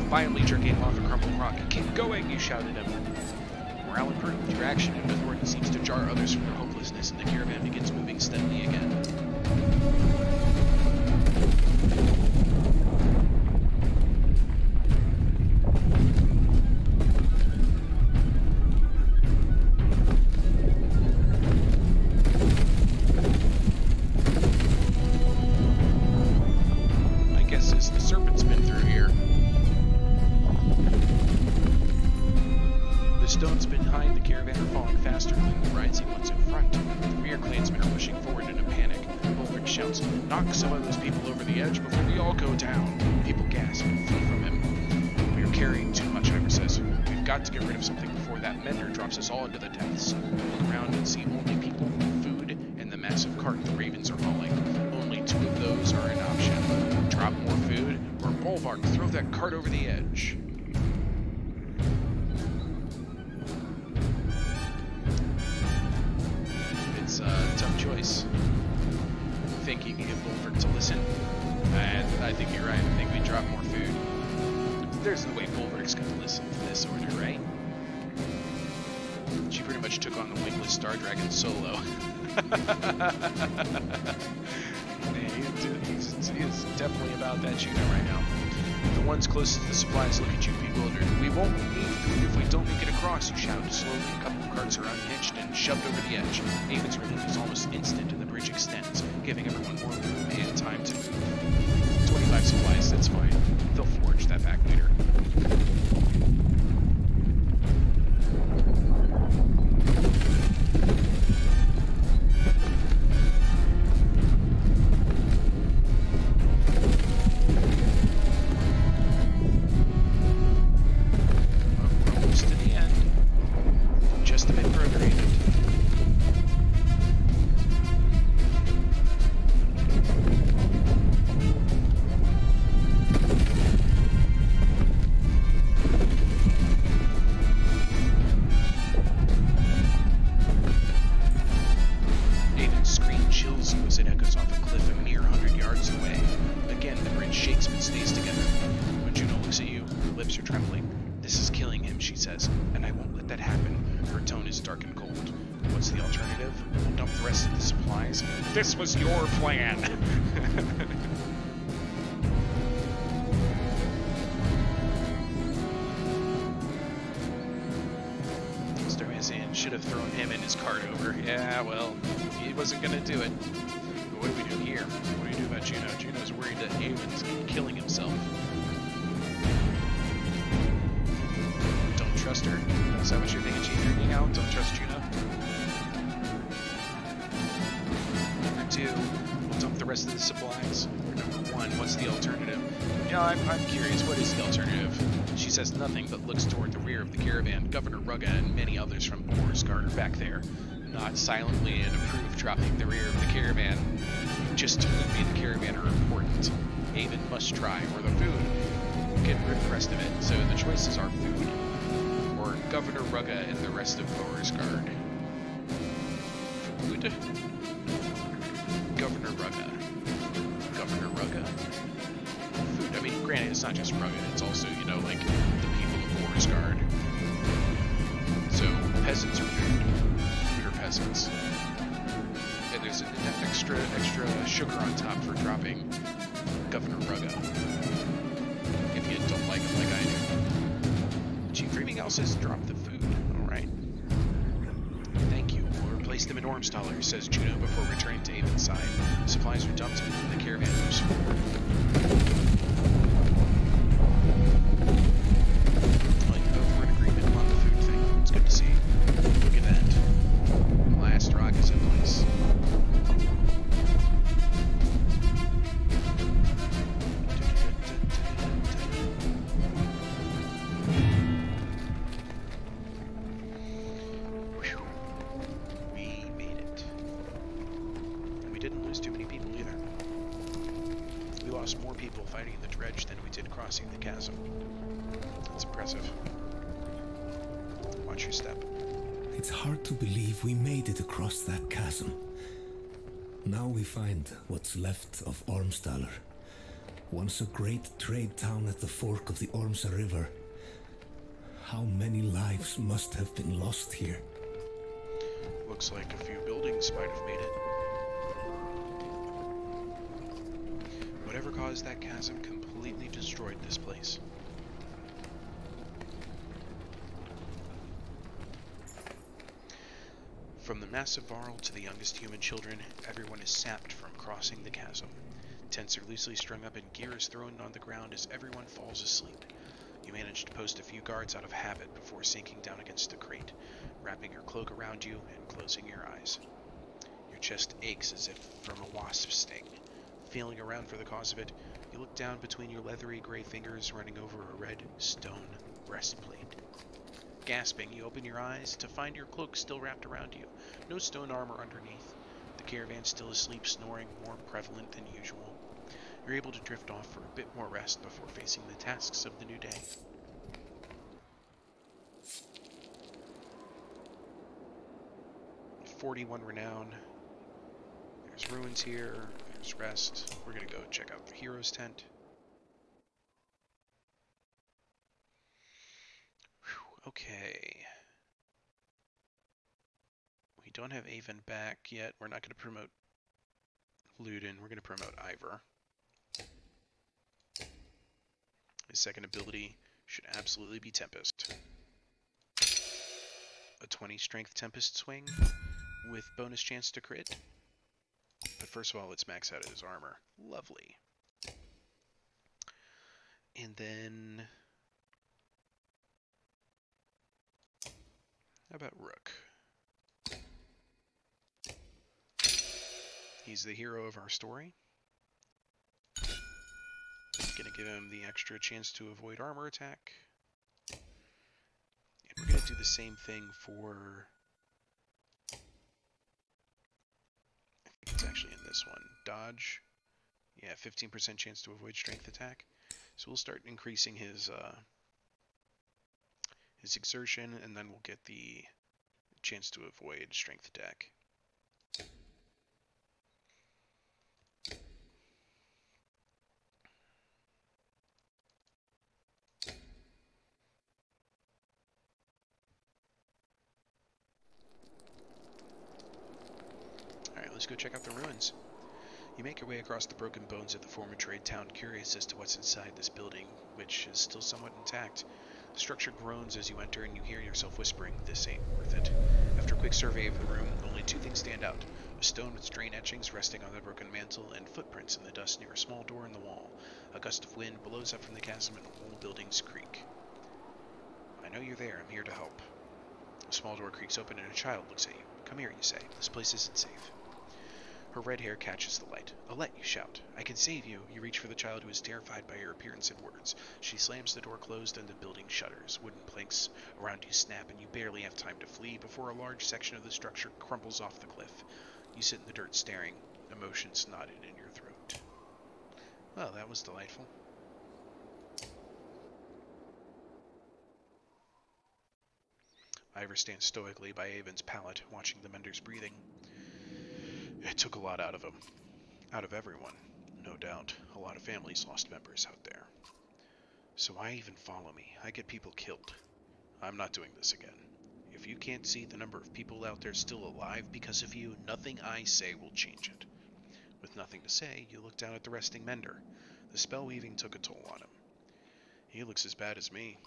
Violently jerking him off a crumbling rock. Keep going, you shout at him. Morale improved. Your action and authority seems to jar others from their hopelessness, and the caravan begins moving steadily again. the serpent's been through here. The stones behind the caravan are falling faster than the rising ones in front. The rear clansmen are pushing forward in a panic. Ulrich shouts, "Knock some of those people over the edge before we all go down." People gasp and flee from him. "We are carrying too much," Ivor says. "We've got to get rid of something before that Mender drops us all into the depths." Look around and see only people, food, and the massive cart the ravens are hauling. Only two of those are an option. Drop more food, or Bolvark, throw that cart over the edge. It's a tough choice. Think you can get Bolvark to listen? And I think you're right. I think we drop more food. There's no way Bolvark's going to listen to this order, right? She pretty much took on the wingless Star Dragon solo. He's definitely about that Juno right now. The ones closest to the supplies look at you bewildered. "We won't need food if we don't make it across," you shout. Slowly, a couple of carts are unhitched and shoved over the edge. Haven's relief is almost instant and the bridge extends, giving everyone more room and time to move. 25 supplies, that's fine. They'll forge that back later. This was your plan. Starmasian should have thrown him and his cart over. Yeah, well, he wasn't gonna do it. But what do we do here? What do you do about Juno? Juno's worried that Haven's killing himself. Don't trust her. Is that what you're thinking, Chief? You're out? Don't trust Juno? We'll dump the rest of the supplies. Or number one, what's the alternative? Yeah, I'm curious, what is the alternative? She says nothing, but looks toward the rear of the caravan. Governor Rugga and many others from Borisgard are back there. Not silently and approve dropping the rear of the caravan. You just told me the caravan are important. Haven must try, or the food. Get rid of the rest of it. So the choices are food, or Governor Rugga and the rest of Borisgard. Food? Governor Rugga. Governor Rugga? Food. I mean, granted, it's not just Rugga, it's also, you know, like, the people of Borisgard. So, peasants are food. Food are peasants. And there's an extra sugar on top for dropping Governor Rugga. If you don't like him like I do. Chief Dreaming Owl says drop the food. Alright. Thank you. We'll replace them in Ormstaller, says Juno before returning to Haven's side. Supplies are dumped and the caravan moves forward. Well, you both were in agreement on the food thing. It's good to see. Look at that. Last rock is in place. Fighting the dredge than we did crossing the chasm. That's impressive. Watch your step. It's hard to believe we made it across that chasm. Now we find what's left of Ormstaller. Once a great trade town at the fork of the Ormsa River. How many lives must have been lost here? Looks like a few buildings might have made it. Whatever caused that chasm completely destroyed this place. From the massive Varl to the youngest human children, everyone is sapped from crossing the chasm. Tents are loosely strung up and gear is thrown on the ground as everyone falls asleep. You manage to post a few guards out of habit before sinking down against the crate, wrapping your cloak around you and closing your eyes. Your chest aches as if from a wasp sting. Feeling around for the cause of it, you look down between your leathery gray fingers running over a red stone breastplate. Gasping, you open your eyes to find your cloak still wrapped around you, no stone armor underneath. The caravan still asleep, snoring more prevalent than usual. You're able to drift off for a bit more rest before facing the tasks of the new day. .41 renown. There's ruins here. There's rest. We're gonna go check out the hero's tent. Whew, okay. We don't have Avon back yet. We're not going to promote Luden. We're going to promote Ivor. His second ability should absolutely be Tempest. A 20 strength Tempest swing with bonus chance to crit. But first of all, let's max out his armor. Lovely. And then... how about Rook? He's the hero of our story. Gonna give him the extra chance to avoid armor attack. And we're gonna do the same thing for... I think it's actually in this one. Dodge. Yeah, 15% chance to avoid strength attack. So we'll start increasing his exertion, and then we'll get the chance to avoid strength attack. Let's go check out the ruins. You make your way across the broken bones of the former trade town, curious as to what's inside this building, which is still somewhat intact. The structure groans as you enter, and you hear yourself whispering, "This ain't worth it." After a quick survey of the room, only two things stand out. A stone with strain etchings resting on the broken mantle, and footprints in the dust near a small door in the wall. A gust of wind blows up from the chasm, and whole buildings creak. "I know you're there. I'm here to help." A small door creaks open, and a child looks at you. "Come here," you say. "This place isn't safe." Her red hair catches the light. "Alette," you shout. "I can save you." You reach for the child, who is terrified by your appearance and words. She slams the door closed, and the building shudders. Wooden planks around you snap, and you barely have time to flee before a large section of the structure crumples off the cliff. You sit in the dirt staring, emotions knotted in your throat. Well, that was delightful. Ivor stands stoically by Avon's pallet, watching the mender's breathing. It took a lot out of him. Out of everyone, no doubt. A lot of families lost members out there. So why even follow me? I get people killed. I'm not doing this again. If you can't see the number of people out there still alive because of you, nothing I say will change it. With nothing to say, you look down at the resting mender. The spell weaving took a toll on him. He looks as bad as me.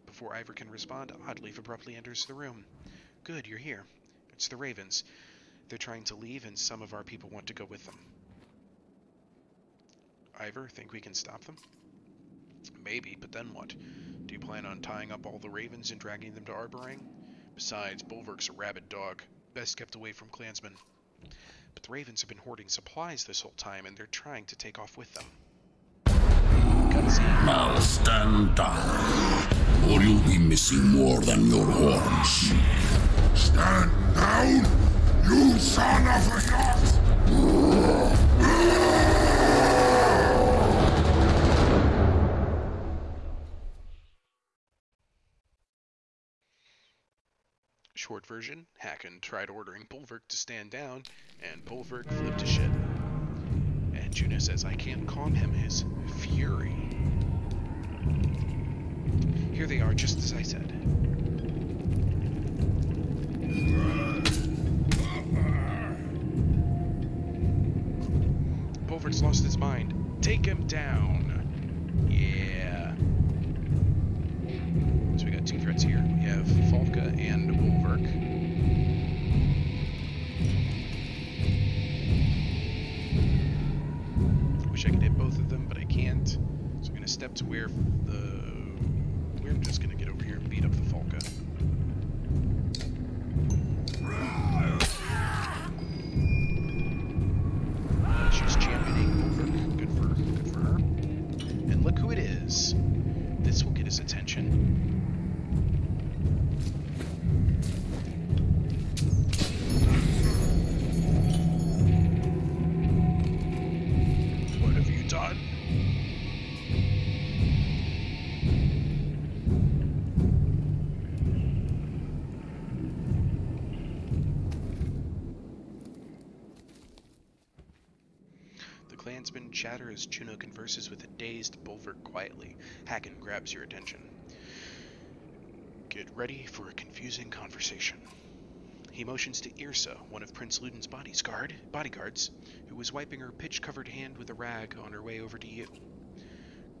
Before Ivor can respond, Oddleaf abruptly enters the room. "Good, you're here. It's the Ravens. They're trying to leave, and some of our people want to go with them." "Ivor, think we can stop them?" "Maybe, but then what? Do you plan on tying up all the Ravens and dragging them to Arborang? Besides, Bulwark's a rabid dog. Best kept away from clansmen." "But the Ravens have been hoarding supplies this whole time, and they're trying to take off with them." Now stand down, or you'll be missing more than your horns. Stand down! You son of a yacht! Short version, Hakon tried ordering Bulwark to stand down, and Bulwark flipped to shit. And Juno says, "I can't calm him, his fury." Here they are, just as I said. Bulwark's lost his mind. Take him down. Yeah. So we got two threats here. We have Falka and Bulwark. wish I could hit both of them, but I can't. So I'm going to step to where we're just going to get over here and beat up the Falca. She's championing Bulwark. Good for her. And look who it is. This will get his attention. What have you done? The clansmen chatter as Juno converses with a dazed Bulwark quietly. Hacken grabs your attention. Get ready for a confusing conversation. He motions to Yrsa, one of Prince Luden's bodyguards, who was wiping her pitch-covered hand with a rag on her way over to you.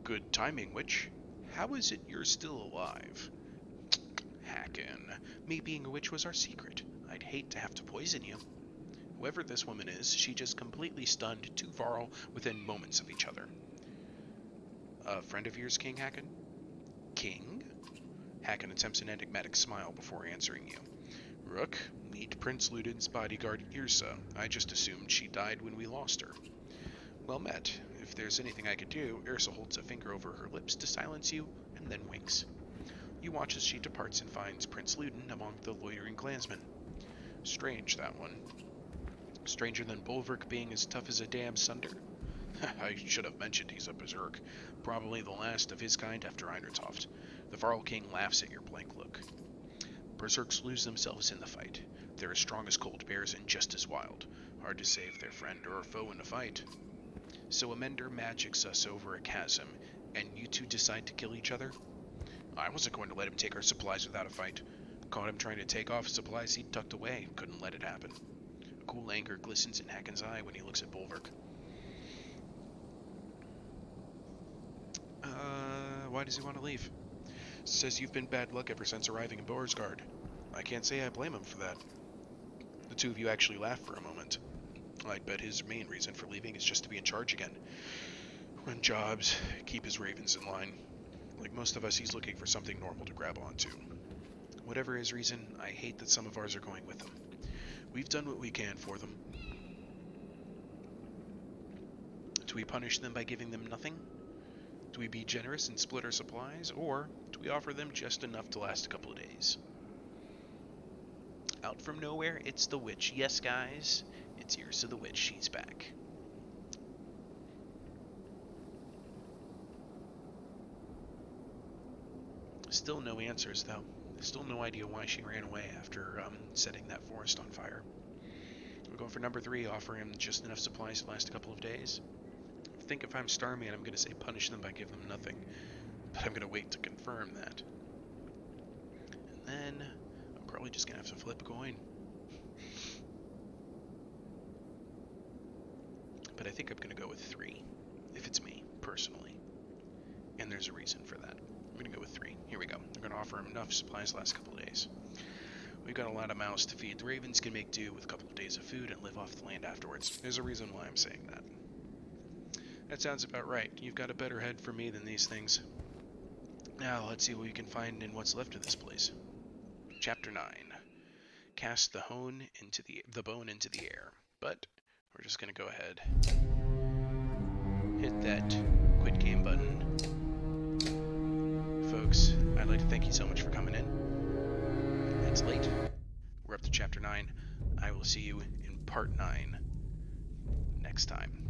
Good timing, witch. How is it you're still alive? Hacken. Me being a witch was our secret. I'd hate to have to poison you. Whoever this woman is, she just completely stunned two Varl within moments of each other. A friend of yours, King Hacken? King? Hacken attempts an enigmatic smile before answering you. Rook, meet Prince Luden's bodyguard Yrsa. I just assumed she died when we lost her. Well met. If there's anything I could do, Yrsa holds a finger over her lips to silence you, and then winks. You watch as she departs and finds Prince Luden among the loitering clansmen. Strange, that one. Stranger than Bulwark being as tough as a damn sunder? I should have mentioned he's a berserk. Probably the last of his kind after Einertoft. The Varl King laughs at your blank look. Berserks lose themselves in the fight. They're as strong as cold bears and just as wild. Hard to save their friend or foe in a fight. So Amender magics us over a chasm, and you two decide to kill each other? I wasn't going to let him take our supplies without a fight. Caught him trying to take off supplies he'd tucked away. Couldn't let it happen. A cool anger glistens in Hacken's eye when he looks at Bulwark. Why does he want to leave? Says you've been bad luck ever since arriving in Boersgard. I can't say I blame him for that. The two of you actually laugh for a moment. I'd bet his main reason for leaving is just to be in charge again. Run jobs, keep his ravens in line. Like most of us, he's looking for something normal to grab onto. Whatever his reason, I hate that some of ours are going with him. We've done what we can for them. Do we punish them by giving them nothing? Do we be generous and split our supplies, or do we offer them just enough to last a couple of days? Out from nowhere, it's the witch. Yes, guys, it's Yrsa the witch. She's back. Still no answers, though. Still no idea why she ran away after setting that forest on fire. We're going for number 3, offer him just enough supplies to last a couple of days. I think if I'm Starman, I'm going to say punish them by giving them nothing. But I'm going to wait to confirm that. And then I'm probably just going to have to flip a coin. But I think I'm going to go with 3, if it's me, personally. And there's a reason for that. I'm going to go with 3. Here we go. I'm going to offer him enough supplies the last couple of days. We've got a lot of mouths to feed. The ravens can make do with a couple of days of food and live off the land afterwards. There's a reason why I'm saying that. That sounds about right. You've got a better head for me than these things. Now, let's see what we can find in what's left of this place. Chapter 9. Cast the bone into the air. But we're just going to go ahead. Hit that quit game button. Folks, I'd like to thank you so much for coming in. It's late. We're up to Chapter 9. I will see you in Part 9 next time.